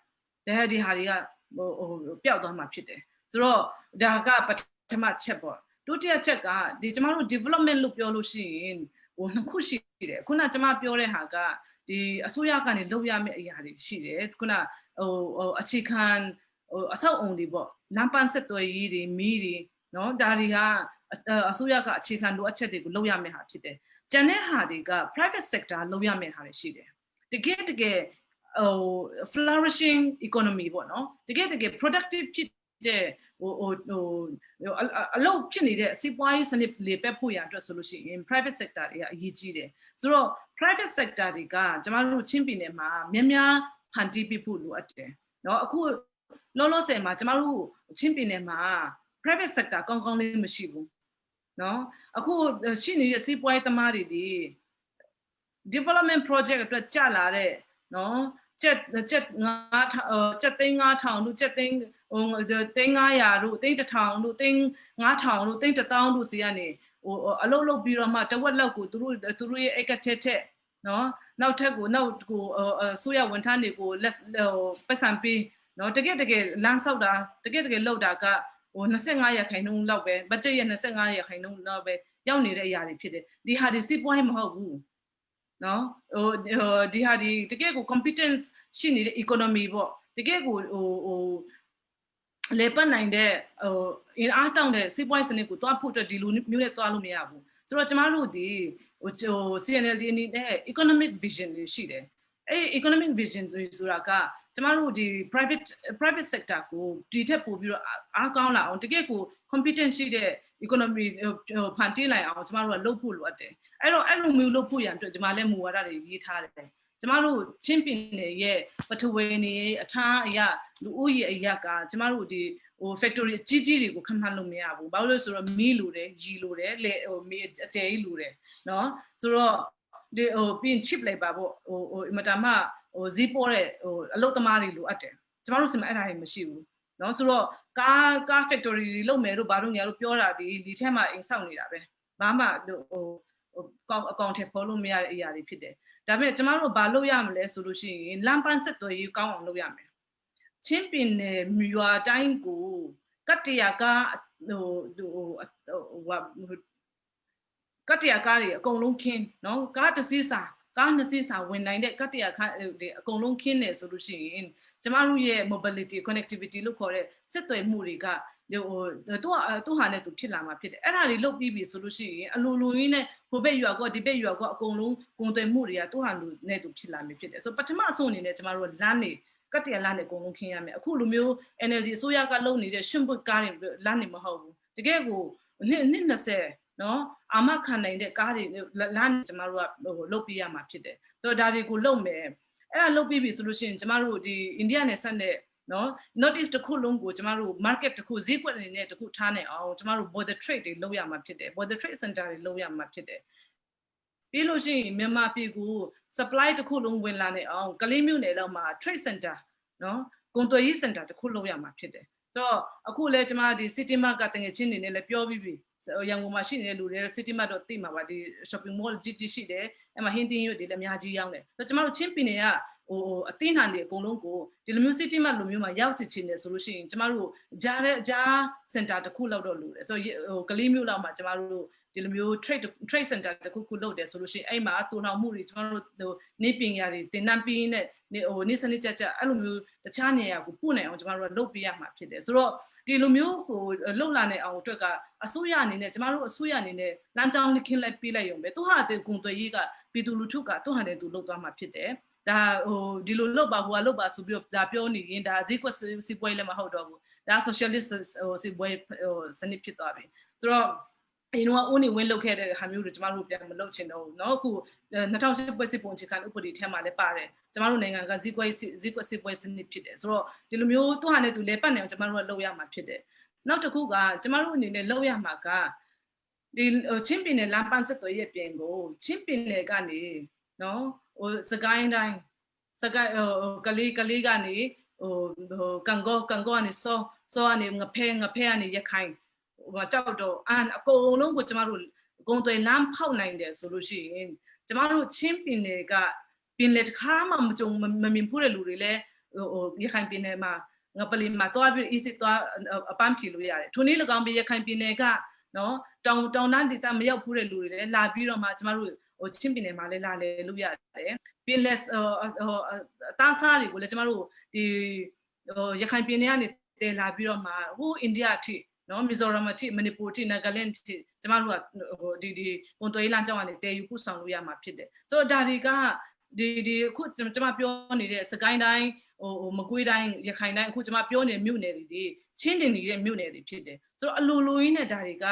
ဒီဟာတွေကပျောက်သွားမှာဖြစ်တယ်ဆိုတော့ဒါကပထမချက်ပေါ့ဒုတိယချက်ကဒီကျမတို့ development လို့ပြောလို့ရှိရင်နှစ်ခုရှိတယ်ခုနကျမပြောတဲ့ဟာကဒီအစိုးရကနေလုပ်ရမယ့်အရာတွေရှိတယ်ခုနအခြေခံအဆောက်အုံတွေပေါ့လမ်းပန်းဆက်သွယ်ရေးတွေမီးတွေနော်ဒါတွေကအစိုးရကအခြေခံလိုအပ်ချက်တွေကိုလုပ်ရမယ့်ဟာဖြစ်တယ်ကျန်တဲ့ဟာတွေက private sector လုပ်ရမယ့်ဟာတွေရှိတယ်တကယ်flourishing economy ပေါ့နော်တကယ် productive ဖြစ်တဲ့အလုပ်ဖြစ်နေတဲ့စီးပွားရေးစနစ်လေပက်ဖို့ရအတွက်ဆိုလို့ရှိရင် private sector တွေကအရေးကြီးတယ်ဆိုတော့ private sector တွေကကျမတို့ချင်းပြည်နယ်မှာများဖန်တီးပေးဖို့လိုအပ်တယ်เนาะအခုလောလောဆယ်မှာကျမတို့ချင်းပြည်နယ်မှာ private sector ကောင်းကောင်းလေးမရှိဘူးเนาะအခုရှိနေတဲ့စီးပွားရေးသမားတွေဒီ development project အတွက်ကြာလာတဲ့เนาะ ချက်ချက်သိန်း9000တို့ချက်သိန်းသိန်း900တို့သိန်း1000တို့သိန်း9000တို့သိန်း1000တို့စီကနေအလုပ်လုပ်ပြီးတော့မှတဝက်လောက်ကိုသူတို့ရဲ့အခက်ထက်နော်နောက်ထပ်ကိုဆိုရဝန်ထမ်းတွေကိုပတ်စံပေးနော်တကယ်လမ်းဆောက်တာတကယ်လောက်တာက25%လောက်ပဲဘတ်ဂျက်ရဲ့25%လောက်ပဲရောက်နေတဲ့အရာတွေဖြစ်တယ်ဒီဟာဒီစီးပွားရေးမဟုတ်ဘူးနော်ဒီဟာဒီတကယ်ကို competence ရှိနေတဲ့ economy ပေါ့တကယ်ကိုလေပတ်နိုင်တဲ့အင်အားတောင်းတဲ့စီးပွားရေးစနစ်ကိုတွားဖို့အတွက်ဒီလိုမျိုးနဲ့တွားလို့မရဘူးဆိုတော့ကျမတို့ဒီCNLD အနေနဲ့ economic vision တွေရှိတယ်အဲ့ economic vision ဆိုတာကကျမတို့ဒီ private sector ကိုဒီထက်ပို့ပြီးတော့အားကောင်းလာအောင်တကယ်ကို competence ရှိတဲ့ economy ဖန်တီးလိုက်အောင်ကျမတို့ကလုပ်ဖို့လိုအပ်တယ်အဲ့တော့အဲ့လိုမျိုးလုပ်ဖို့ရန်အတွက်ကျမလည်းမူဝါဒတွေရေးထားတယ်ကျမတို့ချင်းပင်နယ်ရဲ့ပထဝီနေအထားအရာလူဦးရေအရာကကျမတို့ဒီfactory ကြီးတွေကိုခံမှန်းလို့မရဘူးဘာလို့လဲဆိုတော့မီးလိုတယ်ရီလိုတယ်လေမီးအကျယ်ကြီးလိုတယ်နော်ဆိုတော့ဒီပြီး chip လိုက်ပါပေါ့အမတမဈေးပေါ်တဲ့အလုပ်သမားတွေလိုအပ်တယ်ကျမတို့စမအဲ့ဒါတွေမရှိဘူးနော်ဆိုတော့ကား factory တွေလုပ်မယ်လို့ဘာလို့ညာလို့ပြောတာဒီထဲမှာအိမ်ဆောက်နေတာပဲဘာမှအကောင့်ထဲပေါ်လို့မရတဲ့အရာတွေဖြစ်တယ်ဒါပေမဲ့ကျမတို့ဘာလုပ်ရမလဲဆိုလို့ရှိရင်လမ်းပန်းဆက်သွယ်ရေးကောင်းအောင်လုပ်ရမယ်ချင်းပင်နယ်မြွာတိုင်းကိုကတ္တရာကားကတ္တရာကားတွေအကုန်လုံးခင်းနော်ကားတစ်စီးစာဝင်နိုင်တဲ့ကတ္တရာကားတွေအကုန်လုံးခင်းနေဆိုလို့ရှိရင်ကျမတို့ရဲ့ mobility connectivity လို့ခေါ်တဲ့ဆက်သွယ်မှုတွေကသူဟာနဲ့သူဖြစ်လာမှာဖြစ်တယ်အဲ့ဒါတွေလုပ်ပြီးပြီဆိုလို့ရှိရင်အလိုရင်းနဲ့ဟိုဘက်ရွာကဒီဘက်ရွာကအကုန်လုံးကုန်သွယ်မှုတွေကသူဟာနဲ့သူဖြစ်လာမှာဖြစ်တယ်ဆိုပထမအဆုံးအနေနဲ့ကျမတို့လမ်းနေကတ္တရာလမ်းနေအကုန်လုံးခင်းရမယ်အခုလိုမျိုး NLD အစိုးရကလုပ်နေတဲ့ရှင်ဘွတ်ကားတွေလမ်းနေမဟုတ်ဘူးတကယ်ကိုနှစ်20နော်အာမခံနိုင်တဲ့ကားတွေလမ်းကျမတို့ကလုပ်ပြရမှာဖြစ်တယ်ဆိုတော့ဒါတွေကိုလုပ်မယ်အဲ့ဒါလုပ်ပြီးပြီဆိုလို့ရှိရင်ကျမတို့ဒီအိန္ဒိယနယ်စပ်နဲ့နော် North East တစ်ခုလုံးကိုကျမတို့ market တစ်ခုဈေးကွက်အနေနဲ့တစ်ခုထားနိုင်အောင်ကျမတို့ border trade တွေလုပ်ရမှာဖြစ်တယ် border trade center တွေလုပ်ရမှာဖြစ်တယ်ပြီးလို့ရှိရင်မြန်မာပြည်ကို supply တစ်ခုလုံးဝင်လာနိုင်အောင်ကလေးမြို့နယ်လောက်မှာ trade center နော်ကုန်သွယ်ရေး center တစ်ခုလုပ်ရမှာဖြစ်တယ်ဆိုတော့အခုလဲကျမဒီ city mart ကတငယ်ချင်းတွေနဲ့လည်းပြောပြီးပြီရန်ကုန်မှာရှိနေတဲ့လူတွေ city mart တော့သိမှာပါဒီ shopping mall ကြီးရှိတယ်အဲ့မှာဟင်းသင်းရွက်တွေလည်းအများကြီးရောင်းတယ်ဆိုတော့ကျမတို့ချင်းပြည်နယ်ကအသင်းဟန်တွေအကုန်လုံးကိုဒီလိုမျိုး city mart လိုမျိုးမှာရောက်စီချင်တယ်ဆိုလို့ရှိရင်ကျမတို့ဂျား center တစ်ခုလောက်တော့လိုတယ်ဆိုတော့ကလေးမျိုးလောက်မှာကျမတို့ဒီလိုမျိုး trade center တစ်ခုလုပ်တယ်ဆိုလို့ရှိရင်အဲ့မှာတူထောင်မှုတွေကျမတို့နေပညာတွေတင်နန်းပြီးနဲ့နေစနစ်ကြအဲ့လိုမျိုးတခြားနေရာကိုပို့နိုင်အောင်ကျမတို့ကလုပ်ပေးရမှာဖြစ်တယ်ဆိုတော့ဒီလိုမျိုးလှုပ်လာနိုင်အောင်အတွက်ကအစိုးရအနေနဲ့ကျမတို့အစိုးရအနေနဲ့လမ်းကြောင်းလေးခင်းလိုက်ပေးလိုက်ရုံပဲသူဟာတဲ့ဂုံသွေးရေးကပြည်သူလူထုကသူဟာတဲ့သူလှုပ်သွားမှာဖြစ်တယ်ဒါဒီလိုလှုပ်ပါဟိုကလှုပ်ပါဆိုပြီးတော့ဒါပြောနေရင်ဒါဈေးကွက်စီးပွားရေးလည်းမဟုတ်တော့ဘူးဒါ socialist စီးပွားရေးစနစ်ဖြစ်သွားပြီဆိုတော့အရင်ကဦးနေဝင်းလုပ်ခဲ့တဲ့ဟာမျိုးတွေကျမတို့ပြန်မလုပ်ချင်တော့ဘူးเนาะအခု2008ပွဲစစ်ပုံချခံဥပဒေထဲမှာလည်းပါတယ်ကျမတို့နိုင်ငံကဈေးကွက်စီးပွားရေးစနစ်ဖြစ်တယ်ဆိုတော့ဒီလိုမျိုးသူဟာနဲ့သူလဲပတ်နေအောင်ကျမတို့ကလုပ်ရမှာဖြစ်တယ်နောက်တစ်ခုကကျမတို့အနေနဲ့လုပ်ရမှာကဒီချင်းပင်နယ်လမ်းပန်းဆက်သွယ်ရေးပြင်ကိုချင်းပင်နယ်ကနေเนาะစကိုင်းတိုင်းကလေးကနေကန်ကောကနေစောကနေငဖဲကနေရခိုင်ကြောက်တော့အကုန်လုံးကိုကျမတို့ဂုံသွေးလမ်းဖောက်နိုင်တယ်ဆိုလို့ရှိရင်ကျမတို့ချင်းပင်နယ်ကပင်လယ်တစ်ခါမှမကြုံမမြင်ဘူးတဲ့လူတွေလည်းရခိုင်ပင်နယ်မှာငပလီမှာတွားပြီး easy တွားအပန်းဖြေလို့ရတယ်ထိုနည်း၎င်းပြီးရခိုင်ပင်နယ်ကနော်တောင်တန်းဒေသမရောက်ဘူးတဲ့လူတွေလည်းလာပြီးတော့မှကျမတို့ချင်းပင်နယ်မှာလည်းလာလေလို့ရတယ်ပင်လယ်အသားစားတွေကိုလည်းကျမတို့ဒီရခိုင်ပင်နယ်ကနေတည်လာပြီးတော့မှဟိုအိန္ဒိယအထိနော်မီဇိုရမ်အထိမနီပူအထိနာဂလန်အထိကျမတို့ကဒီဝန်သွေးလမ်းကြောင်းကနေတည်ယူပို့ဆောင်လို့ရမှာဖြစ်တယ်ဆိုတော့ဒါတွေကဒီအခုကျမပြောနေတဲ့စကိုင်းတိုင်းမကွေးတိုင်းရခိုင်တိုင်းအခုကျမပြောနေတဲ့မြို့နယ်တွေချင်းတင်နေတဲ့မြို့နယ်တွေဖြစ်တယ်ဆိုတော့အလိုရင်းနဲ့ဒါတွေက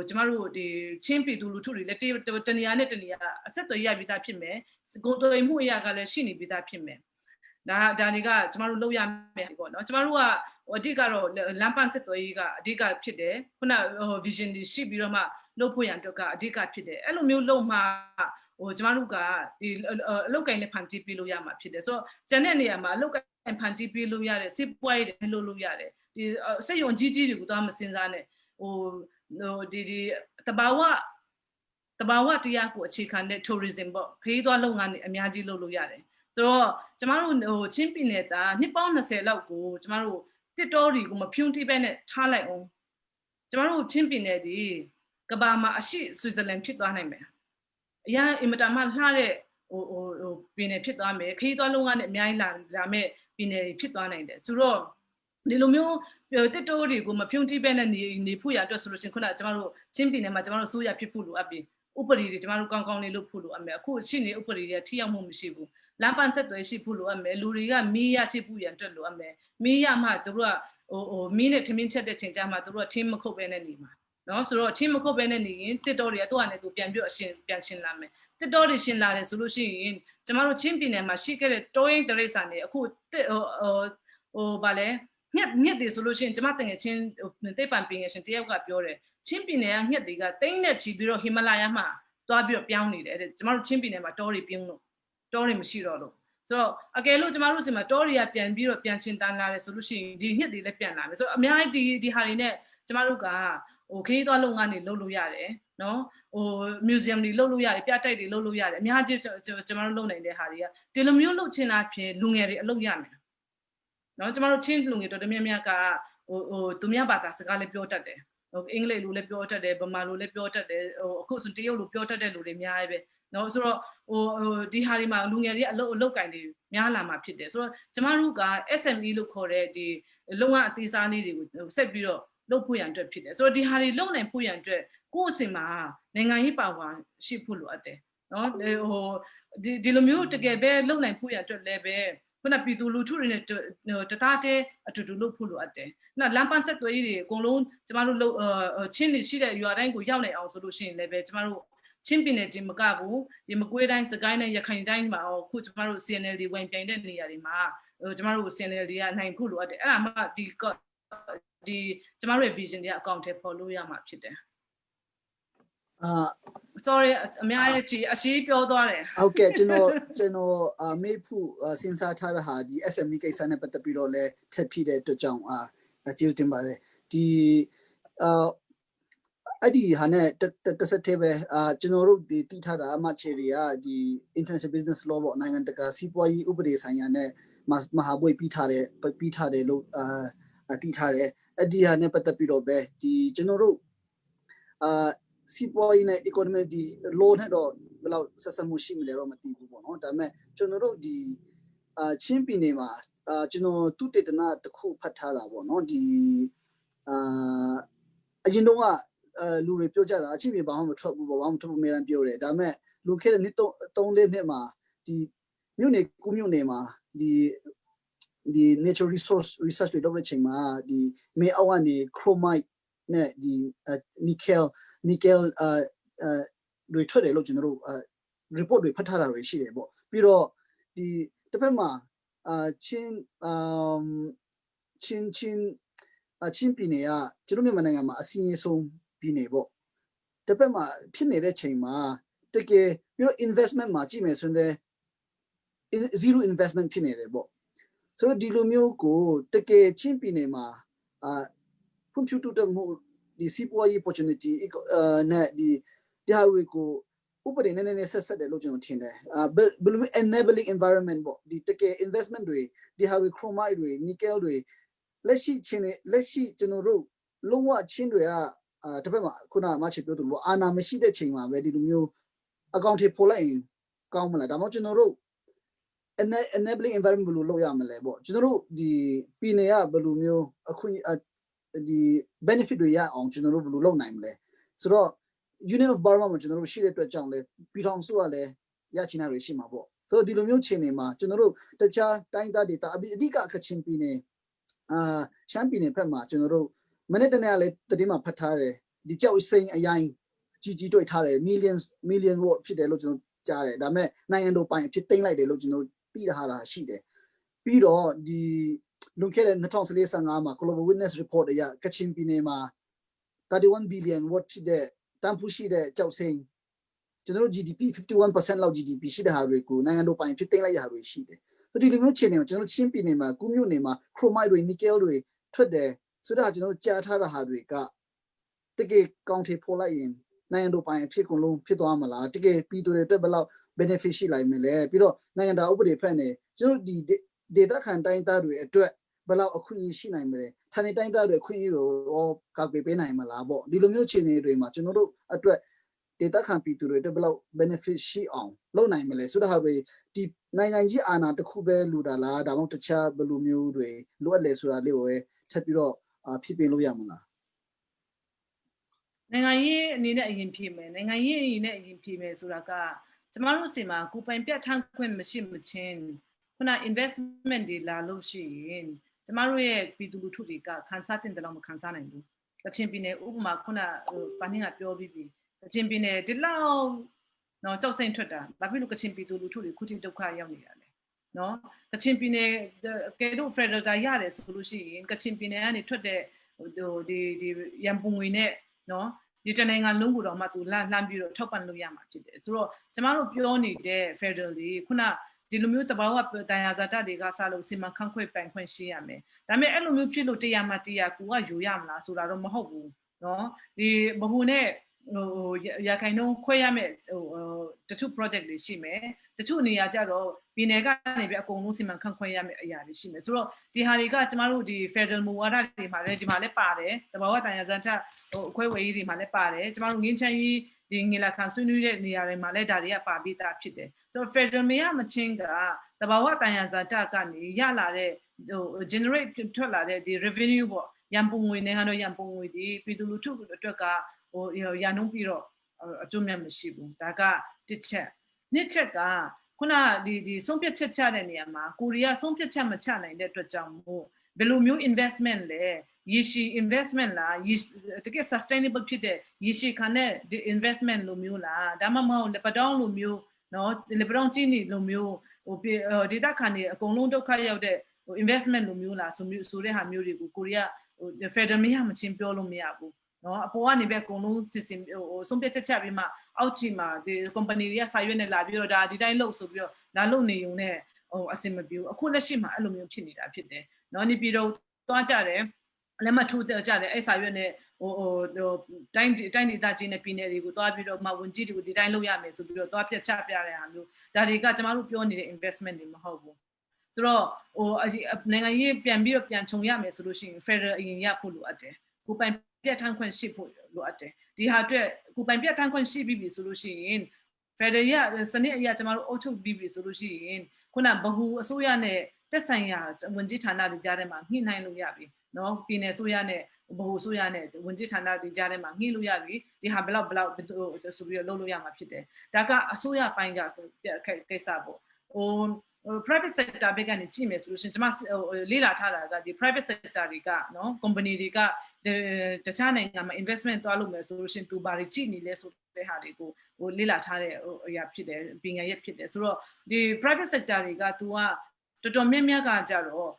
ကျမတို့ဒီချင်းပြည်သူလူထုတွေလည်းတနေရာနဲ့တနေရာအဆက်အသွယ်ရပြီးသားဖြစ်မယ်ဂုံသွေးမှုအရာကလည်းရှိနေပြီးသားဖြစ်မယ်ဒါတွေကကျမတို့လုပ်ရမယ်ပေါ့နော်ကျမတို့ကအဓိကတော့လမ်းပန်းဆက်သွယ်ရေးကအဓိကဖြစ်တယ်ခုနvision တွေရှိပြီးတော့မှလုပ်ဖို့ရန်အတွက်ကအဓိကဖြစ်တယ်အဲ့လိုမျိုးလုပ်မှ ကျမတို့ကဒီအလောက်ကိုင်းနဲ့ဖန်တီးပေးလို့ရမှာဖြစ်တယ်ဆိုတော့ကျန်တဲ့နေရာမှာအလောက်ကိုင်းဖန်တီးပေးလို့ရတဲ့စစ်ပွဲတွေလုပ်ရတယ်ဒီစက်ရုံကြီးတွေကိုတော့မစင်စားနဲ့ဒီတဘာဝတရားကိုအခြေခံတဲ့ tourism ပေါ့ခရီးသွားလုပ်ငန်းတွေအများကြီးလုပ်လို့ရတယ်ဆိုတော့ကျမတို့ချင်းပြည်နယ်သားနှစ်ပေါင်း20လောက်ကိုကျမတို့တစ်တော်တွေကိုမဖြုံးတိပဲနဲ့ထားလိုက်အောင်ကျမတို့ချင်းပြည်နယ်ဒီကဘာမှာအရှိဆွစ်ဇာလန်ဖြစ်သွားနိုင်မယ်အရာအင်မတန်မှလှတဲ့ပြည်နယ်ဖြစ်သွားမယ်ခရီးသွားလုပ်ငန်းနဲ့အများကြီးလာမဲ့ပြည်နယ်ဖြစ်သွားနိုင်တယ်ဆိုတော့ဒီလိုမျိုးတစ်တိုးတွေကိုမဖြုံးတိပဲနဲ့နေဖို့ရအတွက်ဆိုလို့ရှိရင်ခုနကကျမတို့ချင်းပြည်နယ်မှာကျမတို့စိုးရဖြစ်ဖို့လိုအပ်ပြီဥပဒေတွေကျမတို့ကောင်းကောင်းလေးလုပ်ဖို့လိုအပ်မယ်အခုရှိနေဥပဒေတွေထိရောက်မှုမရှိဘူးလမ်းပန်းဆက်သွယ်ရှိဖို့လိုအပ်မယ်လူတွေကမီးရရှိဖို့ရန်အတွက်လိုအပ်မယ်မီးရမှသူတို့ကမီးနဲ့ထမင်းချက်တဲ့ချိန်ကျမှသူတို့ကထင်းမခုတ်ပဲနဲ့နေမှာနော်ဆိုတော့ထင်းမခုတ်ပဲနဲ့နေရင်တစ်တော်တွေကသူ့အနေနဲ့သူပြန်ပြီးပြန်ရှင်းလာမယ်တစ်တော်တွေရှင်းလာတယ်ဆိုလို့ရှိရင်ကျမတို့ချင်းပြည်နယ်မှာရှိခဲ့တဲ့တိုးရင်တရိတ်ဆန်တွေအခုဗာလဲညက်တွေဆိုလို့ရှိရင်ကျမတငယ်ချင်းတိတ်ပံပင်ငယ်ရှင်တယောက်ကပြောတယ်ချင်းပြည်နယ်ကညက်တွေကတိတ်နဲ့ချီပြီးတော့ဟိမလာယာမှာသွားပြီးတော့ပြောင်းနေတယ်ကျမတို့ချင်းပြည်နယ်မှာတောတွေပြုံးလို့တောတွေမရှိတော့လို့ဆိုတော့အကယ်လို့ကျမတို့စီမှာတောတွေကပြန်ပြီးတော့ပြန်ချင်းတန်းလာတယ်ဆိုလို့ရှိရင်ဒီညက်တွေလည်းပြန်လာမယ်ဆိုတော့အများကြီးဒီဟာတွေနဲ့ကျမတို့ကခရီးသွားလုပ်ငန်းတွေလုပ်လို့ရတယ်နော်museum တွေလုပ်လို့ရတယ်ပြတိုက်တွေလုပ်လို့ရတယ်အများကြီးကျမတို့လုပ်နိုင်တဲ့ဟာတွေကဒီလိုမျိုးလုပ်ချင်တာဖြင့်လူငယ်တွေအလုပ်ရမယ်နော်ကျမတို့ချင်းလူငယ်တော်တော်များများကသူများဘာသာစကားလည်းပြောတတ်တယ်အင်္ဂလိပ်လိုလည်းပြောတတ်တယ်ဗမာလိုလည်းပြောတတ်တယ်အခုဆိုတရုတ်လိုပြောတတ်တဲ့လူတွေအများကြီးပဲနော်ဆိုတော့ဒီဟာတွေမှာလူငယ်တွေအလုပ်ကင်တွေများလာမှာဖြစ်တယ်ဆိုတော့ကျမတို့က SME လို့ခေါ်တဲ့ဒီလုပ်ငန်းအသေးစားလေးတွေကိုဆက်ပြီးတော့လုပ်ဖို့ရန်အတွက်ဖြစ်တယ်ဆိုတော့ဒီဟာတွေလုပ်နိုင်ဖို့ရန်အတွက်ကိုယ့်အစင်မှာနိုင်ငံရေးပါဝါရှိဖို့လိုအပ်တယ်နော်ဒီလိုမျိုးတကယ်ပဲလုပ်နိုင်ဖို့ရန်အတွက်လည်းပဲခုနပြည်သူလူထုတွေနဲ့တသားတဲ့အတူတူလုပ်ဖို့လိုအပ်တယ်။နော်လမ်းပန်းဆက်သွယ်ရေးတွေအကုန်လုံးကျမတို့ချင်းတွေရှိတဲ့ရွာတိုင်းကိုရောက်နိုင်အောင်ဆိုလို့ရှိရင်လည်းပဲကျမတို့ချင်းပြည်နယ်ချင်းမကဘူးဒီမကွေးတိုင်းစကိုင်းနဲ့ရခိုင်တိုင်းမှာအခုကျမတို့ CNLD ဝင်ပြိုင်တဲ့နေရာတွေမှာကျမတို့ CNLD ကနိုင်ဖို့လိုအပ်တယ်။အဲ့ဒါမှဒီကျမတို့ရဲ့ vision တွေကအကောင့်ထဲပေါ်လို့ရမှာဖြစ်တယ်။ sorry အများကြီးအရှိပြောသွားတယ်ဟုတ်ကဲ့ကျွန်တော်မေးဖို့စဉ်းစားထားတဲ့ဟာဒီ SME ကိစ္စနဲ့ပတ်သက်ပြီးတော့လဲထပ်ဖြစ်တဲ့အတွက်ကြောင့်ကျေးဇူးတင်ပါတယ်ဒီအဲ့ဒီဟာနဲ့တစ်ဆက်တည်းပဲကျွန်တော်တို့ဒီတီးထားတာအမချေရီကဒီ international business law ပေါ့နိုင်ငံတကာစီးပွားရေးဥပဒေဆိုင်ရာနဲ့မဟာဘွဲ့ပြီးထားတယ်လို့တီးထားတယ်အဲ့ဒီဟာနဲ့ပတ်သက်ပြီးတော့ပဲဒီကျွန်တော်တို့စီးပွားရေးနဲ့ economy ဒီ law နဲ့တော့ဘယ်လောက်ဆက်စပ်မှုရှိမလဲတော့မသိဘူးပေါ့နော်ဒါပေမဲ့ကျွန်တော်တို့ဒီချင်းပြည်နယ်မှာကျွန်တော်သူတေသနာတစ်ခုဖတ်ထားတာပေါ့နော်ဒီအရင်တော့လူတွေပြောကြတာအချင်းပြည်ဘာမှမထွက်ဘူးပေါ့ဘာမှမထွက်ဘူးအများပြောတယ်ဒါပေမဲ့လူခဲ့တဲ့နှစ်3-4နှစ်မှာဒီမြို့နယ်ကူးမြို့နယ်မှာဒီ natural resource research တွေလုပ်တဲ့ချိန်မှာဒီမေအောက်ကနေ chromite နဲ့ဒီ nickel တွေထွက်တယ်လို့ကျွန်တော်တို့ report တွေဖတ်ထားတာတွေရှိတယ်ပေါ့ပြီးတော့ဒီတစ်ဖက်မှာချင်းပြည်နယ်ကကျွန်တော်မြန်မာနိုင်ငံမှာအစင်းအဆုံးပြည်နယ်ပေါ့တစ်ဖက်မှာဖြစ်နေတဲ့ချိန်မှာတကယ်ပြီးတော့ investment မှာကြည့်မယ်ဆိုရင် zero investment ဖြစ်နေတယ်ပေါ့ဆိုတော့ဒီလိုမျိုးကိုတကယ်ချင်းပြည်နယ်မှာဖွံ့ဖြိုးတိုးတက်မှုဒီစီးပွားရေး opportunity နဲ့ဒီဟာတွေကိုဥပဒေနဲ့ဆက်တယ်လို့ကျွန်တော်ထင်တယ်ဘယ်လို enabling environment ပေါ့ဒီတကယ် investment တွေဒီဟာတွေ chromite တွေ nickel တွေလက်ရှိကျွန်တော်တို့လုံးဝချင်းတွေကတစ်ဖက်မှာခုနကမချေပြောသလိုအာဏာမရှိတဲ့ချိန်မှာပဲဒီလိုမျိုးအကောင့်တွေပေါ်လိုက်ရင်ကောင်းမလားဒါမှမဟုတ်ကျွန်တော်တို့ enabling environment ဘယ်လိုလုပ်ရမလဲပေါ့ကျွန်တော်တို့ဒီပြည်နယ်ကဘယ်လိုမျိုးအခုဒီ benefit တွေရအောင်ကျွန်တော်တို့ဘယ်လိုလုပ်နိုင်မလဲဆိုတော့ Union of Burma မှာကျွန်တော်တို့ရှိတဲ့အတွက်ကြောင့်လဲပြည်ထောင်စုကလည်းရချင်တာတွေရှိမှာပေါ့ဆိုတော့ဒီလိုမျိုးချိန်နေမှာကျွန်တော်တို့တခြားတိုင်းဒေသအဓိကကချင်ပြည်နယ်ရှမ်းပြည်နယ်ဘက်မှာကျွန်တော်တို့မနေ့တနေ့ကလည်းတည်မှာဖတ်ထားတယ်ဒီကြောက်စိန်အရင်ကြီးတွေ့ထားတယ် million word ဖြစ်တယ်လို့ကျွန်တော်ကြားတယ်ဒါပေမဲ့နိုင်ငံတော်ပိုင်ဖြစ်သိမ်းလိုက်တယ်လို့ကျွန်တော်သိထားတာရှိတယ်ပြီးတော့ဒီလွန်ခဲ့တဲ့2014-15မှာ Global Witness Report အရကချင်ပြည်နယ်မှာ31 billion word ဖြစ်တဲ့တန်ဖိုးရှိတဲ့ကြောက်စိန် ကျွန်တော်တို့ GDP 51% လောက် GDP ရှိတဲ့ဟာတွေကိုနိုင်ငံတော်ပိုင်ဖြစ်သိမ်းလိုက်ရတာတွေရှိတယ်ဒီလိုမျိုးချင်းနေကျွန်တော်ချင်းပြည်နယ်မှာကုမြို့နယ်မှာ chromite တွေ nickel တွေထွက်တယ်ဆိုတော့ကျွန်တော်ကြားထားတဲ့ဟာတွေကတကယ်ကောင်းထေဖော်လိုက်ရင်နိုင်ငံတော်ပိုင်ဖြစ်ကုန်လုံးဖြစ်သွားမှာလားတကယ်ပြည်သူတွေအတွက်ဘယ်လောက် benefit ရှိလိုက်မလဲပြီးတော့နိုင်ငံတော်ဥပဒေဖက်နေကျွန်တော်ဒီ data ခံတိုင်းသားတွေအတွက်ဘယ်လောက်အခွင့်အရေးရှိနိုင်မလဲဌာနေတိုင်းသားတွေအခွင့်အရေးကိုကောက်ပေးနိုင်မလားပေါ့ဒီလိုမျိုးချင်းနေတွေမှာကျွန်တော်တို့အတွက် data ခံပြည်သူတွေအတွက်ဘယ်လောက် benefit ရှိအောင်လုပ်နိုင်မလဲဆိုတော့ဟာဒီနိုင်ငံကြီးအာဏာတစ်ခုပဲလူတာလားဒါမှမဟုတ်တခြားဘယ်လိုမျိုးတွေလိုအပ်လဲဆိုတာလေးကိုပဲချက်ပြီးတော့ဖြစ်ပြင်လို့ရမလားနိုင်ငံရေးအနေနဲ့အရင်ဖြေမယ်နိုင်ငံရေးအနေနဲ့အရင်ဖြေမယ်ဆိုတာကကျမတို့စီမှာကိုပိုင်ပြတ်ထန်းခွင့်မရှိမချင်းခုန investment တွေလာလို့ရှိရင်ကျမတို့ရဲ့ပြည်သူလူထုတွေကခန်းစားတင်တယ်လို့မခန်းစားနိုင်ဘူးကချင်ပြည်နယ်ဥပမာခုနပါနင်းကပြောပြီးပြီကချင်ပြည်နယ်ဒီလောက်နော်ကြောက်စိမ့်ထွက်တာဘာဖြစ်လို့ကချင်ပြည်သူလူထုတွေခုထိဒုက္ခရောက်နေရလဲနော်ကချင်ပြည်နယ်ကဲတို့ Federal တာရတယ်ဆိုလို့ရှိရင်ကချင်ပြည်နယ်ကနေထွက်တဲ့ဒီရန်ပုံငွေနဲ့နော်ဒီတနိုင်ငံလုံးကိုတော့မှသူလှမ်းပြီးတော့ထောက်ပံ့လို့ရမှာဖြစ်တယ်ဆိုတော့ကျမတို့ပြောနေတဲ့ Federal တွေခုနဒီလိုမျိုးတဘာဝတရားဇာတတွေကစလို့စီမံခန့်ခွဲပိုင်ခွင့်ရှိရမယ်ဒါပေမဲ့အဲ့လိုမျိုးဖြစ်လို့တရားမှတရားကိုကယူရမလားဆိုတာတော့မဟုတ်ဘူးနော်ဒီဘဟုနဲ့ရခိုင်နှုန်းခွဲရမယ်တချို့ project တွေရှိမယ်တချို့နေရာကြတော့ပြည်နယ်ကနေပြီးအကုန်လုံးစီမံခန့်ခွဲရမယ်အရာတွေရှိမယ်ဆိုတော့ဒီဟာတွေကကျမတို့ဒီ Federal မူဝါဒတွေမှာလည်းဒီမှာလည်းပါတယ်တဘာဝတရားဇာတအခွဲဝေးတွေမှာလည်းပါတယ်ကျမတို့ငင်းချမ်းကြီးဒီငလာခံဆွေးနွေးတဲ့နေရာတွေမှာလည်းဒါတွေကပါပြီးသားဖြစ်တယ်ဆိုတော့ Federal မရမချင်းကတဘာဝတရားဇာတကနေရလာတဲ့generate ထွက်လာတဲ့ဒီ revenue ပေါ့ရန်ပုံငွေနိုင်ငံတော်ရန်ပုံငွေဒီပြည်သူလူထုအတွက်ကရန်နှုန်းပြီးတော့အကျိုးမဲ့မရှိဘူးဒါကတစ်ချက်နှစ်ချက်ကခုနဒီဆုံးဖြတ်ချက်ချတဲ့နေရာမှာကိုရီးယားဆုံးဖြတ်ချက်မချနိုင်တဲ့အတွက်ကြောင့်မို့ဘယ်လိုမျိုး investment လဲရေရှည် investment လားတကယ် sustainable ဖြစ်တဲ့ရေရှည်ခံတဲ့ investment လိုမျိုးလားဒါမှမဟုတ်လေပတောင်းလိုမျိုးနော်လေပတောင်းကြီးနေလိုမျိုးဒေတာခံနေအကုန်လုံးဒုက္ခရောက်တဲ့investment လိုမျိုးလားဆိုတဲ့ဟာမျိုးတွေကိုကိုရီးယားFederal မရမချင်းပြောလို့မရဘူးနော်အပေါ်ကနေပဲအကုန်လုံးစစ်စင်ဆုံးဖြတ်ချက်ချပြီးမှအောက်ခြေမှာဒီ company တွေကစာရွက်နဲ့လာပြီးတော့ဒါဒီတိုင်းလုပ်ဆိုပြီးတော့လာလုပ်နေုံနဲ့အဆင်မပြေဘူးအခုလက်ရှိမှာအဲ့လိုမျိုးဖြစ်နေတာဖြစ်တယ်နော်နေပြီးတော့သွားကြတယ်လက်မထိုးကြတယ်အဲ့စာရွက်နဲ့တိုင်းဒေသကြီးနဲ့ပြည်နယ်တွေကိုသွားပြီးတော့မှဝန်ကြီးတွေကိုဒီတိုင်းလုပ်ရမယ်ဆိုပြီးတော့သွားပြတ်ချပြတဲ့ဟာမျိုးဒါတွေကကျမတို့ပြောနေတဲ့ investment တွေမဟုတ်ဘူးဆိုတော့နိုင်ငံရေးပြန်ပြီးတော့ပြန်ခြုံရမယ်ဆိုလို့ရှိရင် Federal အရင်ရဖို့လိုအပ်တယ်ကိုပိုင်ပြတ်ထန်းခွင့်ရှိဖို့လိုအပ်တယ်ဒီဟာအတွက်ကိုပိုင်ပြတ်ထန်းခွင့်ရှိပြီဆိုလို့ရှိရင် Federal ရစနစ်အရာကျမတို့အုပ်ချုပ်ပြီးပြီဆိုလို့ရှိရင်ခုနဘဟုအစိုးရနဲ့တက်ဆိုင်ရာဝန်ကြီးဌာနတွေကြားထဲမှာညှိနှိုင်းလို့ရပြီနော်ပြည်နယ်အစိုးရနဲ့ဘဟုအစိုးရနဲ့ဝန်ကြီးဌာနတွေကြားထဲမှာညှိလို့ရပြီဒီဟာဘလောက်ဆိုပြီးတော့လုပ်လို့ရမှာဖြစ်တယ်ဒါကအစိုးရပိုင်းကကိစ္စပေါ့private sector ဘက်ကနေကြည့်မယ်ဆိုလို့ရှိရင်ကျွန်မလေ့လာထားတာကဒီ private sector တွေကနော် company တွေကတခြားနိုင်ငံမှာ investment သွားလုပ်မယ်ဆိုလို့ရှိရင်သူဘာတွေကြည့်နေလဲဆိုတဲ့ဟာတွေကိုလေ့လာထားတဲ့အရာဖြစ်တယ်ပညာရပ်ဖြစ်တယ်ဆိုတော့ဒီ private sector တွေကသူကတော်တော်များများကကြတော့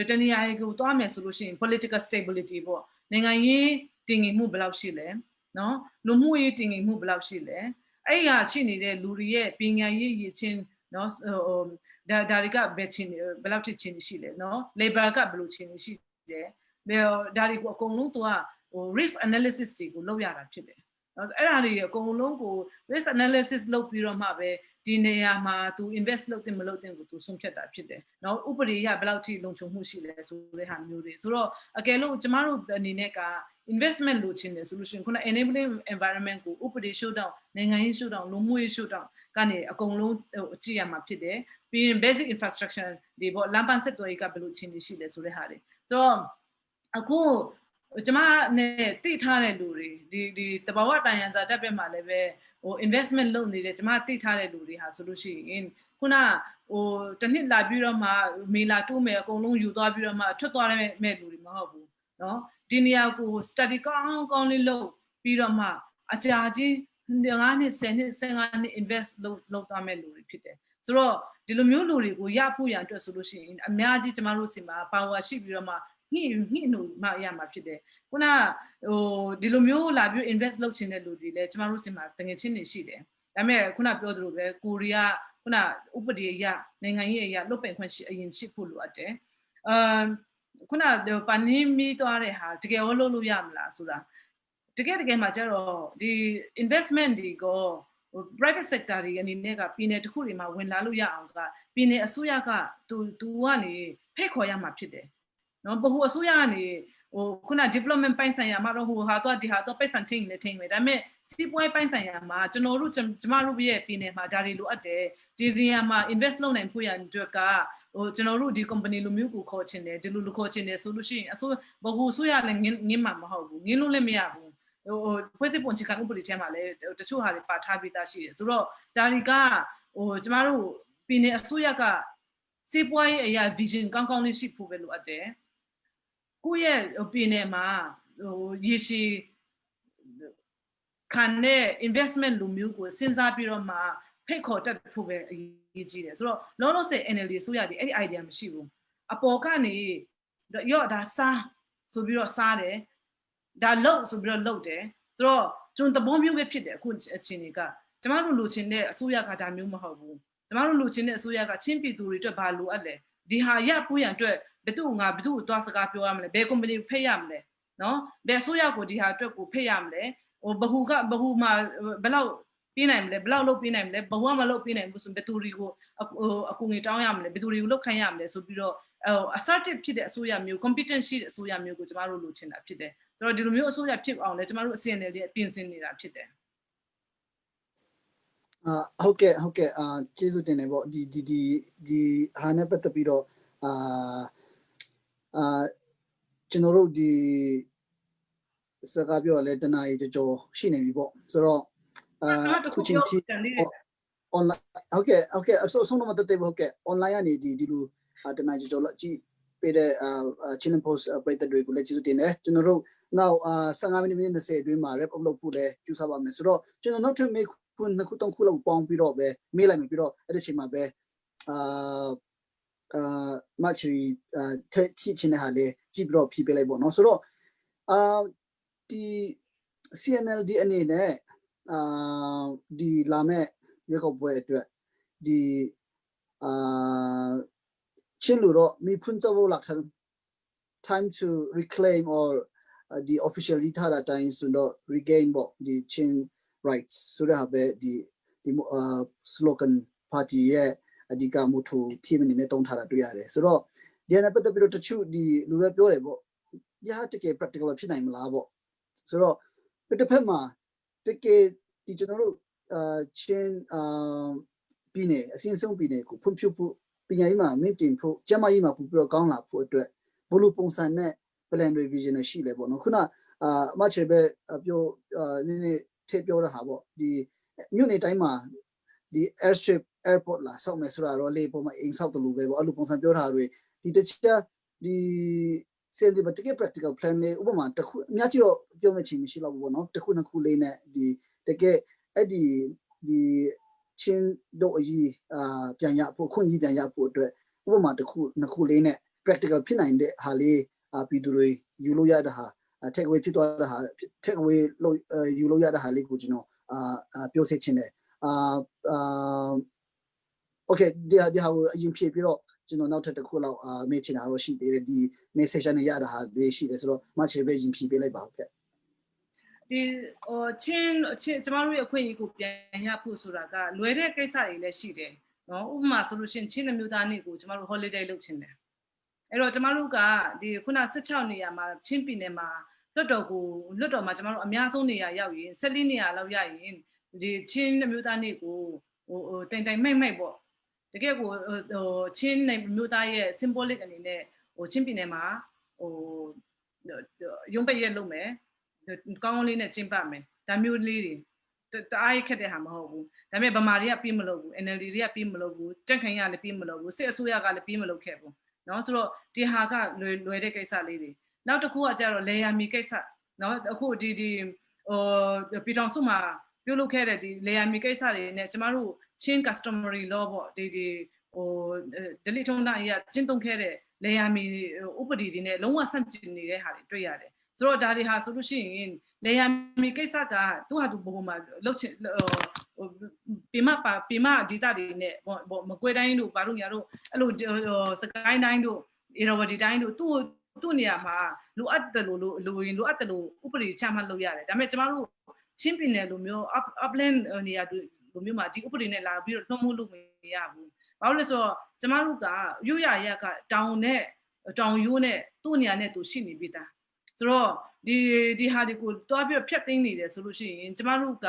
တနည်းအားဖြင့်ကိုသွားမယ်ဆိုလို့ရှိရင် political stability ပေါ့နိုင်ငံရေးတည်ငြိမ်မှုဘယ်လောက်ရှိလဲနော်လူမှုရေးတည်ငြိမ်မှုဘယ်လောက်ရှိလဲအဲ့ဟာရှိနေတဲ့လူတွေရဲ့ပညာရေးရည်ချင်းနော်ဒါတွေကဘယ်လောက်ထိချင်းရှိလဲနော် labor ကဘယ်လိုချင်းရှိတယ်ဒါတွေကိုအကုန်လုံးသူကrisk analysis တွေကိုလုပ်ရတာဖြစ်တယ်အဲ့ဒါတွေအကုန်လုံးကို risk analysis လုပ်ပြီးတော့မှပဲဒီနေရာမှာသူ invest လုပ်တင်မလုပ်တင်ကိုသူဆုံးဖြတ်တာဖြစ်တယ်နော်ဥပဒေရဘယ်လောက်ထိလုံခြုံမှုရှိလဲဆိုတဲ့ဟာမျိုးတွေဆိုတော့အကယ်လို့ကျမတို့အနေနဲ့က investment လုပ်ချင်တယ်ဆိုလို့ရှိရင်ခုန enabling environment ကိုဥပဒေရှုထောင့်နိုင်ငံရေးရှုထောင့်လူမှုရေးရှုထောင့်ကနေအကုန်လုံးကြည့်ရမှာဖြစ်တယ်ပြီးရင် basic infrastructure တွေပေါ့လမ်းပန်းဆက်သွယ်ရေးကဘယ်လိုချင်းရှိလဲဆိုတဲ့ဟာတွေဆိုတော့အခုကျမနဲ့သိထားတဲ့လူတွေဒီတဘာဝတန်ရန်စာတက်ပဲမှာလည်းပဲinvestment လုပ်နေတယ်ကျမသိထားတဲ့လူတွေဟာဆိုလို့ရှိရင်ခုနတနှစ်လာပြီးတော့မှမေလာတိုးမယ်အကုန်လုံးယူသွားပြီးတော့မှထွက်သွားတဲ့လူတွေမဟုတ်ဘူးเนาะဒီနေရာကို study ကောင်းလေးလုပ်ပြီးတော့မှအကြာကြီး9နှစ်10နှစ်15နှစ် invest လုပ်သွားမဲ့လူတွေဖြစ်တယ်ဆိုတော့ဒီလိုမျိုးလူတွေကိုရဖို့ရန်အတွက်ဆိုလို့ရှိရင်အများကြီးကျမတို့စီမှာ power ရှိပြီးတော့မှညှိလို့မှရမှာဖြစ်တယ်ခုနဒီလိုမျိုးလာပြီး invest လုပ်ချင်တဲ့လူတွေလည်းကျမတို့စီမှာတငယ်ချင်းတွေရှိတယ် ဒါပေမဲ့ခုနပြောသလိုပဲကိုရီးယားခုနဥပဒေအရနိုင်ငံရေးအရလုတ်ပင်ခွင့်အရင်ရှိဖို့လိုအပ်တယ်ခုနပါနင်းမီသွားတဲ့ဟာတကယ်ရောလုပ်လို့ရမလားဆိုတာတကယ်မှာကျတော့ဒီ investment တွေကို private sector တွေအနေနဲ့ကပြည်နယ်တစ်ခုတွေမှာဝင်လာလို့ရအောင်ကပြည်နယ်အစိုးရကသူကနေဖိတ်ခေါ်ရမှာဖြစ်တယ်နော်ဘဟုအစိုးရကနေခုန development ပိုင်းဆိုင်ရာမှာတော့ဟာတော့ဒီဟာတော့ပိတ်ဆန်ချင်းနေထင်မယ်ဒါပေမဲ့စီးပွားရေးပိုင်းဆိုင်ရာမှာကျွန်တော်တို့ကျမတို့ရဲ့ပြည်နယ်မှာဒါတွေလိုအပ်တယ်ဒီနေရာမှာ invest လုပ်နိုင်ဖို့ရန်အတွက်ကကျွန်တော်တို့ဒီ company လိုမျိုးကိုခေါ်ချင်တယ်ဒီလိုခေါ်ချင်တယ်ဆိုလို့ရှိရင်ဘဟုအစိုးရလည်းငင်းမှာမဟုတ်ဘူးငင်းလို့လည်းမရဘူးဖွဲ့စည်းပုံချခံဥပဒေထဲမှာလည်းတချို့ဟာတွေပါထားပြီးသားရှိတယ်ဆိုတော့ဒါတွေကကျမတို့ပြည်နယ်အစိုးရကစီးပွားရေးအရာ vision ကောင်းကောင်းလေးရှိဖို့ပဲလိုအပ်တယ်ကိုယ့်ရဲ့ပြည်နယ်မှာရေရှည်ခံတဲ့ investment လိုမျိုးကိုစဉ်းစားပြီးတော့မှဖိတ်ခေါ်တတ်ဖို့ပဲအရေးကြီးတယ်ဆိုတော့လောလောဆယ် NLD ဆိုရတယ်အဲ့ဒီ idea မရှိဘူးအပေါ်ကနေရော့ဒါစားဆိုပြီးတော့စားတယ်ဒါလုတ်ဆိုပြီးတော့လုတ်တယ်ဆိုတော့ကျွန်တော်သဘောမျိုးပဲဖြစ်တယ်အခုအချိန်တွေကကျမတို့လိုချင်တဲ့အစိုးရကဒါမျိုးမဟုတ်ဘူးကျမတို့လိုချင်တဲ့အစိုးရကချင်းပြည်သူတွေအတွက်ဘာလိုအပ်လဲဒီဟာရဖို့ရန်အတွက်ဘယ်သူကိုသွားစကားပြောရမလဲဘယ် company ကိုဖိတ်ရမလဲနော်ဘယ်အစိုးရကိုဒီဟာအတွက်ကိုဖိတ်ရမလဲဘဟုမှာဘယ်လောက်ပြနိုင်မလဲဘယ်လောက်လုပ်ပြနိုင်မလဲဘဟုကမလုပ်ပြနိုင်ဘူးဆိုဘယ်သူတွေကိုအကူငွေတောင်းရမလဲဘယ်သူတွေကိုလုပ်ခိုင်းရမလဲဆိုပြီးတော့assertive ဖြစ်တဲ့အစိုးရမျိုး competent ရှိတဲ့အစိုးရမျိုးကိုကျမတို့လိုချင်တာဖြစ်တယ်ဆိုတော့ဒီလိုမျိုးအစိုးရဖြစ်အောင်လဲကျမတို့အစီအစဉ်တွေပြင်ဆင်နေတာဖြစ်တယ်ဟုတ်ကဲ့ကျေးဇူးတင်တယ်ပေါ့ဒီဟာနဲ့ပတ်သက်ပြီးတော့ကျွန်တော်တို့ဒီစကားပြောရလဲတနားရီကြောရှိနေပြီပေါ့ဆိုတော့ခုချင်းချင်း online ဟုတ်ကဲ့အဆုံးတော့မတက်သေးဘူးဟုတ်ကဲ့ online ကနေဒီလိုတနားရီကြောကြည့်ပေးတဲ့channel post ပရိသတ်တွေကိုလည်းကျေးဇူးတင်တယ်ကျွန်တော်တို့နောက်15မိနစ်20အတွင်းမှာ wrap up လုပ်ဖို့လည်းကြိုးစားပါမယ်ဆိုတော့ကျွန်တော်နောက်ထပ်မေးခွန်း2ခု3ခုလောက်ပေါင်းပြီးတော့ပဲမေးလိုက်မယ်ပြီးတော့အဲ့ဒီအချိန်မှာပဲCheery ထက်ဖြစ်ချင်တဲ့ဟာလေးကြည့်ပြီးတော့ဖြည့်ပေးလိုက်ပေါ့နော်ဆိုတော့ဒီ CNLD အနေနဲ့ဒီလာမဲ့ရွေးကောက်ပွဲအတွက်ဒီချင်းလို့တော့မိဖွင့်ကြဖို့လာခံ time to reclaim or the officially ထားတဲ့အတိုင်းဆိုတော့ regain ပေါ့ဒီ chin rights ဆိုတော့ပဲဒီ slogan party ရဲ့အဓိကမူထူဖြစ်နေနေတုံးထားတာတွေ့ရတယ်ဆိုတော့ဒီနဲ့ပတ်သက်ပြီးတော့တချို့ဒီလူတွေပြောတယ်ပေါ့ညာတကယ် practical ဖြစ်နိုင်မလားပေါ့ဆိုတော့တစ်ဖက်မှာတကယ်ဒီကျွန်တော်တို့ချင်းပြည်နယ်အစဉ်ဆုံးပြည်နယ်ကိုဖွံ့ဖြိုးဖို့ပညာရေးမှာမြင့်တင်ဖို့ကျန်းမာရေးမှာပိုပြီးတော့ကောင်းလာဖို့အတွက်ဘလို့ပုံစံနဲ့ plan revision ရှိလဲပေါ့နော်ခုနမချေပဲပြောနည်းနည်းထည့်ပြောတာဟာပေါ့ဒီမြို့နယ်တိုင်းမှာဒီ airstrip airport လာဆောက်မယ်ဆိုတာတော့လေပေါ်မှာအိမ်ဆောက်တယ်လို့ပဲပေါ့အဲ့လိုပုံစံပြောတာတွေဒီတခြားဒီ CNLD တကယ် practical plan လေးဥပမာတစ်ခုအများကြီးတော့ပြောမယ့်ချိန်မရှိတော့ဘူးပေါ့နော်တစ်ခုနှစ်ခုလေးနဲ့ဒီတကယ်အဲ့ဒီချင်းတို့အကြီးပြန်ရဖို့ခွင့်ကြီးပြန်ရဖို့အတွက်ဥပမာတစ်ခုနှစ်ခုလေးနဲ့ practical ဖြစ်နိုင်တဲ့ဟာလေးပြည်သူတွေယူလို့ရတဲ့ဟာ take away ဖြစ်သွားတဲ့ဟာ take away လို့ယူလို့ရတဲ့ဟာလေးကိုကျွန်တော်ပြောစေချင်တယ်okay ဒီဟာကိုအရင်ဖြည့်ပြီးတော့ကျွန်တော်နောက်ထပ်တစ်ခုလောက်မေးချင်တာတော့ရှိသေးတယ်ဒီ message နဲ့ရတာဟာလေးရှိတယ်ဆိုတော့မချေပဲရင်ဖြည့်ပေးလိုက်ပါဦးခဲ့ဒီချင်းကျမတို့ရဲ့အခွင့်အရေးကိုပြန်ရဖို့ဆိုတာကလွယ်တဲ့ကိစ္စတွေလည်းရှိတယ်နော်ဥပမာဆိုလို့ရှိရင်ချင်းလူမျိုးသားနေ့ကိုကျမတို့ holiday လုပ်ချင်တယ်အဲ့တော့ကျမတို့ကဒီခုန16နေရာမှာချင်းပြည်နယ်မှာလွတ်တော်မှာကျမတို့အများဆုံးနေရာရောက်ရင်14နေရာလောက်ရရင်ဒီချင်းလူမျိုးသားနေ့ကိုတိုင်မိုက်ပေါ့တကယ်ကိုချင်းမျိုးသားရဲ့ symbolic အနေနဲ့ချင်းပြည်နယ်မှာရုံးပိတ်ရက်လုပ်မယ်ကောင်းလေးနဲ့ကျင်းပမယ်ဒါမျိုးလေးတွေတအားခက်တဲ့ဟာမဟုတ်ဘူးဒါပေမဲ့ဗမာတွေကပြီးမလုပ်ဘူး NLD တွေကပြီးမလုပ်ဘူးကြက်ခိုင်ရလည်းပြီးမလုပ်ဘူးစစ်အစိုးရကလည်းပြီးမလုပ်ခဲ့ဘူးเนาะဆိုတော့ဒီဟာကလွယ်တဲ့ကိစ္စလေးတွေနောက်တစ်ခုကကျတော့လေယာမီကိစ္စเนาะအခုဒီပြည်တော်စုမှာပြုလုပ်ခဲ့တဲ့ဒီလေယာမီကိစ္စတွေနဲ့ကျမတို့ချင်း customary law ပေါ့ဒီဒလိထုံးတိုင်းရကျင့်သုံးခဲ့တဲ့လေယာမီဥပဒေတွေနဲ့လုံးဝဆန့်ကျင်နေတဲ့ဟာတွေတွေ့ရတယ် ဆိုတော့ဒါတွေဟာဆိုလို့ရှိရင်လေယာမီကိစ္စကသူ့ဟာသူဘုံမှာလှုပ်ချင်ပေမဒေတာတွေနဲ့မကွဲတိုင်းတို့ဘာလို့ညာတို့အဲ့လိုစကိုင်းတိုင်းတို့အေရဝတီတိုင်းတို့သူ့နေရာမှာလိုအပ်တယ်လို့လိုရင်လိုအပ်တယ်လို့ဥပဒေချမှတ်လုပ်ရတယ်ဒါပေမဲ့ကျမတို့ချင်းပြည်နယ်လိုမျိုး upland နေရာလိုမျိုးမှာဒီဥပဒေနဲ့လာပြီးတော့လွှမ်းမိုးလို့မရဘူးဘာလို့လဲဆိုတော့ကျမတို့ကရိုးရရကတောင်ရိုးနဲ့သူ့နေရာနဲ့သူရှိနေပြီးသားဆိုတော့ဒီဟာတွေကိုတွားပြီးဖြတ်သိမ်းနေတယ်ဆိုလို့ရှိရင်ကျမတို့က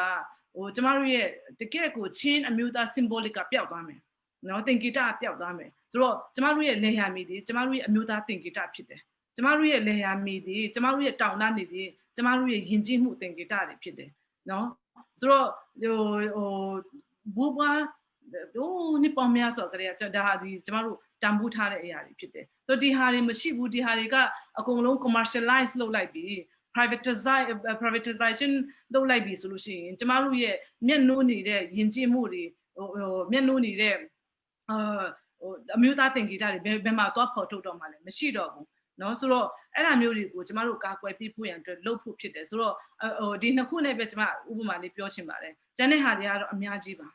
ကျမတို့ရဲ့တကယ့်ကိုချင်းအမျိုးသား symbolic ကပျောက်သွားမယ်နော်သင်္ကေတပျောက်သွားမယ်ဆိုတော့ကျမတို့ရဲ့လေယာမီတွေကျမတို့ရဲ့အမျိုးသားသင်္ကေတဖြစ်တယ်ကျမတို့ရဲ့လေယာမီတွေကျမတို့ရဲ့တောင်တန်းတွေကျမတို့ရဲ့ယဉ်ကျေးမှုသင်္ကေတတွေဖြစ်တယ်နော်ဆိုတော့ဘူဘွားနိပေါင်းများဆိုကြတဲ့ဒါဟာဒီကျမတို့တန်ဖိုးထားတဲ့အရာတွေဖြစ်တယ်ဆိုတော့ဒီဟာတွေမရှိဘူးဒီဟာတွေကအကုန်လုံး commercialize လုပ်လိုက်ပြီး privatization လုပ်လိုက်ပြီးဆိုလို့ရှိရင်ကျမတို့ရဲ့မျက်နှိုးနေတဲ့ယဉ်ကျေးမှုတွေမျက်နှိုးနေတဲ့အမျိုးသားသင်္ကေတတွေဘယ်မှာသွားဖော်ထုတ်တော့မှလဲမရှိတော့ဘူးနော်ဆိုတော့အဲ့ဒါမျိုးတွေကိုကျမတို့ကာကွယ်ပေးဖို့ရန်အတွက်လုပ်ဖို့ဖြစ်တယ်ဆိုတော့ဒီနှစ်ခုနဲ့ပဲကျမဥပမာလေးပြောချင်ပါတယ်ကျန်တဲ့ဟာတွေကတော့အများကြီးပါ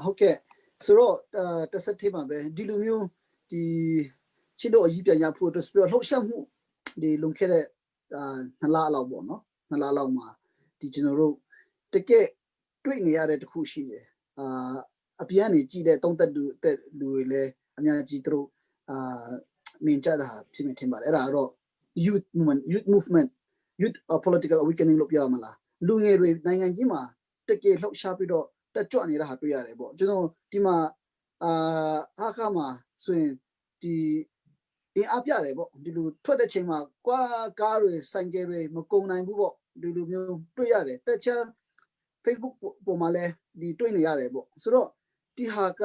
ဟုတ်ကဲ့ဆိုတော့တစ်ဆက်သေးပါပဲဒီလိုမျိုးဒီချစ်တို့အကြီးပြန်ရဖို့အတွက်ပြီးတော့လှုပ်ရှားမှုဒီလုံခဲ့တဲ့2 လလောက်ပေါ့နော်2 လလောက်မှာဒီကျွန်တော်တို့တကယ်တွေ့နေရတဲ့တခုရှိတယ်အပြန်နေကြည့်တဲ့တုံးသက်လူတွေလည်းအများကြီးတို့မြင်ကြတာဖြစ်နေထင်ပါတယ်အဲ့ဒါကတော့ youth movement youth political awakening လို့ပြောရမလားလူငယ်တွေနိုင်ငံကြီးမှာတကယ်လှုပ်ရှားပြီးတော့တက်ကြွနေတာဟာတွေ့ရတယ်ပေါ့ကျွန်တော်ဒီမှာဟာခါမှာဆိုရင်ဒီအင်အားပြတယ်ပေါ့ဒီလိုထွက်တဲ့ချိန်မှာကွာကားတွေဆိုင်ကယ်တွေမကုန်နိုင်ဘူးပေါ့ဒီလိုမျိုးတွေ့ရတယ်တက်ချာ Facebook ပေါ်မှာလည်းဒီတွေ့နေရတယ်ပေါ့ဆိုတော့ဒီဟာက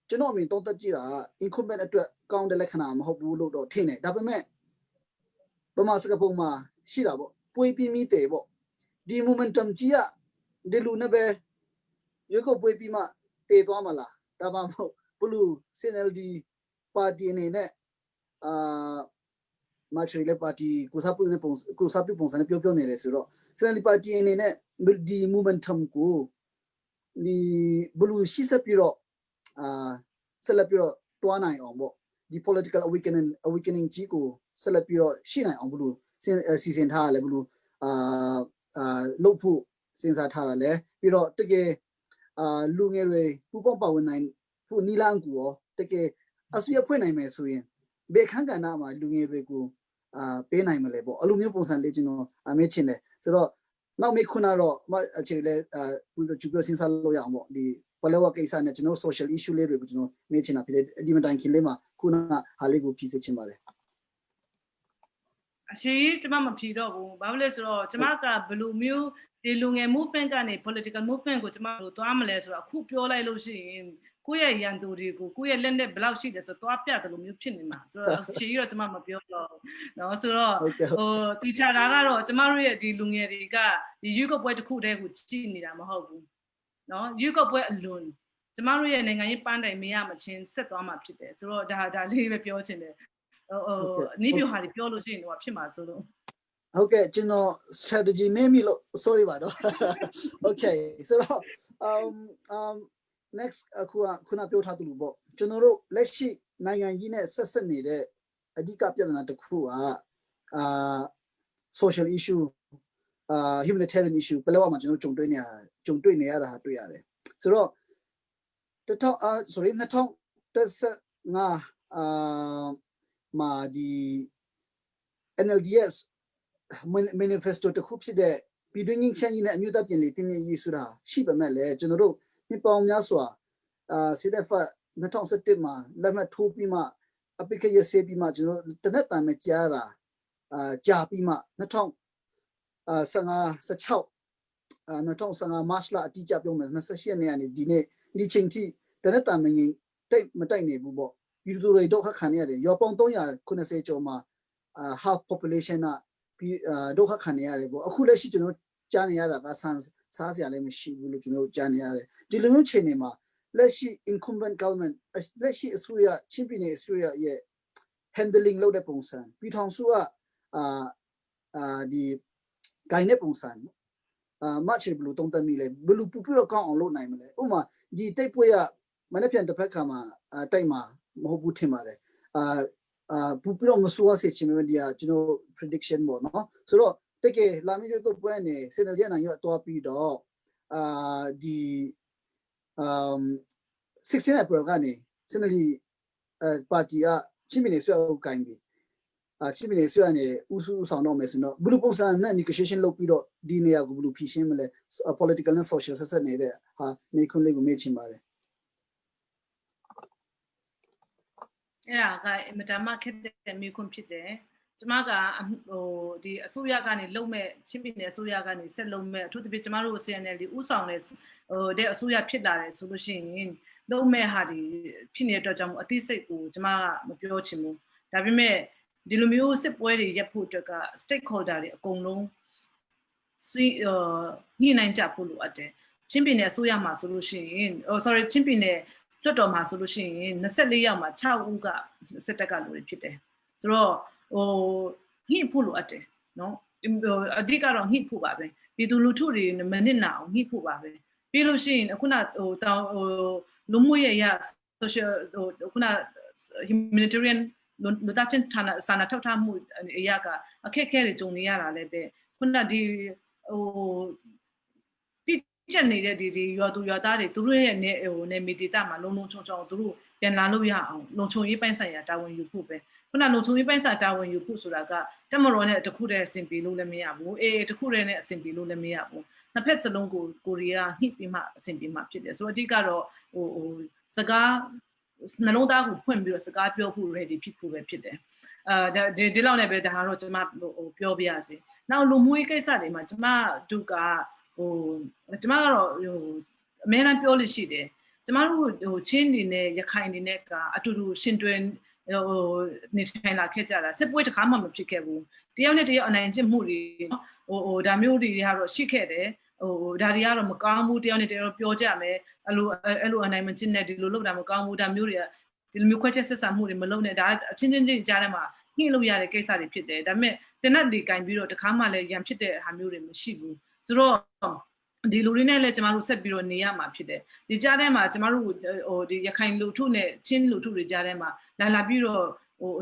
ကျွန်တော်အမြင်သုံးသပ်ကြည့်တာ incumbent အတွက်ကောင်းတဲ့လက္ခဏာမဟုတ်ဘူးလို့တော့ထင်တယ်ဒါပေမဲ့ဗမာစကားပုံမှာရှိတာပေါ့ပွေးပြင်းမိတယ်ပေါ့ဒီ momentum ကြီးကဒီလူနဲ့ပဲရွေးကောက်ပွဲပြီးမှတည်သွားမလားဒါမှမဟုတ်ဘလူ CNLD ပါတီအနေနဲ့မချရီလက်ပါတီကိုစားပြုပုံစံနဲ့ပြောနေတယ်ဆိုတော့ CNLD ပါတီအနေနဲ့ဒီ momentum ကိုဒီဘလူရှိစပ်ပြီးတော့ဆက်လက်ပြီးတော့တွားနိုင်အောင်ပေါ့ဒီ political awakening ကြီးကိုဆက်လက်ပြီးတော့ရှိနိုင်အောင်ဘလူစီစဉ်ထားရလဲဘလူလုပ်ဖို့စဉ်းစားထားတာလဲပြီးတော့တကယ်လူငယ်တွေပူပေါင်းပါဝင်နိုင်ဖို့နီလန်းကိုရောတကယ်အဆွေဖွင့်နိုင်မယ်ဆိုရင်ဘယ်ခန်းကဏ္ဍမှာလူငယ်တွေကိုပေးနိုင်မလဲပေါ့အလိုမျိုးပုံစံလေးကျွန်တော်မေးချင်တယ်ဆိုတော့နောက်မေးခွန်းတော့အခြေလဲကျူပြောစဉ်းစားလို့ရအောင်ပေါ့ဒီဘလဝကိစ္စနဲ့ကျွန်တော် social issue လေးတွေကိုကျွန်တော်မေးချင်တာဖြစ်တယ်ဒီမတိုင်ခင်လေးမှာခုနဟာလေးကိုဖြည့်စေချင်ပါတယ်အရှိကျမမဖြေတော့ဘူးဘာလို့လဲဆိုတော့ကျမကဘယ်လိုမျိုးဒီလူငယ် movement ကနေ political movement ကိုကျမတို့သွားမလဲဆိုတော့အခုပြောလိုက်လို့ရှိရင်ကိုယ့်ရဲ့ရန်သူတွေကိုကိုယ့်ရဲ့လက်နဲ့ဘယ်လောက်ရှိတယ်ဆိုတော့သွားပြတယ်လို့မျိုးဖြစ်နေမှာဆိုတော့ရှေ့ကြီးတော့ကျမမပြောတော့เนาะဆိုတော့တီချာတာကတော့ကျမတို့ရဲ့ဒီလူငယ်တွေကဒီရွေးကောက်ပွဲတစ်ခုတည်းကိုကြည့်နေတာမဟုတ်ဘူးเนาะရွေးကောက်ပွဲအလွန်ကျမတို့ရဲ့နိုင်ငံရေးပန်းတိုင်မရမချင်းဆက်သွားမှာဖြစ်တယ်ဆိုတော့ဒါလေးပဲပြောချင်တယ်နီးပြဟာတွေပြောလို့ရှိရင်တော့ဖြစ်မှာဆိုလို့ဟုတ်ကဲ့ကျွန်တော် strategy မေးမိလို့ sorry ပါတော့ okay ဆိုတော့next ခုနပြောထားသလိုပေါ့ကျွန်တော်တို့လက်ရှိနိုင်ငံကြီးနဲ့ဆက်နေတဲ့အဓိကပြဿနာတစ်ခုကsocial issue humanitarian issue ဘယ်လောက်မှကျွန်တော်ကြုံတွေ့နေရတာတွေ့ရတယ်ဆိုတော့2015မှာဒီ NLDS manifesto တစ်ခုဖြစ်တဲ့ပြည်တွင်းငင်းချမ်းကြီးနဲ့အမျိုးသားပြည်လေတင်မြင့်ရေးဆိုတာရှိပေမဲ့လည်းကျွန်တော်တို့နှစ်ပေါင်းများစွာစစ်တပ်2017မှာလက်မှတ်ထိုးပြီးမှအပိကရစေပြီးမှကျွန်တော်တနက်တန်မဲ့ကြားတာကြာပြီးမှ2015 March လအတိအကျပြောမယ်28ရက်နေ့ကနေဒီနေ့ဒီချိန်ထိတနက်တန်မငင်မတိုက်နေဘူးပေါ့ပြည်သူတွေဒုက္ခခံရတယ်ရောပေါင်း390ကျော်မှာ half population ကဒုက္ခခံရတယ်ပေါ့အခုလက်ရှိကျွန်တော်ကြားနေရတာကစားစရာလည်းမရှိဘူးလို့ကျွန်တော်ကြားနေရတယ်ဒီလိုမျိုးချိန်တွေမှာလက်ရှိ incumbent government လက်ရှိအစိုးရချင်းပြည်နယ်အစိုးရရဲ့ handling လုပ်တဲ့ပုံစံပြည်ထောင်စုကဒီဂိုင်းတဲ့ပုံစံမတ်ချေဘလူတုံးတက်မိလေဘလူပူပြီးတော့ကောင်းအောင်လုပ်နိုင်မလဲဥပမာဒီတိတ်ပွဲရမနေ့ပြန်တစ်ဖက်ခါမှာတိုက်မှာမဟုတ်ဘူးထင်ပါတယ်ပူပြီးတော့မဆိုးရစေချင်မယ်ဒီကျွန်တော် prediction ပေါ့နော်ဆိုတော့တကယ်လာမီကိုပွဲနေ CNLD နိုင်ရတော့ပြီးတော့ဒီ 16 April ကနေ CNLD ပါတီကချင်းပြည်နယ်ဆွဲကိုကိုင်းပြီးချင်းပြည်နယ်ဆွဲကနေဥစုဆောင်တော့မယ်ဆိုတော့ဘလူပုံစံနဲ့ negotiation လုပ်ပြီးတော့ဒီနေရာကိုဘလူဖြည့်ရှင်းမလဲ political နဲ့ social ဆက်ဆက်နေတဲ့ဟာမိခွန်းလေးကိုမေ့ချင်ပါတယ်အဲ့ဒါကအင်မတန်မှခက်တဲ့မိခွန်းဖြစ်တယ်ကျမကဒီအစိုးရကနေလုံမဲ့ချင်းပြည်နယ်အစိုးရကနေဆက်လုံမဲ့အထူးသဖြင့်ကျမတို့ CNLD ဥဆောင်တဲ့အစိုးရဖြစ်လာတယ်ဆိုလို့ရှိရင်လုံမဲ့ဟာဒီဖြစ်နေတဲ့အတွက်ကြောင့်အသိစိတ်ကိုကျမကမပြောချင်ဘူးဒါပေမဲ့ဒီလိုမျိုးစစ်ပွဲတွေရပ်ဖို့အတွက်က stakeholder တွေအကုန်လုံးညှိနှိုင်းကြဖို့လိုအပ်တယ်ချင်းပြည်နယ်အစိုးရမှာဆိုလို့ရှိရင် sorry ချင်းပြည်နယ်လွှတ်တော်မှာဆိုလို့ရှိရင်24ယောက်မှာ6ဦးကစစ်တပ်ကလူတွေဖြစ်တယ်ဆိုတော့ညှိဖို့လိုအပ်တယ်နော်အဓိကတော့ညှိဖို့ပါပဲပြည်သူလူထုတွေမနစ်နာအောင်ညှိဖို့ပါပဲပြီးလို့ရှိရင်ခုနလူမှုရေးရ social ခုန humanitarian လူသားချင်းစာနာထောက်ထားမှုအရာကအခက်အခဲတွေကြုံနေရတာလည်းပဲခုနဒီချက်နေတဲ့ဒီရွာသူရွာသားတွေသူတို့ရဲ့နေမီဒေတာမှာလုံလုံချုံချုံသူတို့ပြန်လာလို့ရအောင်လုံချုံရေးပိုင်းဆိုင်ရာတာဝန်ယူဖို့ပဲခုနလုံချုံရေးပိုင်းဆိုင်ရာတာဝန်ယူဖို့ဆိုတာကတက်မတော်နဲ့တခုတည်းအဆင်ပြေလို့လည်းမရဘူးအေးတခုတည်းနဲ့အဆင်ပြေလို့လည်းမရဘူးနှစ်ဖက်စလုံးကိုရီးယားညှိပြီးမှအဆင်ပြေမှဖြစ်တယ်ဆိုတော့အဓိကတော့စကားနှလုံးသားကိုဖွင့်ပြီးတော့စကားပြောဖို့ ready ဖြစ်ဖို့ပဲဖြစ်တယ်ဒီလောက်နဲ့ပဲဒါကတော့ကျွန်မပြောပြရစီနောက်လူမှုရေးကိစ္စတွေမှာကျွန်မတို့ကကျွန်မကတော့အများအားပြောလို့ရှိတယ်ကျွန်မတို့ချင်းတွေနဲ့ရခိုင်တွေနဲ့ကအတူတူရှင်တွဲနေထိုင်လာခဲ့ကြတာစစ်ပွဲတစ်ခါမှမဖြစ်ခဲ့ဘူးတယောက်နဲ့တယောက်အနိုင်ကျင့်မှုတွေဒါမျိုးတွေကတော့ရှိခဲ့တယ်ဒါတွေကတော့မကောင်းဘူးတယောက်နဲ့တယောက်ပြောကြမယ်အဲ့လိုအနိုင်မကျင့်နဲ့ဒီလိုလုပ်တာမကောင်းဘူးဒါမျိုးတွေကဒီလိုမျိုးခွဲချက်ဆက်ဆံမှုတွေမလုပ်နဲ့ဒါအချင်းချင်းကြားထဲမှာညှိလို့ရတဲ့ကိစ္စတွေဖြစ်တယ်ဒါပေမဲ့တင်တ်တွေကင်ပြီးတော့တစ်ခါမှလည်းရန်ဖြစ်တဲ့ဟာမျိုးတွေမရှိဘူးဆိုတော့ဒီလူတွေနဲ့လည်းကျမတို့ဆက်ပြီးတော့နေရမှာဖြစ်တယ်ဒီကြားထဲမှာကျမတို့ဒီရခိုင်လူထုနဲ့ချင်းလူထုတွေကြားထဲမှာလာပြီးတော့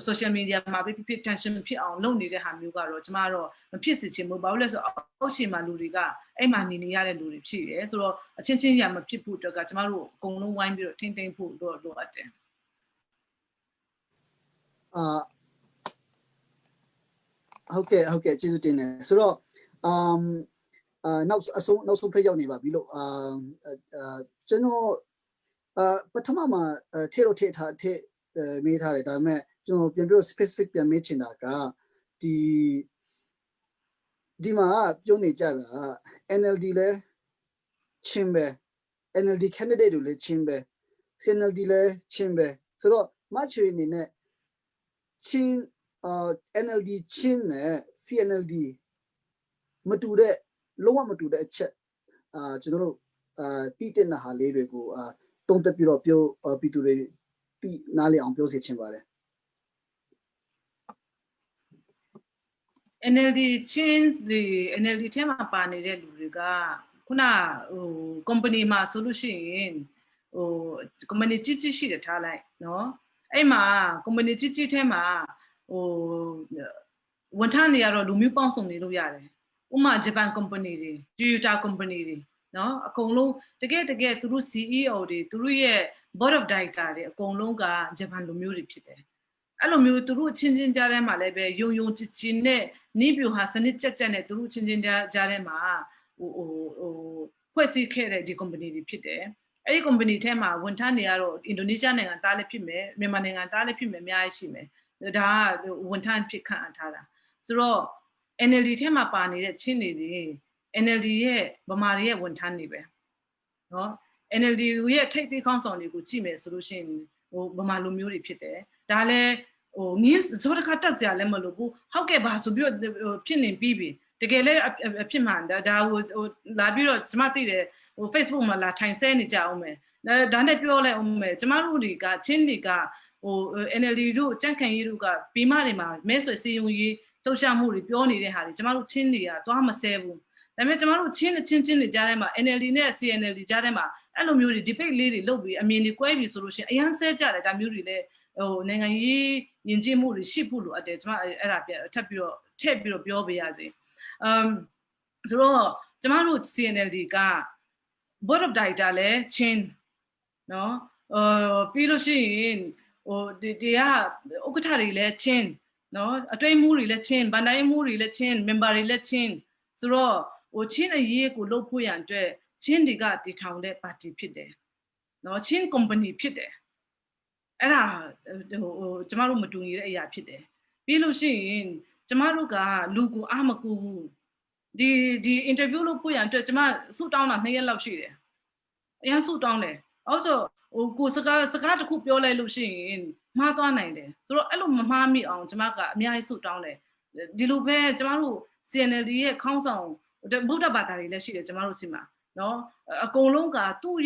social media မှာဖြစ် tension ဖြစ်အောင်လုပ်နေတဲ့ဟာမျိုးကတော့ကျမတော့မဖြစ်စေချင်ဘူးဘာလို့လဲဆိုတော့အောက်ခြေမှာလူတွေကအဲ့မှာနေရတဲ့လူတွေဖြစ်တယ်ဆိုတော့အချင်းချင်းရမဖြစ်ဖို့အတွက်ကကျမတို့အကုန်လုံးဝိုင်းပြီးတော့ထိမ့်သိမ့်ဖို့လိုအပ်တယ်ဟုတ်ကဲ့ကျေးဇူးတင်တယ်ဆိုတော့နောက်ဆုံးဖိတ်ရောက်နေပါပြီလို့ကျွန်တော်ပထမမှာထေမေးထားတယ်ဒါပေမဲ့ကျွန်တော်ပြန်ပြီးတော့ specific ပြန်မေးချင်တာကဒီမှာပြောနေကြတာ NLD လဲချင်းပဲ NLD candidate တွေလဲချင်းပဲ CNLD လဲချင်းပဲဆိုတော့မချရီနေနဲ့ချင်းNLD ချင်းနဲ့ CNLD မတူတဲ့လုံးဝမတူတဲ့အချက်ကျွန်တော်တို့တိတဲ့နာဟာလေးတွေကိုတုံးတက်ပြီးတော့ပြောပြည်သူတွေတိနားလည်အောင်ပြောစေချင်ပါတယ် NLD ချင်းဒီ NLD ထဲမှာပါနေတဲ့လူတွေကခုနcompany မှာဆိုလို့ရှိရင်company ကြီးရှိတယ်ထားလိုက်နော်အဲ့မှာ company ကြီးထဲမှာဝန်ထမ်းတွေကတော့လူမျိုးပေါင်းစုံနေလို့ရတယ်ဥပမာဂျပန် company တွေ Toyota company တွေနော်အကုန်လုံးတကယ်သူတို့ CEO တွေသူတို့ရဲ့ board of director တွေအကုန်လုံးကဂျပန်လူမျိုးတွေဖြစ်တယ်အဲ့လိုမျိုးသူတို့ချင်းကြားထဲမှာလည်းပဲယုံကြည်နဲ့နီးပြူဟာစနစ်ကြက်နဲ့သူတို့ချင်းကြားထဲမှာဖွဲ့စည်းခဲ့တဲ့ဒီ company တွေဖြစ်တယ်အဲ့ဒီ company ထဲမှာဝန်ထမ်းတွေကတော့အင်ဒိုနီးရှားနိုင်ငံသားလည်းဖြစ်မယ်မြန်မာနိုင်ငံသားလည်းဖြစ်မယ်အများကြီးရှိမယ်ဒါကဝန်ထမ်းဖြစ်ခန့်အပ်ထားတာဆိုတော့ NLD ထဲမှာပါနေတဲ့ချင်းတွေ NLD ရဲ့ဗမာတွေရဲ့ဝန်ထမ်းတွေပဲเนาะ NLD ရဲ့ထိပ်သီးခေါင်းဆောင်တွေကိုကြည့်မယ်ဆိုလို့ရှိရင်ဗမာလူမျိုးတွေဖြစ်တယ်ဒါလည်းနင်းဇောတခါတက်စရာလည်းမလိုဘူးဟုတ်ကဲ့ပါဆိုပြီးတော့ဖြစ်နေပြီးပြီတကယ်လည်းအဖြစ်မှန်ဒါလာပြီးတော့ကျမသိတယ်Facebook မှာလာထိုင်ဆဲနေကြအောင်မယ်ဒါနဲ့ပြောလဲအောင်မယ်ကျမတို့တွေကချင်းတွေက NLD တို့ကြန့်ခံရေးတို့ကပြီးမှတွေမှာမဲဆွယ်စည်းရုံးရေးလှုပ်ရှားမှုတွေပြောနေတဲ့ဟာတွေကျမတို့ချင်းတွေကသွားမဆဲဘူးဒါပေမဲ့ကျမတို့ချင်းတွေကြားထဲမှာ NLD နဲ့ CNLD ကြားထဲမှာအဲ့လိုမျိုးတွေ debate လေးတွေလုပ်ပြီးအမြင်တွေကွဲပြီးဆိုလို့ရှိရင်အရန်ဆဲကြတယ်ဒါမျိုးတွေလည်းနိုင်ငံရေးယဉ်ကျေးမှုတွေရှိဖို့လိုအပ်တယ်ကျမအဲ့ဒါထပ်ပြီးတော့ပြောပေးရစေဆိုတော့ကျမတို့ CNLD က board of director လည်းချင်းနော်ပြီးလို့ရှိရင်ဒီကဥက္ကဋ္ဌတွေလည်းချင်းနော်အတွင်းမှုတွေလည်းချင်းဗန်တိုင်းမှုတွေလည်းချင်း member တွေလည်းချင်းဆိုတော့ချင်းအရေးကိုလုပ်ဖို့ရန်အတွက်ချင်းတွေကတည်ထောင်တဲ့ပါတီဖြစ်တယ်နော်ချင်း company ဖြစ်တယ်အဲ့ဒါကျမတို့မတူညီတဲ့အရာဖြစ်တယ်ပြီးလို့ရှိရင်ကျမတို့ကလူကိုအားမကူဘူးဒီ interview လုပ်ဖို့ရန်အတွက်ကျမစုတောင်းတာ2ရက်လောက်ရှိတယ်အရင်စုတောင်းတယ်အော်ဆိုကိုစကားတစ်ခုပြောလိုက်လို့ရှိရင်မှားသွားနိုင်တယ်ဆိုတော့အဲ့လိုမမှားမိအောင်ကျမကအများကြီးစုတောင်းတယ်ဒီလိုပဲကျမတို့ CNLD ရဲ့ခေါင်းဆောင်ဗုဒ္ဓဘာသာတွေလည်းရှိတယ်ကျမတို့စီမှာနော်အကုန်လုံးကသူ့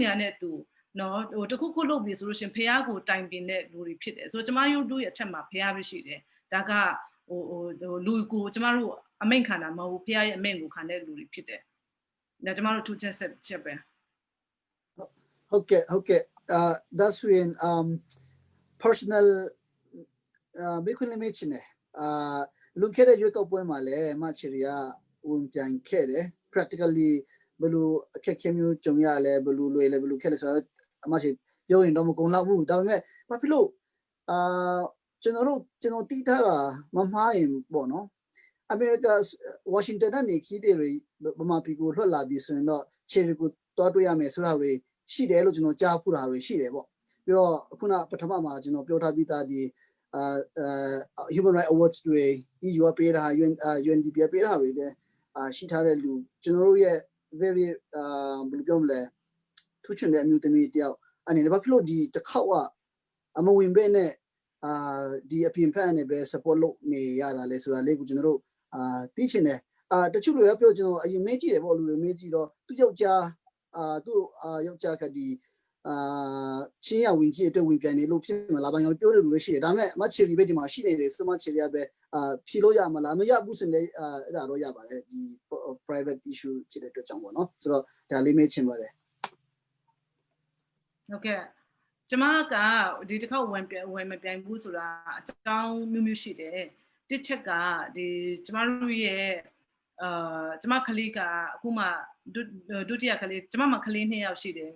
ညာနဲ့သူနော်တခုခုလုပ်ပြီဆိုလို့ရှိရင်ဖះကိုတိုင်ပင်တဲ့လူတွေဖြစ်တယ်ဆိုတော့ကျမတို့ရဲ့အထက်မှာဖះပဲရှိတယ်ဒါကလူကိုကျမတို့အမိန့်ခံတာမဟုတ်ဘူးဖះရဲ့အမိန့်ကိုခံတဲ့လူတွေဖြစ်တယ်ဒါကျမတို့ထူးခြားချက်ပဲOkay. That's when personal bekunle chine lunkere yoka point male ma chiria pian khere practically belu akekemyu chongya le belu lwe le belu khere so ma chiပြောရင်တော့မကုန်လောက်ဘူးဒါပေမဲ့ဘာဖြစ်လို့ကျွန်တော်တီးထားတာမမှားရင်ပေါ့နော်အမေရိကဝါရှင်တန်ကနေခီးတွေဗမာပြည်ကိုလွှတ်လာပြီးဆိုရင်တော့ခြေတွေကိုတွားတွေ့ရမယ်ဆိုတာတွေရှိတယ်လို့ကျွန်တော်ကြားဖူးတာတွေရှိတယ်ပေါ့ပြီးတော့ခုနပထမမှာကျွန်တော်ပြောထားပြီးသားဒီhuman rights awards တွေ EU ပေးတာ UNDP ပေးတာတွေလည်းရှိထားတဲ့လူကျွန်တော်တို့ရဲ့ very ဘယ်လိုပြောမလဲထူးချွန်တဲ့အမျိုးသမီးတယောက်အနေနဲ့ဘာဖြစ်လို့ဒီတစ်ခေါက်ကအမဝင်ပဲနဲ့ဒီအပြင်ဖက်နဲ့ပဲ support လုပ်နေရတာလဲဆိုတာလေးကိုကျွန်တော်တို့သိချင်တယ်တချို့လူတွေပြောကျွန်တော်အရင်မေးကြည့်တယ်ပေါ့လူတွေမေးကြည့်တော့သူ့ယောက်ျားသူ့ယောက်ျားကဒီချင်းရဝင်ကြီးအတွက်ဝင်ပြန်နေလို့ဖြစ်မလားဘာကြောင့်ပြောတယ်လူတွေရှိတယ်ဒါပေမဲ့မချီရီပဲဒီမှာရှိနေတယ်စမချီရီကပဲဖြေလို့ရမလားမရဘူးဆိုရင်လည်းအဲ့ဒါတော့ရပါတယ်ဒီ private issue ဖြစ်တဲ့အတွက်ကြောင့်ပေါ့နော်ဆိုတော့ဒါလေးမေးချင်ပါတယ်ဟုတ်ကဲ့ကျမကဒီတစ်ခေါက်ဝင်မပြိုင်ဘူးဆိုတာအကြောင်းမျိုးရှိတယ်တစ်ချက်ကဒီကျမတို့ရဲ့ကျမကလေးကအခုမှဒုတိယကလေးကျမမှာကလေး2ယောက်ရှိတယ်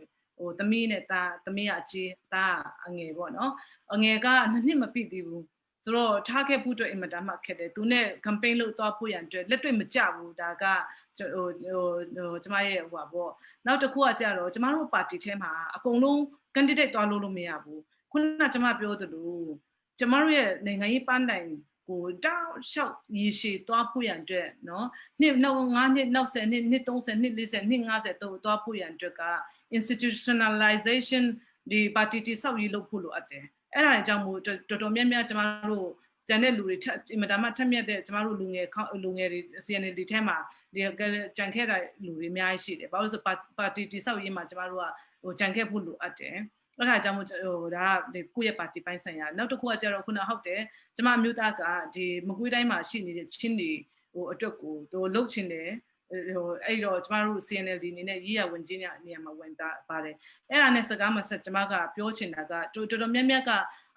သမီးနဲ့သမီးကအကြီးသားအငယ်ပေါ့နော်အငယ်က2နှစ်မပြည့်သေးဘူးဆိုတော့ထားခဲ့ဖို့အတွက်အင်မတန်မှခက်တယ်သူနဲ့ campaign လုပ်သွားဖို့ရန်အတွက်လက်တွေ့မကြဘူးဒါကကျမရဲ့ဟိုပါပေါ့နောက်တစ်ခုကကြတော့ကျမတို့ပါတီထဲမှာအကုန်လုံး candidate သွားလို့မရဘူးခုနကကျမပြောသလိုကျမတို့ရဲ့နိုင်ငံရေးပန်းတိုင်ကိုတောက်လျှောက်ရည်ရှည်သွားဖို့ရန်အတွက်နော်နှစ်5နှစ်နောက်10နှစ်နှစ်30နှစ်40နှစ်50တော့သွားဖို့ရန်အတွက်က institutionalization ဒီပါတီတိဆောက်ရေးလုပ်ဖို့လိုအပ်တယ်အဲ့ဒါကြောင့်မို့တော်တော်များများကျမတို့ကျန်တဲ့လူတွေအင်မတန်မှထက်မြက်တဲ့ကျမတို့လူငယ်တွေ CNLD ထဲမှာဒီကြံခဲ့တဲ့လူတွေအများကြီးရှိတယ်ဘာလို့ဆိုပါတီတိဆောက်ရေးမှာကျမတို့ကကြံခဲ့ဖို့လိုအပ်တယ်အဲ့ဒါကြောင့်မို့ဒါကကိုယ့်ရဲ့ပါတီပိုင်းဆိုင်ရာနောက်တစ်ခုကကျတော့ခုနဟုတ်တယ်ကျမအမျိုးသားကဒီမကွေးတိုင်းမှာရှိနေတဲ့ချင်းတွေအတွက်ကိုသူလှုပ်ချင်တယ်အဲ့တော့ကျမတို့ CNLD အနေနဲ့ရေးရဝင်ချင်းနေရာမှာဝင်ပါတယ်အဲ့ဒါနဲ့စကားမဆက်ကျမကပြောချင်တာကတော်တော်များများက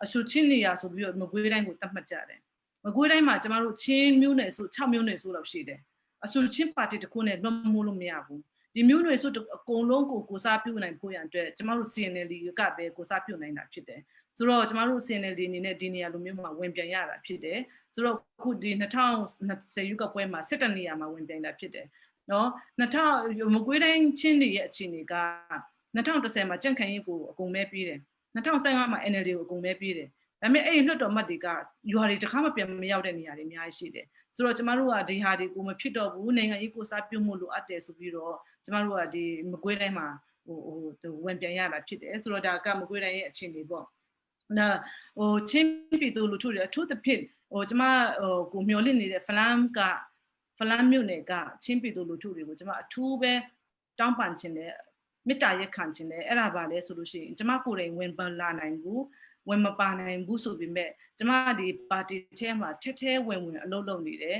အဆူချင်းနေရဆိုပြီးတော့မကွေးတိုင်းကိုတတ်မှတ်ကြတယ်မကွေးတိုင်းမှာကျမတို့ချင်းမျိုးနယ်ဆို6မျိုးနယ်ဆိုလောက်ရှိတယ်အဆူချင်းပါတီတစ်ခုနဲ့လွတ်မိုးလို့မရဘူးဒီမျိုးနယ်ဆိုအကုန်လုံးကိုစားပြုနိုင်ဖို့ရန်အတွက်ကျမတို့ CNLD ကပဲကိုစားပြုနိုင်တာဖြစ်တယ်ဆိုတော့ကျမတို့ CNLD အနေနဲ့ဒီနေရာလိုမျိုးမှာဝင်ပြန်ရတာဖြစ်တယ်ဆိုတော့ခုဒီ2020ရွေးကောက်ပွဲမှာစစ်တနေရာမှာဝင်ပြန်တာဖြစ်တယ်နော်မကွေးတိုင်းချင်းတွေရဲ့အခြေအနေက2010မှာကြန့်ခိုင်ရေးကိုအကုန်မဲပြီးတယ်2015မှာ NLD ကိုအကုန်မဲပြီးတယ်ဒါပေမဲ့အဲ့ဒီလွှတ်တော်မှတ်တွေကရွာတွေတခါမှပြန်မရောက်တဲ့နေရာတွေအများကြီးရှိတယ်ဆိုတော့ကျမတို့ကဒီဟာတွေကိုမဖြစ်တော့ဘူးနိုင်ငံရေးကိုစားပြုမှုလိုအပ်တယ်ဆိုပြီးတော့ကျမတို့ကဒီမကွေးတိုင်းမှာဝင်ပြန်ရတာဖြစ်တယ်ဆိုတော့ဒါကမကွေးတိုင်းရဲ့အခြေအနေပေါ့နော်ချင်းပြည်သူလူထုတွေအထူးသဖြင့်ကျမကိုမျှော်လင့်နေတဲ့ဖလန်းမြို့နယ်ကချင်းပြည်သူလူထုတွေကိုကျမအထူးပဲတောင်းပန်ခြင်းနဲ့မေတ္တာရက်ခံခြင်းနဲ့အဲ့ဒါပါလဲဆိုလို့ရှိရင်ကျမကိုယ်တိုင်ဝင်ပန်လာနိုင်ဘူး ဝင်မပါနိုင်ဘူးဆိုပေမဲ့ကျမဒီပါတီထဲမှာထဲဝင်အလုပ်လုပ်နေတယ်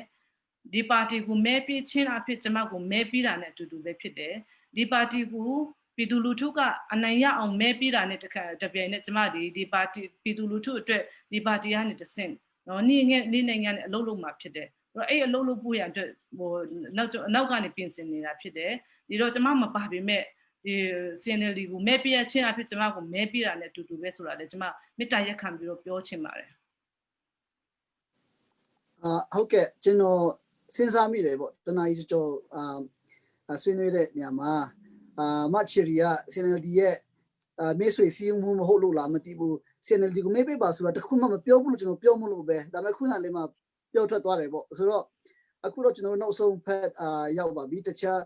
ဒီပါတီကိုမဲပေးချင်းအဖြစ်ကျမကိုမဲပေးတာနဲ့အတူတူပဲဖြစ်တယ်ဒီပါတီကိုပြည်သူလူထုကအနိုင်ရအောင်မဲပေးတာနဲ့တပြိုင်နက်ကျမဒီပါတီပြည်သူလူထုအတွက်ဒီပါတီကနေတဆင့်နော်နေ့နိုင်ငံနဲ့အလုပ်လုပ်မှာဖြစ်တယ်အဲ့အလုပ်လုပ်ဖို့ရအတွက်ဟိုနောက်ကနေပြင်ဆင်နေတာဖြစ်တယ်ဒီတော့ကျမမပါပေမဲ့ဒီ CNLD ကိုမဲပေးချင်းအဖြစ်ကျမကိုမဲပေးတာနဲ့အတူတူပဲဆိုတာလေကျမမေတ္တာရက်ခံပြီးတော့ပြောချင်ပါတယ်ဟုတ်ကဲ့ကျွန်တော်စဉ်းစားမိတယ်ပေါ့တနားကြီးကျော်ဆွေးနွေးတဲ့နေရာမှာမချီရီက CNLD ရဲ့မေးဆွေစီးမှုမဟုတ်လို့လားမသိဘူး CNLD ကိုမေးပေးပါဆိုတာတခုမှမပြောဘူးလို့ကျွန်တော်ပြောမလို့ပဲဒါပေမဲ့ခုနလေးမှပြောထွက်သွားတယ်ပေါ့ဆိုတော့အခုတော့ကျွန်တော်နောက်ဆုံးဖက်ရောက်ပါပြီတခြား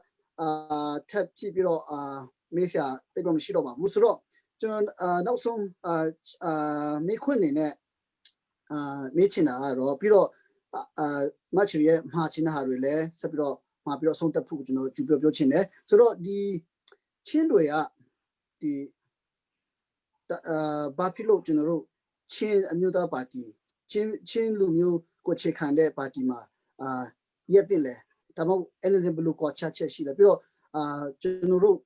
ထပ်ကြည့်ပြီးတော့မေးစရာတိတ်တော့မရှိတော့ပါဘူးဆိုတော့ကျွန်တော်နောက်ဆုံးမေးခွန်းနေနဲ့မေးချင်တာကတော့ပြီးတော့မချီရဲ့မှာချင်တဲ့ဟာတွေလည်းဆက်ပြီးတော့မှာပြီးတော့ဆုံးသက်ဖို့ကျွန်တော်ကြိုပြောချင်တယ်ဆိုတော့ဒီချင်းတွေကဒီဘာဖြစ်လို့ကျွန်တော်တို့ချင်းအမျိုးသားပါတီချင်းလူမျိုးကိုချေခံတဲ့ပါတီမှာရက်တင်လဲဒါမှမဟုတ် NLD ဘလို့ကွာချက်ရှိလဲပြီးတော့ကျွန်တော်တို့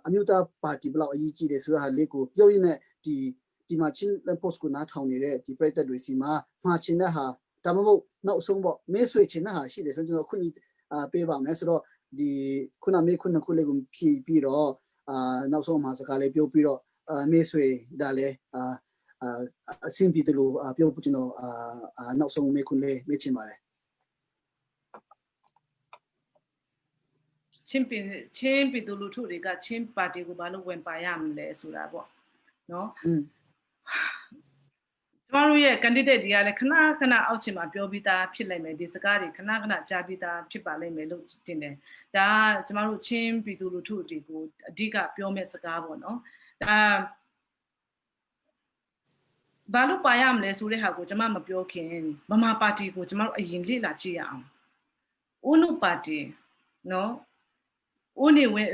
အမျိုးသားပါတီဘလောက်အရေးကြီးတယ်ဆိုတဲ့ဟာလေးကိုပြောရင်းနဲ့ဒီမှာချင်း post ကိုနားထောင်နေတဲ့ဒီပြည်သက်တွေစီမှာမှာချင်တဲ့ဟာဒါမှမဟုတ်နောက်ဆုံးပေါ့မေးဆွေချင်တဲ့ဟာရှိတယ်ဆိုတော့ကျွန်တော်ခုပေးပါမယ်ဆိုတော့ဒီခုနမေးခွန်းခုလေးကိုဖြည့်ပြီးတော့နောက်ဆုံးမှာစကားလေးပြောပြီးတော့မေးဆွေဒါလည်းအဆင်ပြေတယ်လို့ပြောဖို့ကျွန်တော်နောက်ဆုံးမေးခွန်းလေးမေးချင်ပါတယ်ချင်းပြည်သူလူထုတွေကချင်းပါတီကိုဘာလို့ဝင်ပါရမလဲဆိုတာပေါ့နော်ကျမတို့ရဲ့ candidate တွေကလည်းခဏအောက်ချင်မှာပြောပြီးသားဖြစ်လိုက်မယ်ဒီစကားတွေခဏကြားပြီးသားဖြစ်ပါလိမ့်မယ်လို့တင်တယ်ဒါကကျမတို့ချင်းပြည်သူလူထုတွေကိုအဓိကပြောမဲ့စကားပေါ့နော်ဒါဘာလို့ပါရမလဲဆိုတဲ့ဟာကိုကျမမပြောခင်ဗမာပါတီကိုကျမတို့အရင်လေ့လာကြည့်ရအောင်ဦးနုပါတီနော်ဦးနေဝင်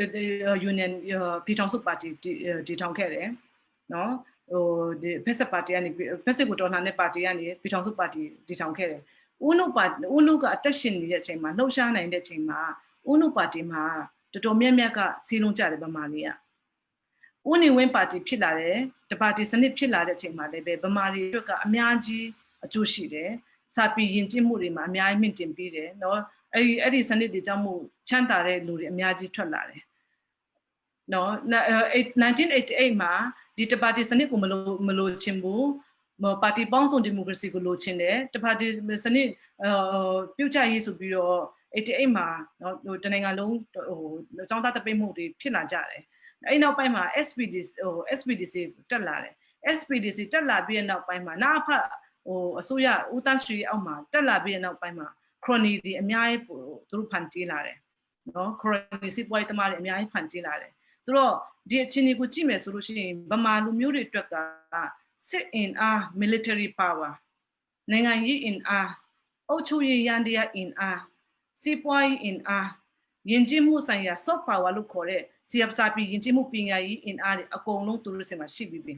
union ပြည်ထောင်စုပါတီတည်ထောင်ခဲ့တယ်နော်ဟိုဒီဖက်ဆက်ပါတီကနေဖက်ဆက်ကိုတော်လှန်တဲ့ပါတီကနေပြည်ထောင်စုပါတီတည်ထောင်ခဲ့တယ်ဦးနုကအသက်ရှင်နေတဲ့အချိန်မှာလှုပ်ရှားနိုင်တဲ့အချိန်မှာဦးနုပါတီမှာတော်တော်များများကစီးလုံးကြတယ်ဗမာလေးကဦးနေဝင်းပါတီဖြစ်လာတယ်တပါတီစနစ်ဖြစ်လာတဲ့အချိန်မှာလည်းပဲဗမာတွေအတွက်ကအများကြီးအကျိုးရှိတယ်စာပေယဉ်ကျေးမှုတွေမှာအများကြီးမြင့်တင်ပေးတယ်နော်အဲ့ဒီစနစ်တွေကြောင့်မို့ချမ်းသာတဲ့လူတွေအများကြီးထွက်လာတယ်နော်1988မှာဒီတပါတီစနစ်ကိုမလိုချင်ဘူးပါတီပေါင်းစုံဒီမိုကရေစီကိုလိုချင်တယ်တပါတီစနစ်ပြုတ်ချရေးဆိုပြီးတော့88မှာနော်ဟိုတနိုင်ငံလုံးဟိုအကြောင်းသားတပိတ်မှုတွေဖြစ်လာကြတယ်အဲ့နောက်ပိုင်းမှာ SPDC တက်လာတယ် SPDC တက်လာပြီးတဲ့နောက်ပိုင်းမှာနာဖဟိုအစိုးရဦးတန်းရွှေအောက်မှာတက်လာပြီးတဲ့နောက်ပိုင်းမှာ crony တွေအများကြီးသူတို့ဖန်တီးလာတယ်နော် crony စစ်ပွားရေးသမားတွေအများကြီးဖန်တီးလာတယ်ဆိုတော့ဒီအခြေအနေကိုကြည့်မယ်ဆိုလို့ရှိရင်ဗမာလူမျိုးတွေအတွက်ကစစ်အင်အား military power နိုင်ငံရေးအင်အားအုပ်ချုပ်ရေးရန်တရားအင်အားစစ်ပွားရေးအင်အားယဉ်ကျေးမှုဆိုင်ရာ soft power လို့ခေါ်တဲ့စာပေယဉ်ကျေးမှုပညာရေးအင်အားတွေအကုန်လုံးသူတို့စီမှာရှိပြီးပြီ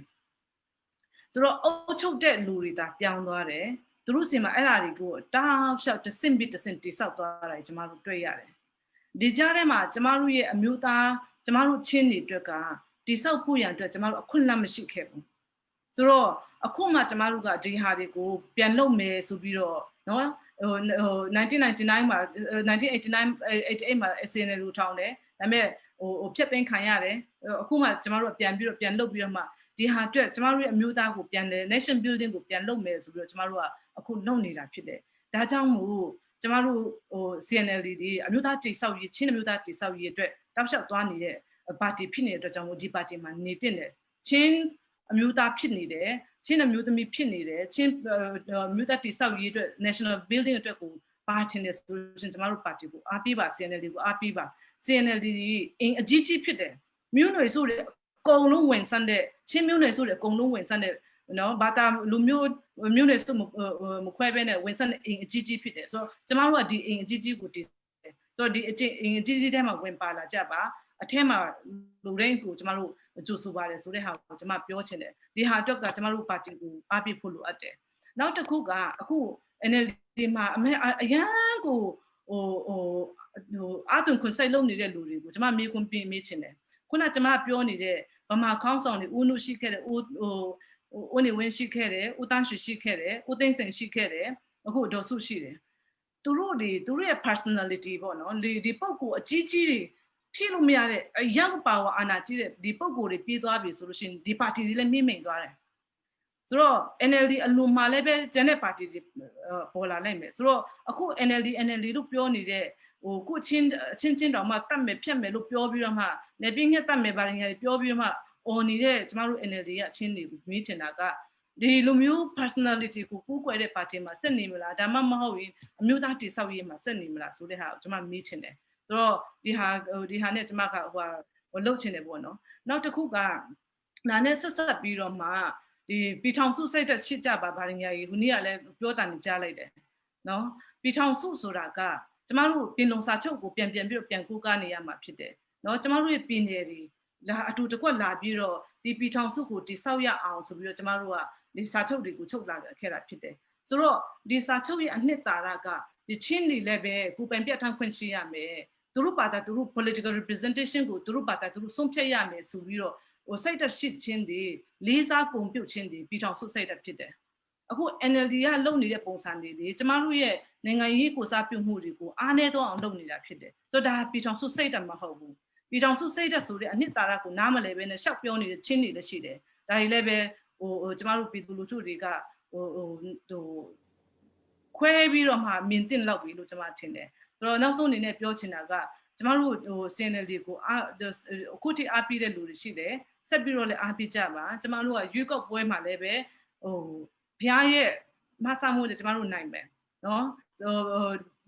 ဆိုတော့အုပ်ချုပ်တဲ့လူတွေဒါပြောင်းသွားတယ်သူတို့စီမှာအဲ့ဓာတွေကိုတောက်လျှောက်တဆင့်ပြီးတဆင့်တိဆောက်သွားတာကျမတို့တွေ့ရတယ်ဒီကြားထဲမှာကျမတို့ရဲ့အမျိုးသားကျမတို့ချင်းတွေအတွက်ကတိဆောက်ဖို့ရန်အတွက်ကျမတို့အခွင့်အလမ်းမရှိခဲ့ဘူးဆိုတော့အခုမှကျမတို့ကဒီဟာတွေကိုပြန်လုပ်မယ်ဆိုပြီးတော့နော်ဟို1999မှာ1988မှာ CNLD ထောင်တယ်ဒါပေမဲ့ဟိုဖြတ်သိမ်းခံရတယ်အခုမှကျမတို့ပြန်လုပ်ပြီးတော့မှဒီဟာအတွက်ကျမတို့ရဲ့အမျိုးသားကိုပြန်တယ် nation building ကိုပြန်လုပ်မယ်ဆိုပြီးတော့ကျမတို့ကအခုလုပ်နေတာဖြစ်တယ်ဒါကြောင့်မို့ကျမတို့ဟို CNLD ဒီအမျိုးသားတိဆောက်ရေးချင်းအမျိုးသားတိဆောက်ရေးအတွက်တောက်လျှောက်သွားနေတဲ့ပါတီဖြစ်နေတဲ့အတွက်ကြောင့်မို့ဒီပါတီမှာနေတင်တယ်ချင်းအမျိုးသားဖြစ်နေတယ်ချင်းအမျိုးသမီးဖြစ်နေတယ်ချင်းအမျိုးသားတိဆောက်ရေးအတွက် national building အတွက်ကိုပါချင်တယ်ဆိုရင်ကျမတို့ပါတီကိုအားပေးပါ CNLD ကိုအားပေးပါ CNLD အင်အကြီးကြီးဖြစ်တယ်မြို့နယ်ဆိုတဲ့အကုန်လုံးဝင်ဆန်းတဲ့ချင်းမြို့နယ်ဆိုတဲ့အကုန်လုံးဝင်ဆန်းတဲ့နော်ဘာသာလူမျိုးနယ်ဆိုမခွဲဘဲနဲ့ဝင်ဆန်းတဲ့အင်အကြီးကြီးဖြစ်တယ်ဆိုတော့ကျမတို့ကဒီအင်အကြီးကြီးကိုတည်ဆိုတော့ဒီအင်အကြီးကြီးထဲမှာဝင်ပါလာကြပါအထက်မှာလူတိုင်းကိုကျမတို့ ကြိုဆိုပါတယ်ဆိုတဲ့ဟာကိုကျွန်မပြောချင်တယ်ဒီဟာအတွက်ကကျွန်တော်တို့ပါတီကိုအားပေးဖို့လိုအပ်တယ်နောက်တစ်ခုကအခု NLD မှာအရန်ကိုအာတုံခွန်ဆိုင်လုံးနေတဲ့လူတွေကိုကျွန်မမေးခွန်းပေးမေးချင်တယ်ခုနကျွန်မပြောနေတဲ့ဗမာခေါင်းဆောင်တွေဦးနုရှိခဲ့တယ်ဦးနေဝင်းရှိခဲ့တယ်ဦးတန်းရွှေရှိခဲ့တယ်ဦးသိန်းစိန်ရှိခဲ့တယ်အခုဒေါ်စုရှိတယ်သူတို့ရဲ့ personality ပေါ့နော်ဒီပုံကိုအကြီးကြီးထိလို့မရတဲ့ young power အာဏာကြီးတဲ့ဒီပုံကိုတွေပြေးသွားပြီဆိုလို့ရှိရင်ဒီပါတီတွေလည်းမိမ့်သွားတယ်ဆိုတော့ NLD အလွန်မှလည်းပဲကျန်တဲ့ပါတီတွေပေါ်လာနိုင်မယ်ဆိုတော့အခု NLD လို့ပြောနေတဲ့ကိုချင်းတောင်မှတတ်မယ်ဖြတ်မယ်လို့ပြောပြီးတော့မှနေပြင်းငှက်တတ်မယ်ဗာရင်တွေပြောပြီးတော့မှအော်နေတဲ့ကျမတို့ NLD ကအချင်းတွေကိုမေးချင်တာကဒီလိုမျိုး personality ကိုကူးကွယ်တဲ့ပါတီမှာဆက်နေမလားဒါမှမဟုတ်ရင်အမျိုးသားတည်ဆောက်ရေးမှာဆက်နေမလားဆိုတဲ့ဟာကိုကျွန်မမေးချင်တယ်ဆိုတော့ဒီဟာနဲ့ကျွန်မကလှုပ်ချင်တယ်ပေါ့နော်နောက်တစ်ခုကနာနဲ့ဆက်ပြီးတော့မှဒီပြည်ထောင်စုစိတ်သက်ရှစ်ကြပါဗာရင်ကြီးခုနေ့ကလည်းပြောတာနေကြားလိုက်တယ်နော်ပြည်ထောင်စုဆိုတာကကျမတို့ပြည်လုံစာချုပ်ကိုပြန်ပြီးတော့ပြန်ကိုးကားနေရမှာဖြစ်တယ်နော်ကျမတို့ရဲ့ပြည်နယ်တွေအတူတကွလာပြီးတော့ဒီပြည်ထောင်စုကိုတိဆောက်ရအောင်ဆိုပြီးတော့ကျမတို့ကဒီစာချုပ်တွေကိုချုပ်လာခဲ့တာဖြစ်တယ်ဆိုတော့ဒီစာချုပ်ရဲ့အနှစ်သာရကဒီချင်းတွေလည်းပဲကိုပိုင်ပြတ်ထန်းခွင့်ရှိရမယ်သူတို့ဘာသာသူတို့ political representation ကိုသူတို့ဘာသာသူတို့ဆုံးဖြတ်ရမယ်ဆိုပြီးတော့စိတ်သက်ရှစ်ချင်းတွေလေးစားကုန်ပြုတ်ချင်းတွေပြည်ထောင်စုစိတ်သက်ဖြစ်တယ်အခု NLD ကလုပ်နေတဲ့ပုံစံတွေလေကျမတို့ရဲ့နိုင်ငံရေးကိုစားပြုမှုတွေကိုအားနည်းတော့အောင်လုပ်နေတာဖြစ်တယ်ဆိုတော့ဒါပြည်ထောင်စုစိတ်သက်မဟုတ်ဘူးပြည်ထောင်စုစိတ်သက်ဆိုတဲ့အနှစ်သာရကိုနားမလည်ပဲနဲ့ရှောက်ပြောနေတဲ့ချင်းတွေလည်းရှိတယ်ဒါတွေလည်းပဲကျမတို့ပြည်သူလူထုတွေကခွဲပြီးတော့မှမြင်တင်လောက်ပြီလို့ကျမထင်တယ်ဆိုတော့နောက်ဆုံးအနေနဲ့ပြောချင်တာကကျမတို့CNLD ကိုအခုထိအားပေးတဲ့လူတွေရှိတယ်ဆက်ပြီးတော့လည်းအားပေးကြပါကျမတို့ကရွေးကောက်ပွဲမှာလည်းပဲဘုရားရဲ့မဆာမှုတွေကျမတို့နိုင်မယ်နော်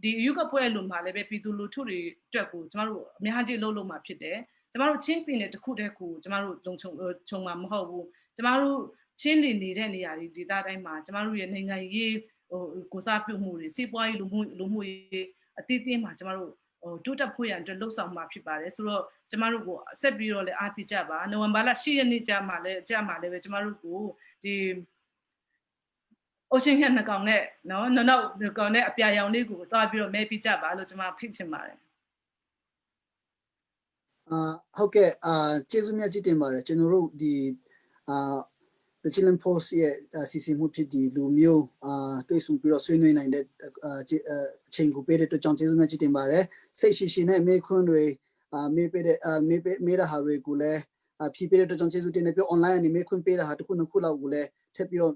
ဒီရွေးကောက်ပွဲလိုမှလည်းပဲပြည်သူလူထုတွေအတွက်ကိုကျမတို့အများကြီးလုပ်မှာဖြစ်တယ်ကျမတို့ချင်းပြည်နယ်တစ်ခုတည်းကိုကျမတို့လုံခြုံမှာမဟုတ်ဘူးကျမတို့ချင်းနေနေတဲ့နေရာတွေဒေသတိုင်းမှာကျမတို့ရဲ့နိုင်ငံရေးကိုစားပြုမှုတွေစီးပွားရေးလူမှုရေးအသီးသီးမှာကျမတို့တိုးတက်ဖို့ရန်အတွက်လှုပ်ဆောင်မှာဖြစ်ပါတယ်ဆိုတော့ကျမတို့ကိုဆက်ပြီးတော့လည်းအားပေးကြပါနိုဝင်ဘာလ10ရက်နေ့ကြာမှာလည်းပဲကျမတို့ကိုဒီOcean နှကောင်နဲ့နော်နောက်ကောင်နဲ့အပြာရောင်လေးကိုသွားပြီးတော့မဲပြကြပါလို့ကျွန်မဖိတ်ချင်ပါတယ်ဟုတ်ကဲ့ကျေးဇူးများကြီးတင်ပါတယ်ကျွန်တော်တို့ဒီ the Chilean Post ရဲ့စီစဉ်မှုဖြစ်ဒီလူမျိုးတွေ့ဆုံပြီးတော့ဆွေးနွေးနိုင်တဲ့အချိန်ကိုပေးတဲ့အတွက်ကြောင့်ကျေးဇူးများကြီးတင်ပါတယ်စိတ်ရှိရှိနဲ့မေးခွန်းတွေမေးပေးတဲ့မေးတဲ့ဟာတွေကိုလည်းဖြည့်ပေးတဲ့အတွက်ကြောင့်ကျေးဇူးတင်တယ်ပြီး online ကနေမေးခွန်းပေးတဲ့ဟာတစ်ခုနှစ်ခုလောက်ကိုလည်းထပ်ပြီးတော့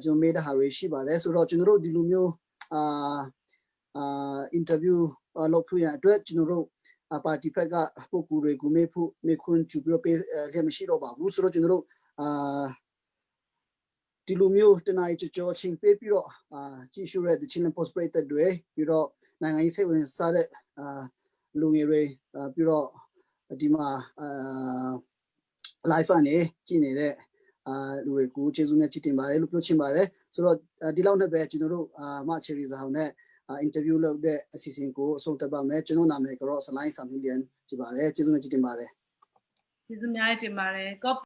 ကျွန်တော်မေးတဲ့ဟာတွေရှိပါတယ်ဆိုတော့ကျွန်တော်တို့ဒီလူမျိုးinterview လုပ်ဖို့ရအတွက်ကျွန်တော်တို့ပါတီဖက်ကပုံကူတွေကိုမေးခွန်းကြည့်ပြီးတော့ပေးရမရှိတော့ပါဘူးဆိုတော့ကျွန်တော်တို့ဒီလူမျိုးတနင်္လာကျော်ချင်းပေးပြီးတော့ကြည့်ရှုရတဲ့ Chilean Post ပရိသတ်တွေပြီးတော့နိုင်ငံရေးစိတ်ဝင်စားတဲ့လူငယ်တွေပြီးတော့ဒီမှာlive နဲ့ကြည့်နေတဲ့လူတွေကိုကျေးဇူးများချီးတင်ပါတယ်လို့ပြောချင်ပါတယ်ဆိုတော့ဒီလောက်နဲ့ပဲကျွန်တော်တို့မ Cheery Zahau နဲ့ interview လုပ်တဲ့အစီအစဉ်ကိုအဆုံးသတ်ပါမယ်ကျွန်တော်နာမည်ကတော့ Salai Samilian ဖြစ်ပါတယ်ကျေးဇူးများချီးတင်ပါတယ်ကျေးဇူးများတင်ပါတယ်